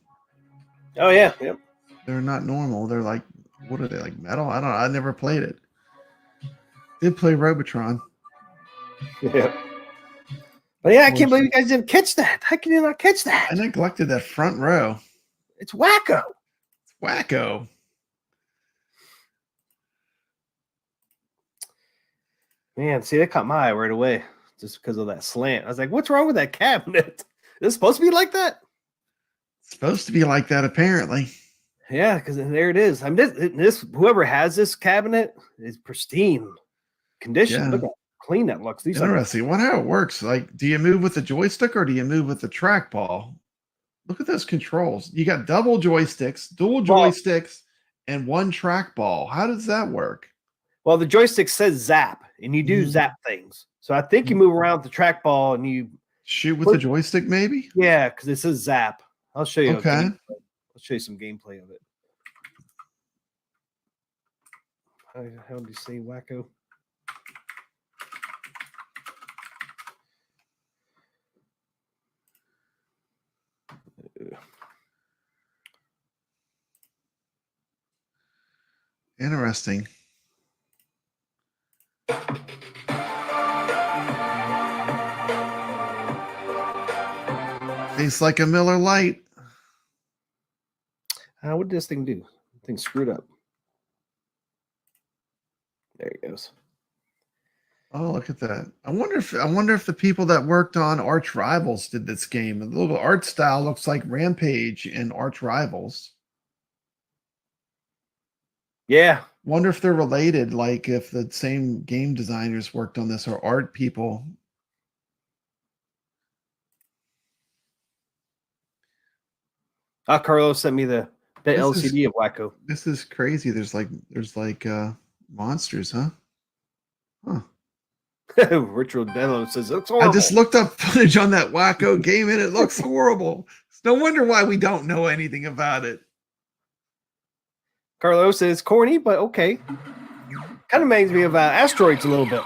A: Oh yeah. Yep.
D: They're not normal. They're like, what are they, like metal? I don't know. I never played it. Did play Robotron.
A: Yeah. But yeah, I can't believe you guys didn't catch that. How can you not catch that?
D: I neglected that front row.
A: It's Wacko.
D: It's Wacko.
A: Man, see, that caught my eye right away just because of that slant. I was like, what's wrong with that cabinet? Is it supposed to be like that?
D: It's supposed to be like that, apparently.
A: Yeah, because there it is. I mean, this whoever has this cabinet is pristine condition.
D: Yeah.
A: Look how clean that looks. These are
D: Interesting. I wonder how it works. Like, do you move with the joystick or do you move with the trackball? Look at those controls. You got double joysticks, dual
A: Well-
D: joysticks, and one trackball. How does that work?
A: well, the joystick says zap, and you do
D: Mhm.
A: zap things. So I think you move around with the trackball and you
D: Shoot with the joystick, maybe?
A: yeah, because it says zap. I'll show you.
D: Okay.
A: I'll show you some gameplay of it. How do you say Wacko?
D: Interesting. Tastes like a Miller Lite.
A: What did this thing do? The thing screwed up. There it goes.
D: Oh, look at that. I wonder if the people that worked on Arch Rivals did this game. The little art style looks like Rampage and Arch Rivals.
A: Yeah.
D: Wonder if they're related, like if the same game designers worked on this or art people.
A: Carlos sent me the
D: This
A: LCD of Wacko.
D: This is crazy. There's like monsters, huh? Huh.
A: Richard Dello says it's horrible.
D: I just looked up footage on that Wacko game and it looks horrible. It's no wonder why we don't know anything about it.
A: Carlos says corny, but okay. Kind of reminds me of Asteroids a little bit.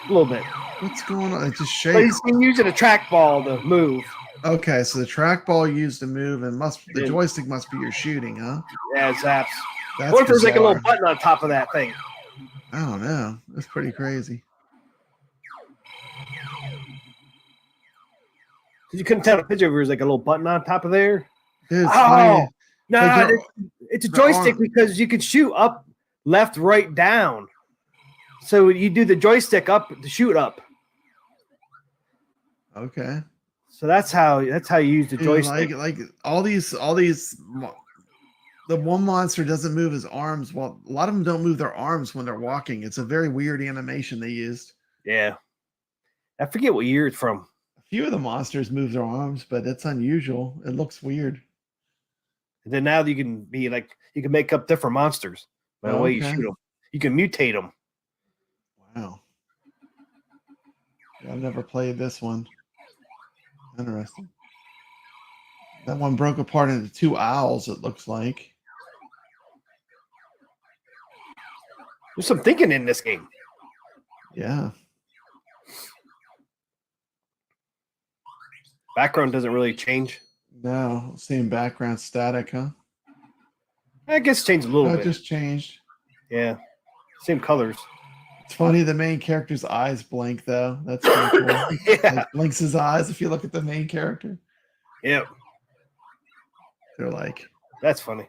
A: A little bit.
D: What's going on? It just
A: But he's
D: shakes.
A: been using a trackball to move.
D: Okay, so the trackball used to move, and the joystick must be your shooting, huh?
A: Yeah, it zaps.
D: That's
A: What if there's like a little
D: bizarre.
A: button on top of that thing?
D: I don't know. That's pretty crazy.
A: You couldn't tell the picture if there was like a little button on top of there.
D: Dude, it's
A: Oh
D: funny.
A: no,
D: like
A: it's a
D: their
A: joystick
D: arm-
A: because you can shoot up, left, right, down. So you do the joystick up to shoot up.
D: Okay.
A: So that's how you use the
D: Dude,
A: joystick.
D: like all these the one monster doesn't move his arms. Well, a lot of them don't move their arms when they're walking. It's a very weird animation they used.
A: Yeah, I forget what year it's from.
D: A few of the monsters move their arms, but that's unusual. It looks weird.
A: And then now you can make up different monsters by the way you
D: Okay.
A: shoot them. You can mutate them.
D: Wow. Yeah, I've never played this one. Interesting. That one broke apart into 2 owls, it looks like.
A: There's some thinking in this game.
D: Yeah.
A: Background doesn't really change.
D: No, same background static, huh?
A: I guess it changed a little
D: Oh, it
A: bit.
D: just changed.
A: Yeah, same colors.
D: It's funny, the main character's eyes blink, though. That's pretty cool.
A: Yeah,
D: Like, blinks his eyes if you look at the main character.
A: yeah,
D: They're like,
A: that's funny.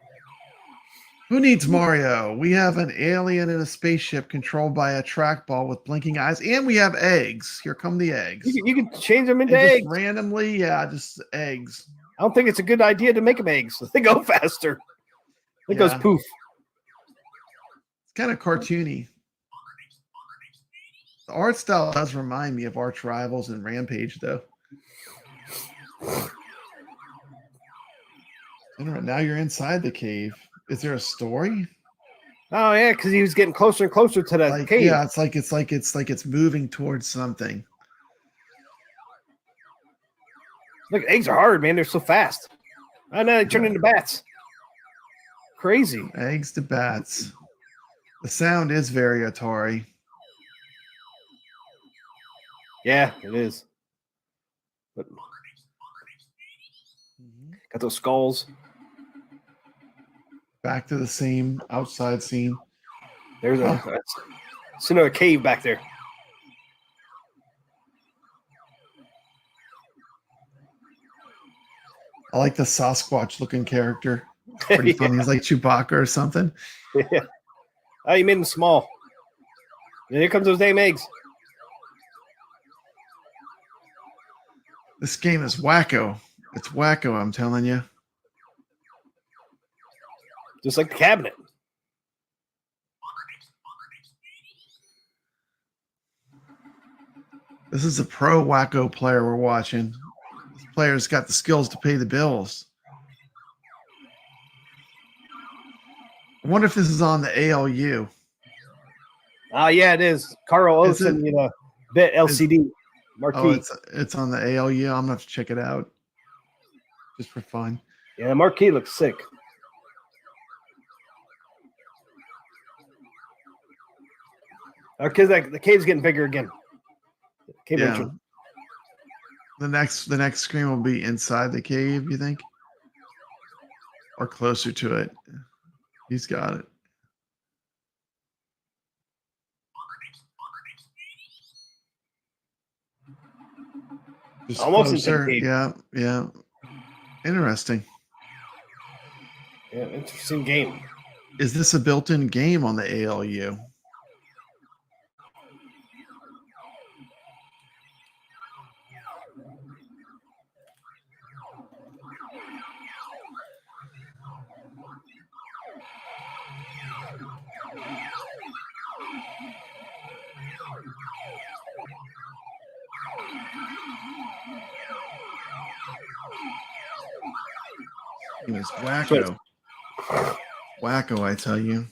D: who needs Mario? We have an alien in a spaceship controlled by a trackball with blinking eyes, and we have eggs. Here come the eggs.
A: You can change them into
D: And just
A: eggs.
D: randomly, yeah, just eggs.
A: I don't think it's a good idea to make them eggs. They go faster. It goes
D: Yeah.
A: poof.
D: It's kind of cartoony. The art style does remind me of Arch Rivals and Rampage, though. Now you're inside the cave. Is there a story?
A: Oh yeah, because he was getting closer and closer to that
D: Like,
A: cave.
D: yeah, it's moving towards something.
A: Look, eggs are hard, man. They're so fast. I know they turn into bats. Crazy.
D: Eggs to bats. The sound is very Atari.
A: Yeah, it is. But got those skulls.
D: Back to the same outside scene.
A: There's it's another cave back there.
D: I like the Sasquatch looking character. Pretty funny. He's like Chewbacca or something.
A: Yeah. Oh, you made them small. And here comes those damn eggs.
D: This game is wacko. It's wacko, I'm telling you.
A: Just like the cabinet.
D: This is a pro wacko player we're watching. This player's got the skills to pay the bills. I wonder if this is on the ALU.
A: Yeah, it is. Carl
D: Is
A: Olsen, bit LCD marquee.
D: Oh, it's on the ALU. I'm gonna have to check it out just for fun.
A: Yeah, the marquee looks sick. The cave's getting bigger again. Cave
D: Yeah.
A: entrance.
D: The next screen will be inside the cave, you think? Or closer to it. He's got it. Just
A: Almost inside the
D: closer.
A: cave.
D: Yeah. Interesting.
A: Yeah, interesting game.
D: Is this a built-in game on the ALU? It was wacko. Wacko, I tell you.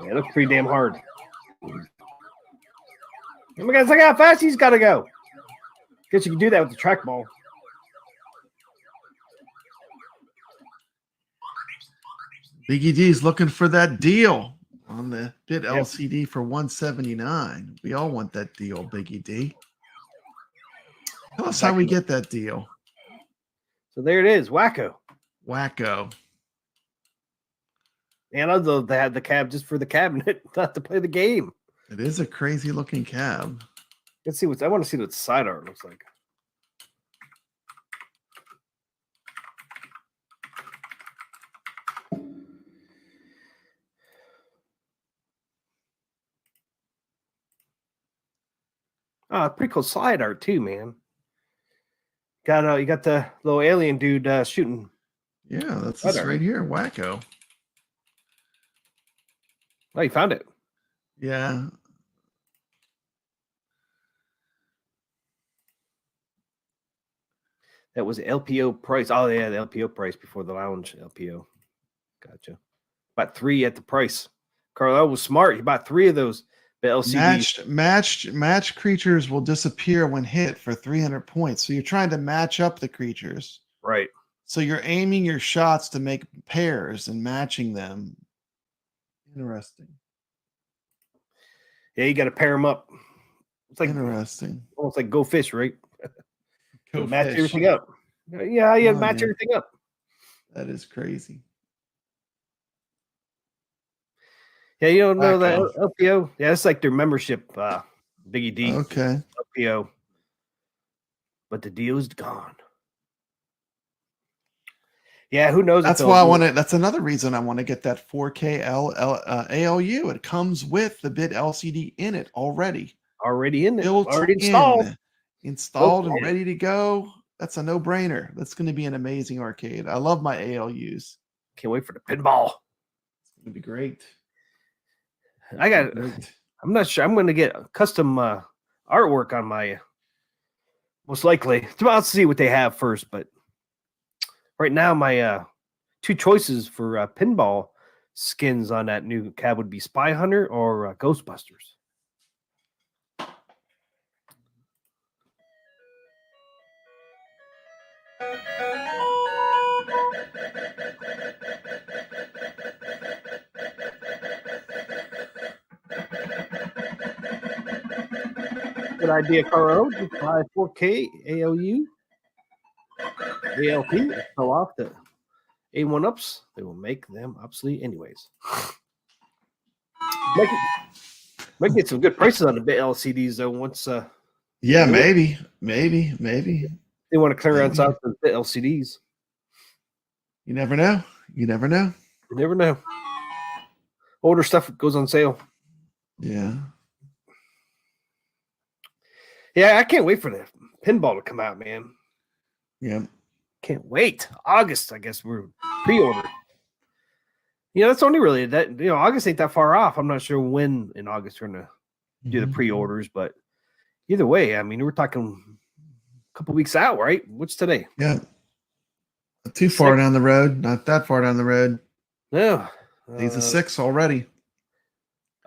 A: Yeah, it looks pretty damn hard. Oh my God, look how fast he's got to go. Guess you can do that with the trackball.
D: Biggie D's looking for that deal on the bit LCD for $179. We all want that deal, Biggie D. Tell us how we get that deal.
A: So there it is, Wacko.
D: Wacko.
A: And although they had the cab just for the cabinet, not to play the game.
D: It is a crazy looking cab.
A: Let's see I want to see what the side art looks like. Oh, pretty cool side art too, man. You got the little alien dude shooting.
D: Yeah, that's
A: Side
D: this
A: art.
D: right here. Wacko.
A: Oh, you found it.
D: Yeah.
A: That was LPO price. Oh, yeah, the LPO price before the lounge LPO. Gotcha. Bought 3 at the price. Carl was smart. He bought 3 of those. The LCD.
D: Matched creatures will disappear when hit for 300 points. So you're trying to match up the creatures.
A: Right.
D: So you're aiming your shots to make pairs and matching them. Interesting.
A: Yeah, you got to pair them up. It's like
D: Interesting.
A: almost like Go Fish, right?
D: Go
A: match
D: Fish.
A: everything up. Yeah,
D: Oh,
A: match
D: man.
A: everything up.
D: That is crazy.
A: Yeah, you don't know
D: Wacko.
A: that LPO. Yeah, it's like their membership, Biggie D.
D: Okay.
A: LPO. But the deal is gone. Yeah, who knows?
D: That's why I want to. That's another reason I want to get that 4K ALU. It comes with the bit LCD in it already.
A: Already in it.
D: Built
A: Already installed.
D: Installed and
A: Okay.
D: ready to go. That's a no-brainer. That's going to be an amazing arcade. I love my ALUs.
A: Can't wait for the pinball.
D: It's going to be great.
A: I'm not sure. I'm going to get custom artwork on my. Most likely. I'll see what they have first, but right now my 2 choices for pinball skins on that new cab would be Spy Hunter or Ghostbusters. Good idea, Carl. Just buy 4K ALU. ALP fell off the A1 ups. They will make them obsolete anyways. Might get some good prices on the bit LCDs though. Once
D: Yeah, maybe.
A: they want to clear out the bit LCDs.
D: You never know. You never know.
A: You never know. Older stuff goes on sale.
D: Yeah.
A: Yeah, I can't wait for the pinball to come out, man.
D: Yeah.
A: Can't wait. August, I guess we're pre-order. That's only really that. August ain't that far off. I'm not sure when in August we're gonna do the pre-orders, but either way, I mean, we're talking a couple weeks out, right? What's today?
D: Yeah. Not too far down the road. Not that far down the road.
A: No.
D: These are 6 already.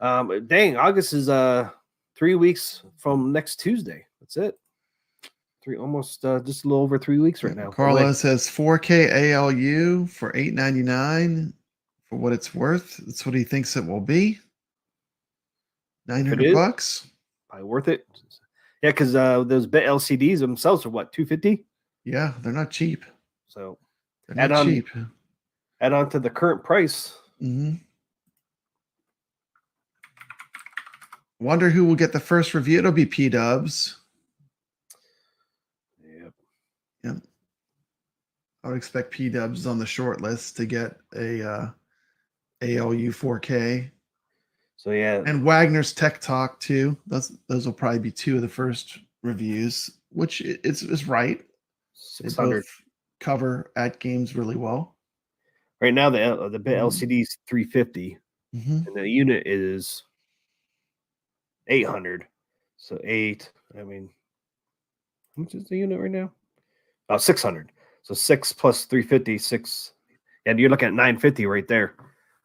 A: Dang, August is 3 weeks from next Tuesday. That's it. Almost just a little over 3 weeks right now.
D: Carlos says 4K ALU for $8.99 for what it's worth. That's what he thinks it will be. $900.
A: Probably worth it. Yeah, because those bit LCDs themselves are what, $250?
D: Yeah, they're not cheap.
A: So
D: they're not cheap.
A: Add on to the current price.
D: Mm-hmm. Wonder who will get the first review. It'll be P-Dubs. Yep. I would expect P-Dubs on the short list to get a ALU 4K.
A: So yeah.
D: And Wagner's Tech Talk too. Those will probably be 2 of the first reviews, which is right.
A: 600.
D: They both cover at games really well.
A: Right now the bit LCD is $350, and the unit is $800. So 8. I mean, how much is the unit right now? Oh, $600. So 6 plus 350, 6. And you're looking at $950 right there.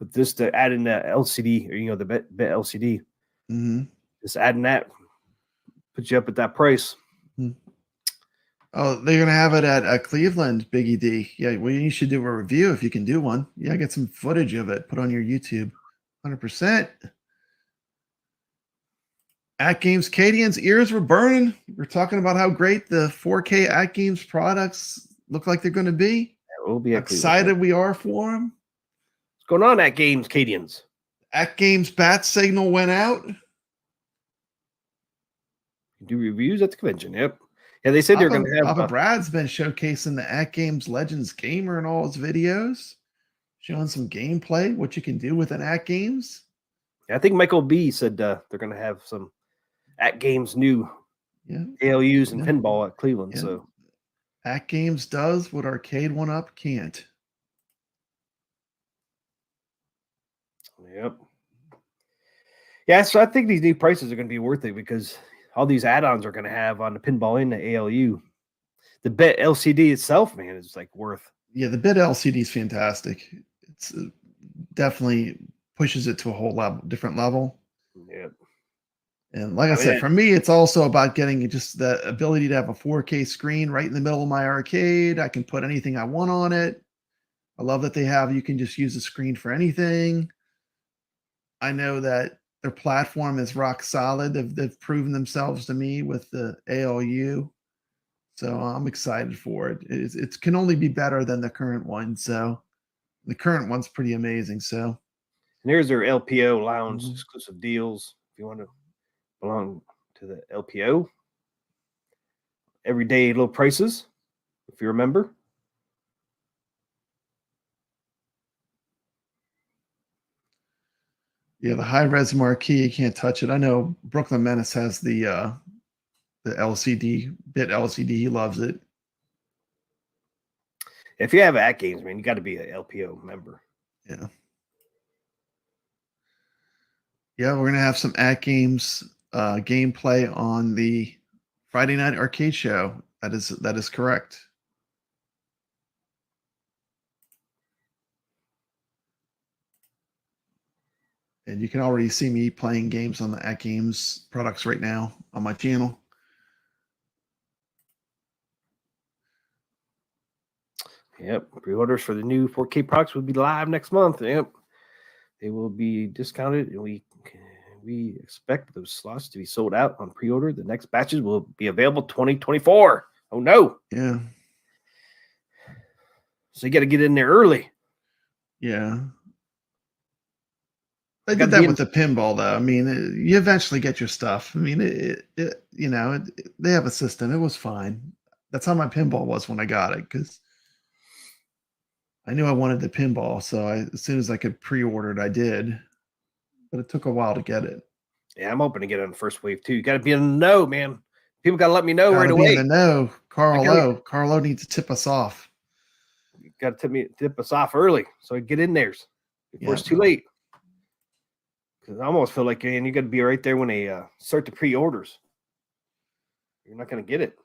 A: With this to add in the LCD, or the bit LCD. Just adding that put you up at that price.
D: Oh, they're gonna have it at Cleveland, Biggie D. Yeah, well, you should do a review if you can do one. Yeah, get some footage of it, put on your YouTube. 100%. At Games Cadian's ears were burning. We're talking about how great the 4K At Games products look like they're going to be.
A: We'll be
D: Excited we are for them.
A: What's going on at Games Cadians?
D: At Games bat signal went out.
A: Do reviews at the convention. Yep. Yeah, they said they're going to have.
D: Papa Brad's been showcasing the At Games Legends Gamer in all his videos, showing some gameplay, what you can do with an At Games.
A: I think Michael B said they're going to have some At Games new
D: Yeah.
A: ALUs and pinball at Cleveland.
D: Yeah.
A: So
D: At Games does what Arcade 1-Up can't.
A: Yep. Yeah, so I think these new prices are going to be worth it because all these add-ons are going to have on the pinball and the ALU. The bit LCD itself, man, is like worth.
D: Yeah, the bit LCD is fantastic. It's definitely pushes it to a whole different level.
A: Yep.
D: And like I said, for me, it's also about getting just the ability to have a 4K screen right in the middle of my arcade. I can put anything I want on it. I love that you can just use the screen for anything. I know that their platform is rock solid. They've proven themselves to me with the ALU. So I'm excited for it. It can only be better than the current one. So the current one's pretty amazing. So,
A: and here's their LPO lounge exclusive deals. If you want to belong to the LPO, everyday low prices, if you remember.
D: Yeah, the high res marquee, you can't touch it. I know Brooklyn Menace has the LCD, bit LCD. He loves it.
A: If you have At Games, man, you got to be an LPO member.
D: Yeah. Yeah, we're gonna have some At Games gameplay on the Friday night arcade show. That is correct. And you can already see me playing games on the At Games products right now on my channel.
A: Yep. Pre-orders for the new 4K products will be live next month. Yep. They will be discounted, and we expect those slots to be sold out on pre-order. The next batches will be available 2024. Oh no.
D: Yeah.
A: So you got to get in there early.
D: Yeah. They did that with the pinball, though. I mean, you eventually get your stuff. I mean, they have a system. It was fine. That's how my pinball was when I got it, because I knew I wanted the pinball. So as soon as I could pre-order it, I did. But it took a while to get it.
A: Yeah, I'm hoping to get it on the first wave, too. You got to be in the know, man. People got to let me know right away.
D: In the know. Carlo needs to tip us off.
A: You got to tip us off early so I get in there before it's too late. Because I almost feel like, man, you got to be right there when they start the pre-orders. You're not going to get it.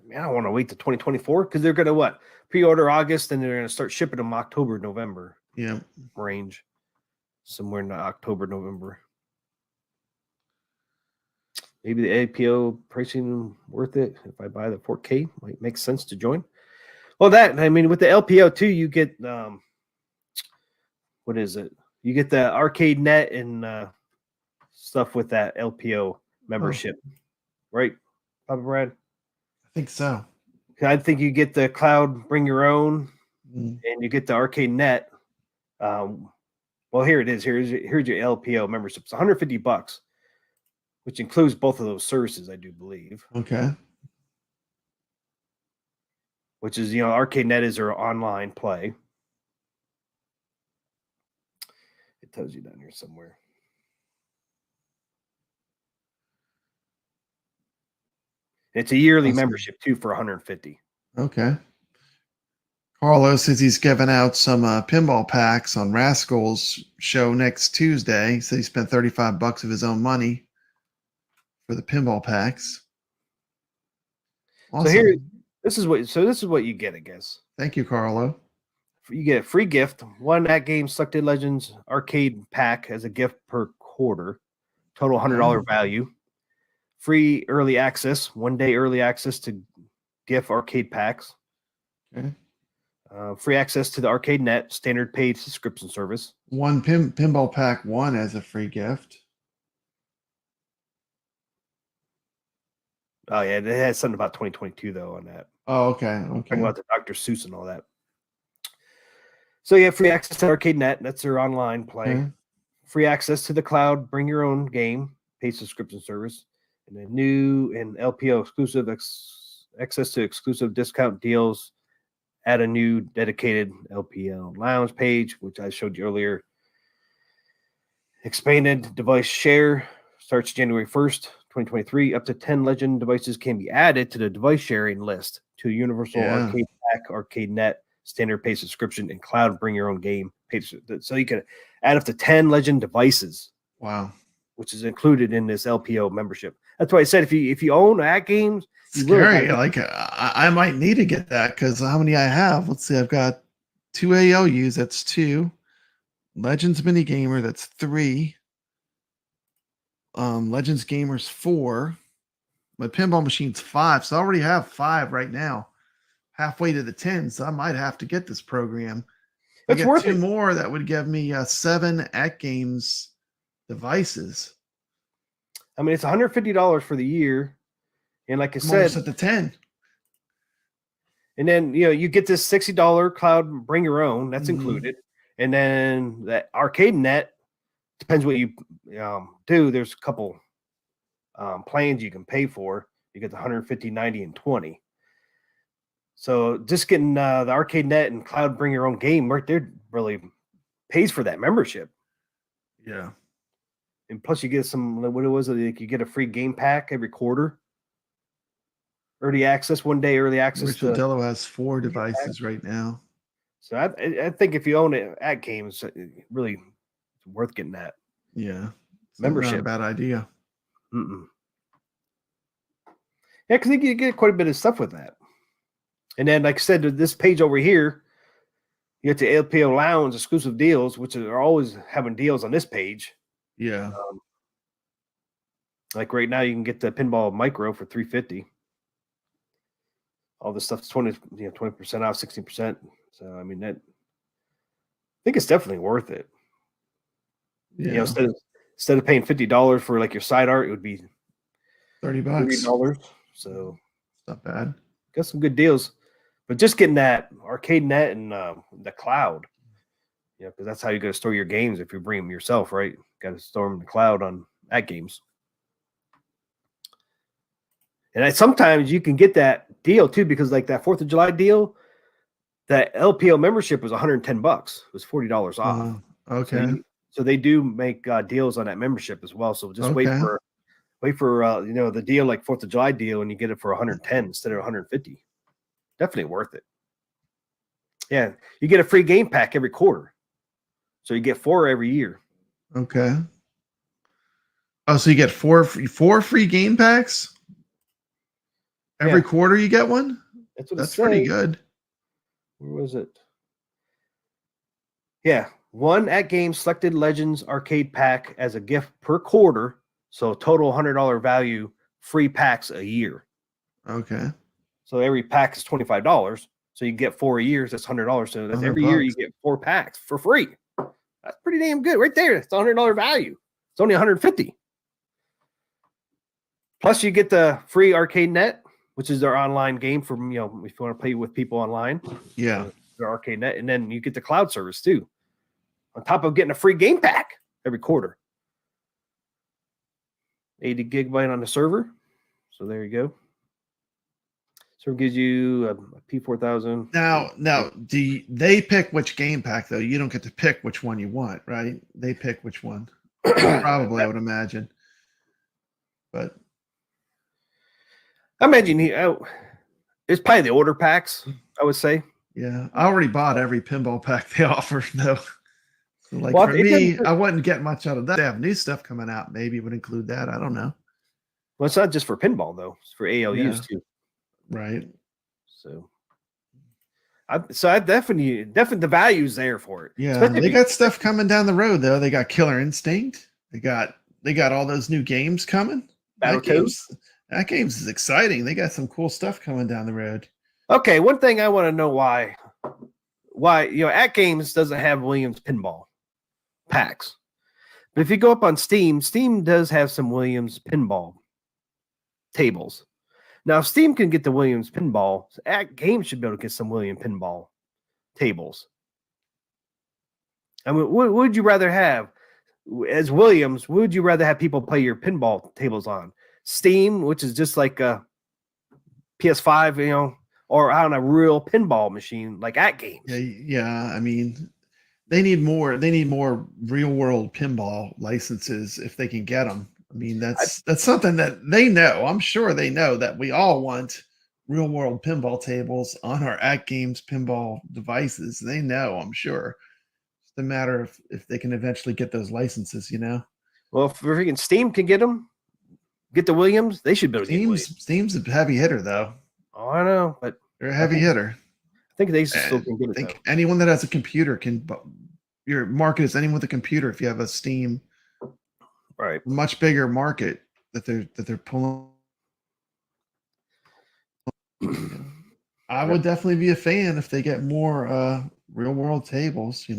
A: Man, I don't want to wait to 2024 because they're going to pre-order August, and they're going to start shipping them October, November.
D: Yeah,
A: range, somewhere in October, November. Maybe the APO pricing worth it. If I buy the 4K, might make sense to join. Well, with the LPO too, you get what is it? You get the arcade net and stuff with that LPO membership, right, Papa Brad?
D: I think so.
A: I think you get the cloud, bring your own, and you get the arcade net. Well, here it is. Here's your LPO membership. It's $150, which includes both of those services, I do believe.
D: Okay.
A: Which is, Arcade Net is their online play. It tells you down here somewhere. It's a yearly membership too for $150.
D: Okay. Carlos says he's giving out some pinball packs on Rascal's show next Tuesday. He said he spent $35 of his own money for the pinball packs. Awesome.
A: So this is what you get, I guess.
D: Thank you, Carlo.
A: You get a free gift, one At Games Sucked In Legends arcade pack as a gift per quarter, total $100 value. Free early access, 1 day early access to gift arcade packs.
D: Okay.
A: Free access to the Arcade Net standard paid subscription service.
D: One pinball pack 1 as a free gift.
A: Oh yeah, it has something about 2022 though on that.
D: Oh, okay. Okay.
A: Talking about the Dr. Seuss and all that. So yeah, free access to Arcade Net. That's their online play.
D: Okay.
A: Free access to the cloud. Bring your own game. Paid subscription service. And a new and LPO exclusive access to exclusive discount deals. Add a new dedicated LPL lounge page, which I showed you earlier. Expanded device share starts January 1st, 2023. Up to 10 Legend devices can be added to the device sharing list to Universal Arcade Pack, Arcade Net, standard pay subscription, and cloud bring your own game. So you can add up to 10 Legend devices.
D: Wow.
A: Which is included in this LPO membership. That's why I said if you own at games,
D: scary. Like I might need to get that because how many I have? Let's see. I've got 2 ALUs. That's 2. Legends Mini Gamer. That's 3. Legends Gamers 4. My pinball machine's 5. So I already have 5 right now. Halfway to the 10. So I might have to get this program. I get 2 more. That would give me 7 at games devices.
A: I mean, it's $150 for the year, and like I said,
D: at the 10.
A: And then you get this $60 cloud bring your own. That's included, and then that Arcade Net depends what you do. There's a couple plans you can pay for. You get the 150, 90, and 20. So just getting the Arcade Net and cloud bring your own game right there really pays for that membership.
D: Yeah.
A: And plus, you get some. What was it? Like you get a free game pack every quarter. Early access, 1 day early access.
D: Richard Dello has 4 devices right now.
A: So I think if you own it at games, really worth getting that.
D: Yeah,
A: membership.
D: Not a bad idea.
A: Yeah, because you get quite a bit of stuff with that. And then, like I said, this page over here, you get the LPO Lounge exclusive deals, which are always having deals on this page.
D: Yeah.
A: Like right now, you can get the Pinball Micro for $350. All this stuff's 20% off, 16%. So I mean I think it's definitely worth it.
D: Yeah.
A: Instead of paying $50 for like your side art, it would be
D: $30.
A: $30. So
D: not bad.
A: Got some good deals. But just getting that Arcade Net and the cloud. Yeah, because that's how you got to store your games if you bring them yourself, right? Got to store them in the cloud on at games. And sometimes you can get that deal too, because like that 4th of July deal, that LPO membership was $110. It was $40 off.
D: Okay.
A: So they do make deals on that membership as well. So just wait for the deal like 4th of July deal, and you get it for 110 instead of 150. Definitely worth it. Yeah, you get a free game pack every quarter. So you get 4 every year.
D: Okay. Oh, so you get 4 free game packs? Every quarter you get one? That's pretty good.
A: Where was it? Yeah. 1 at game selected Legends arcade pack as a gift per quarter. So total $100 value, free packs a year.
D: Okay.
A: So every pack is $25. So you get 4 years. That's $100. So that's every year you get 4 packs for free. That's pretty damn good right there. It's $100 value. It's only $150. Plus you get the free Arcade Net, which is their online game for, if you want to play with people online.
D: Yeah.
A: Their Arcade Net. And then you get the cloud service too, on top of getting a free game pack every quarter. 80 gigabyte on the server. So there you go. Server gives you a P4000.
D: Now, they pick which game pack though? You don't get to pick which one you want, right? They pick which one. Probably, I would imagine. But
A: I imagine it's probably the order packs, I would say.
D: Yeah, I already bought every pinball pack they offer though. So like for me, I wouldn't get much out of that. They have new stuff coming out. Maybe it would include that. I don't know.
A: Well, it's not just for pinball though; it's for ALUs too.
D: Right.
A: So I definitely the value's there for it.
D: Yeah, they got stuff coming down the road though. They got Killer Instinct. They got all those new games coming. That games is exciting. They got some cool stuff coming down the road.
A: Okay, one thing I want to know why why At Games doesn't have Williams pinball packs, but if you go up on Steam, Steam does have some Williams pinball tables. Now, if Steam can get the Williams pinball, At Games should be able to get some Williams pinball tables. I mean, what would you rather have as Williams? Would you rather have people play your pinball tables on Steam, which is just like a PS5, or on a real pinball machine like At Games?
D: Yeah. I mean, they need more real world pinball licenses if they can get them. I mean, that's something that they know. I'm sure they know that we all want real world pinball tables on our At Games pinball devices. They know, I'm sure. It's a matter of if they can eventually get those licenses,
A: Well, if freaking Steam can get them, get the Williams, they should be able to get Williams.
D: Steam's a heavy hitter, though.
A: Oh, I know, but
D: They're a heavy hitter.
A: I think they still can get it.
D: I think anyone that has a computer can. Your market is anyone with a computer. If you have a Steam,
A: right,
D: much bigger market that they're pulling. I would definitely be a fan if they get more real world tables.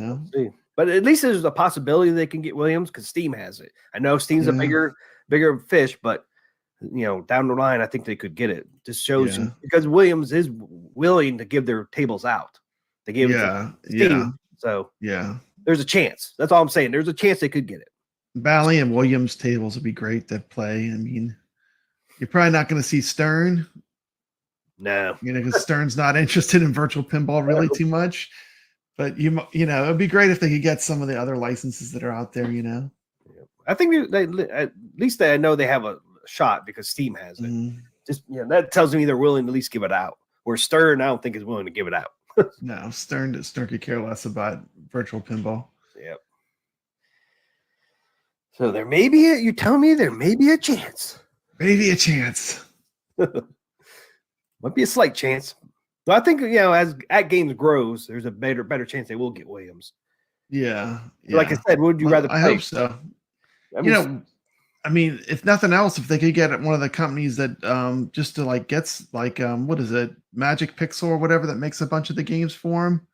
A: But at least there's a possibility they can get Williams because Steam has it. I know Steam's a bigger fish, but down the line, I think they could get it. Just shows you because Williams is willing to give their tables out. They gave it to Steam, so there's a chance. That's all I'm saying. There's a chance they could get it.
D: Bally and Williams tables would be great to play. I mean, you're probably not going to see Stern.
A: No,
D: because Stern's not interested in virtual pinball really too much. But it'd be great if they could get some of the other licenses that are out there.
A: I think they at least I know they have a shot because Steam has it. Just that tells me they're willing to at least give it out. Where Stern, I don't think is willing to give it out.
D: No, Stern could care less about virtual pinball.
A: Yep. So there may be you tell me there may be a chance.
D: Maybe a chance.
A: Might be a slight chance. But I think as At Games grows, there's a better chance they will get Williams.
D: Yeah.
A: Like I said, would you rather play?
D: I hope so. I mean, if nothing else, if they could get one of the companies that just to gets what is it, Magic Pixel or whatever that makes a bunch of the games for them,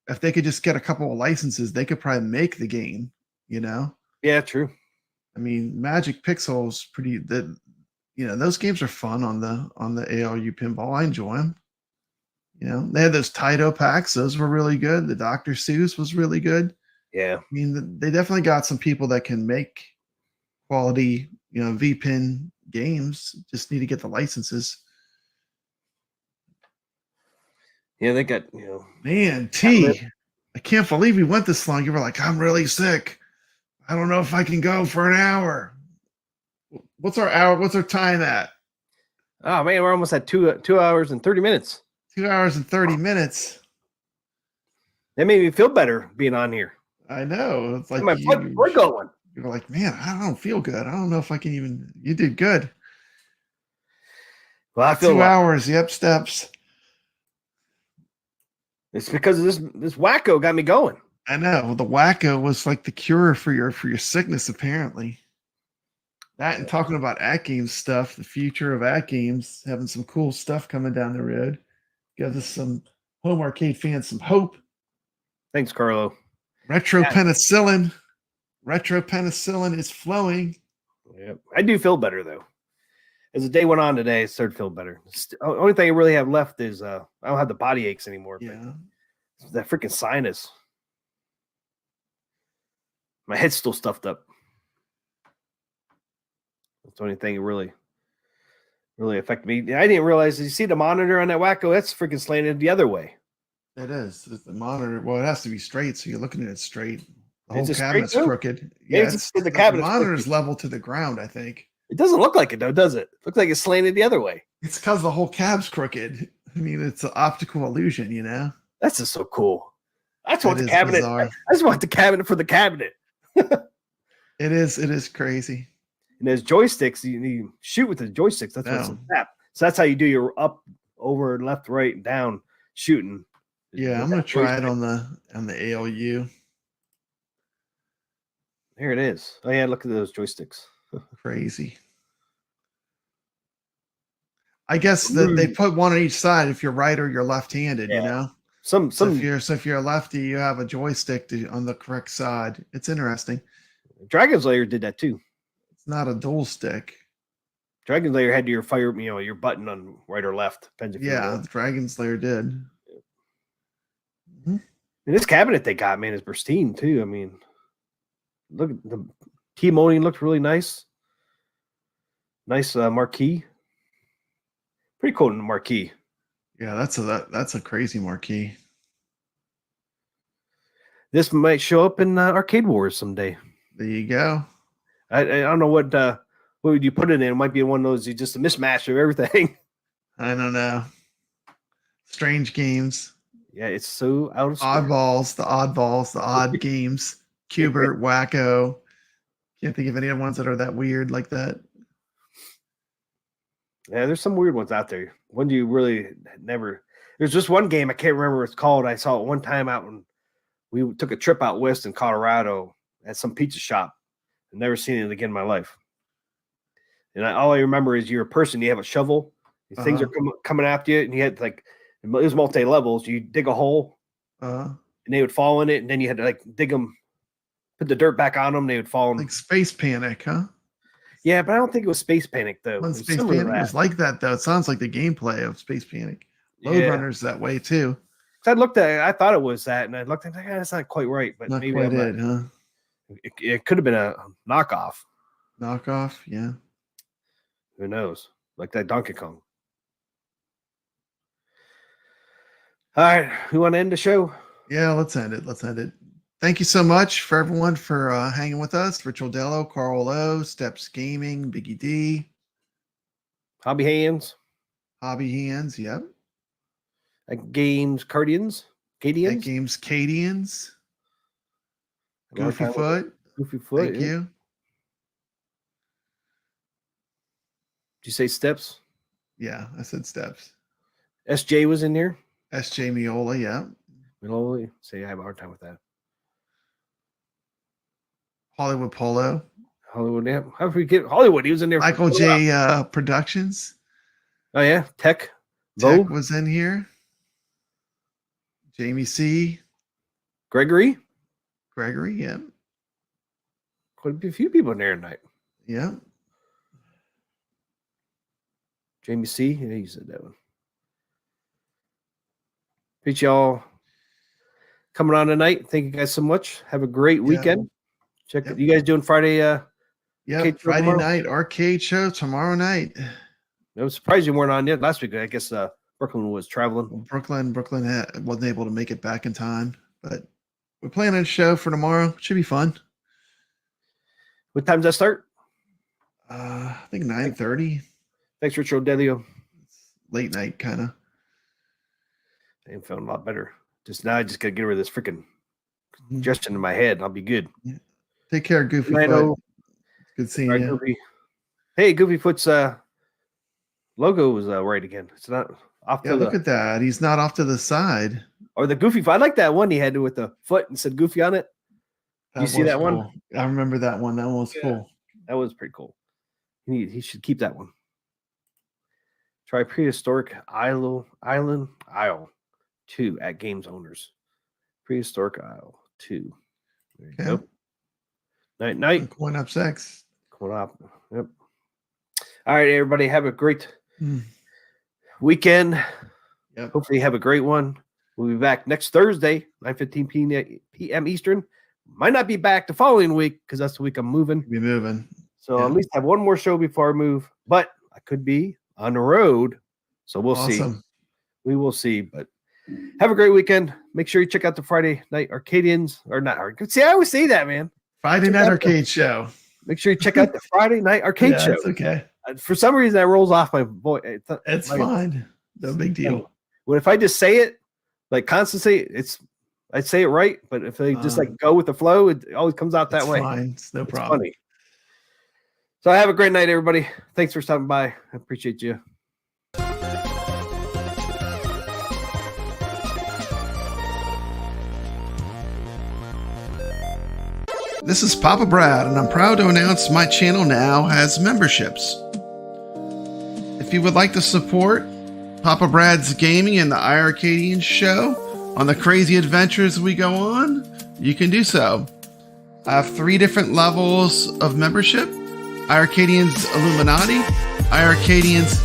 D: if they could just get a couple of licenses, they could probably make the game.
A: Yeah, true.
D: I mean, Magic Pixel is pretty. Those games are fun on the ALU pinball. I enjoy them. They had those Taito packs; those were really good. The Dr. Seuss was really good.
A: Yeah,
D: I mean, they definitely got some people that can make quality, VPin games. Just need to get the licenses.
A: Yeah, they got
D: Man, T, I can't believe we went this long. You were like, I'm really sick. I don't know if I can go for an hour. What's our hour? What's our time at?
A: Oh man, we're almost at 2 hours and 30 minutes.
D: 2 hours and 30 minutes.
A: That made me feel better being on here.
D: I know. It's like
A: we're going.
D: You're like, man, I don't feel good. I don't know if I can even. You did good.
A: Well, I feel
D: 2 hours. Yep, steps.
A: It's because this wacko got me going.
D: I know. The wacko was like the cure for your sickness, apparently. That and talking about At Games stuff, the future of At Games, having some cool stuff coming down the road. Gives us some home arcade fans some hope.
A: Thanks, Carlo.
D: Retro penicillin is flowing.
A: Yep. I do feel better though. As the day went on today, I started to feel better. Only thing I really have left is I don't have the body aches anymore.
D: Yeah.
A: That freaking sinus. My head's still stuffed up. That's the only thing that really affected me. I didn't realize. You see the monitor on that wacko? That's freaking slanted the other way.
D: It is. The monitor. Well, it has to be straight, so you're looking at it straight. The whole
A: Is it
D: cabinet's
A: straight, too?
D: crooked. Yeah, the monitor's level to the ground, I think.
A: It doesn't look like it though, does it? It looks like it's slanted the other way.
D: It's because the whole cab's crooked. I mean, it's an optical illusion,
A: That's just so cool. That's what
D: It
A: the
D: is
A: cabinet.
D: bizarre.
A: I just want the cabinet for the cabinet.
D: It is crazy.
A: And there's joysticks. You shoot with the joysticks. That's what's a tap. So that's how you do your up, over, left, right, and down shooting.
D: Yeah, I'm gonna try it on the ALU.
A: Here it is. Oh yeah, look at those joysticks.
D: Crazy. I guess that they put one on each side if you're right or you're left-handed,
A: Yeah. Some
D: So if you're a lefty, you have a joystick on the correct side. It's interesting.
A: Dragon's Lair did that too.
D: It's not a dual stick.
A: Dragon's Lair had your fire, your button on right or left. Depends if
D: Yeah, the Dragon Slayer did.
A: And this cabinet they got, man, is pristine too. I mean, look, the key molding looked really nice. Nice marquee. Pretty cool marquee.
D: Yeah, that's a crazy marquee.
A: This might show up in Arcade Wars someday.
D: There you go.
A: I don't know what would you put it in. It might be one of those just a mismatch of everything.
D: I don't know. Strange games.
A: Yeah, it's so out of square.
D: Oddballs, the odd games. Cubert, Wacko. Can't think of any other ones that are that weird like that.
A: Yeah, there's some weird ones out there. One you really never. There's just one game I can't remember what it's called. I saw it one time out when we took a trip out west in Colorado at some pizza shop. I've never seen it again in my life. And all I remember is you're a person. You have a shovel. These things are coming after you, and you had it was multi levels. You dig a hole, and they would fall in it, and then you had to dig them, put the dirt back on them. They would fall in.
D: Like Space Panic, huh?
A: Yeah, but I don't think it was Space Panic though.
D: Space Panic was like that though. It sounds like the gameplay of Space Panic. Load Runner's that way too.
A: I looked at it, I thought it was that, and I looked at it, that's not quite right, but
D: Not
A: maybe
D: quite it, huh?
A: It could have been a knockoff.
D: Knockoff, yeah.
A: Who knows? Like that Donkey Kong. All right, we want to end the show?
D: Yeah, let's end it. Thank you so much for everyone for hanging with us. Ritual Dello, Carl O, Steps Gaming, Biggie D.
A: Hobby Hands.
D: Yep.
A: Games Cardians. Cadians.
D: Games Cadians. Goofy Foot.
A: Thank
D: you.
A: Did you say Steps?
D: Yeah, I said Steps.
A: SJ was in there.
D: SJ Miola, yeah.
A: Miola. Say I have a hard time with that.
D: Hollywood Polo.
A: Hollywood, yeah. How did we get Hollywood? He was in there.
D: Michael J. Productions.
A: Oh yeah, Tech
D: Tech was in here. Jamie C.
A: Gregory,
D: yeah.
A: Quite a few people in there tonight.
D: Yeah.
A: Jamie C. Yeah, you said that one. Appreciate y'all coming on tonight. Thank you guys so much. Have a great weekend. Check it. You guys doing Friday?
D: Friday night arcade show tomorrow night.
A: I was surprised you weren't on yet last week. I guess Brooklyn was traveling.
D: Well, Brooklyn wasn't able to make it back in time, but we're planning a show for tomorrow. Should be fun.
A: What time does that start?
D: I think 9:30.
A: Thanks, Richard Delio.
D: Late night, kind of.
A: I'm feeling a lot better. I just gotta get rid of this freaking congestion in my head. I'll be good.
D: Yeah. Take care, Goofy Foot. Good seeing you.
A: Goofy. Hey, Goofy Foot's logo was right again. It's not off.
D: Yeah, look at that. He's not off to the side.
A: Or the Goofy Foot. I like that one he had with the foot and said Goofy on it. You see that
D: cool.
A: one?
D: I remember that one. That one was cool.
A: That was pretty cool. He should keep that one. Try Prehistoric Island Isle 2 at Games Owners. Prehistoric Isle 2. There you go. Night.
D: Going up 6.
A: Going up. Yep. All right, everybody. Have a great weekend.
D: Yep.
A: Hopefully you have a great one. We'll be back next Thursday, 9:15 p.m. Eastern. Might not be back the following week because that's the week I'm moving.
D: Be moving.
A: So at least have one more show before I move. But I could be on the road. So we'll see. We will see. But have a great weekend. Make sure you check out the Friday night Arcadians. Or not Arcade. See, I always say that, man.
D: Friday night arcade show.
A: Make sure you check out the Friday night arcade show.
D: That's okay.
A: For some reason, that rolls off my voice.
D: It's fine. No big deal.
A: Well, if I just say it, like constantly, I'd say it right. But if I just go with the flow, it always comes out that way.
D: Fine. It's no problem.
A: Funny. So have a great night, everybody. Thanks for stopping by. I appreciate you.
D: This is Papa Brad, and I'm proud to announce my channel now has memberships. If you would like to support Papa Brad's Gaming and the iArcadian Show, on the crazy adventures we go on, you can do so. I have 3 different levels of membership: iArcadians Illuminati, iArcadians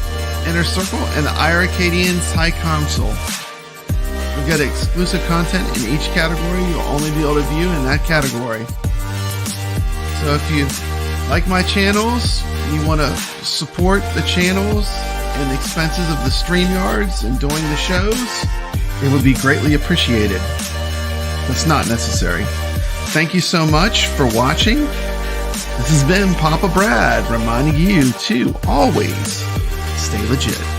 D: Inner Circle, and the iArcadians High Council. You'll get exclusive content in each category you'll only be able to view in that category. So if you like my channels, you want to support the channels and the expenses of the StreamYards and doing the shows, it would be greatly appreciated. That's not necessary. Thank you so much for watching. This has been Papa Brad reminding you to always stay legit.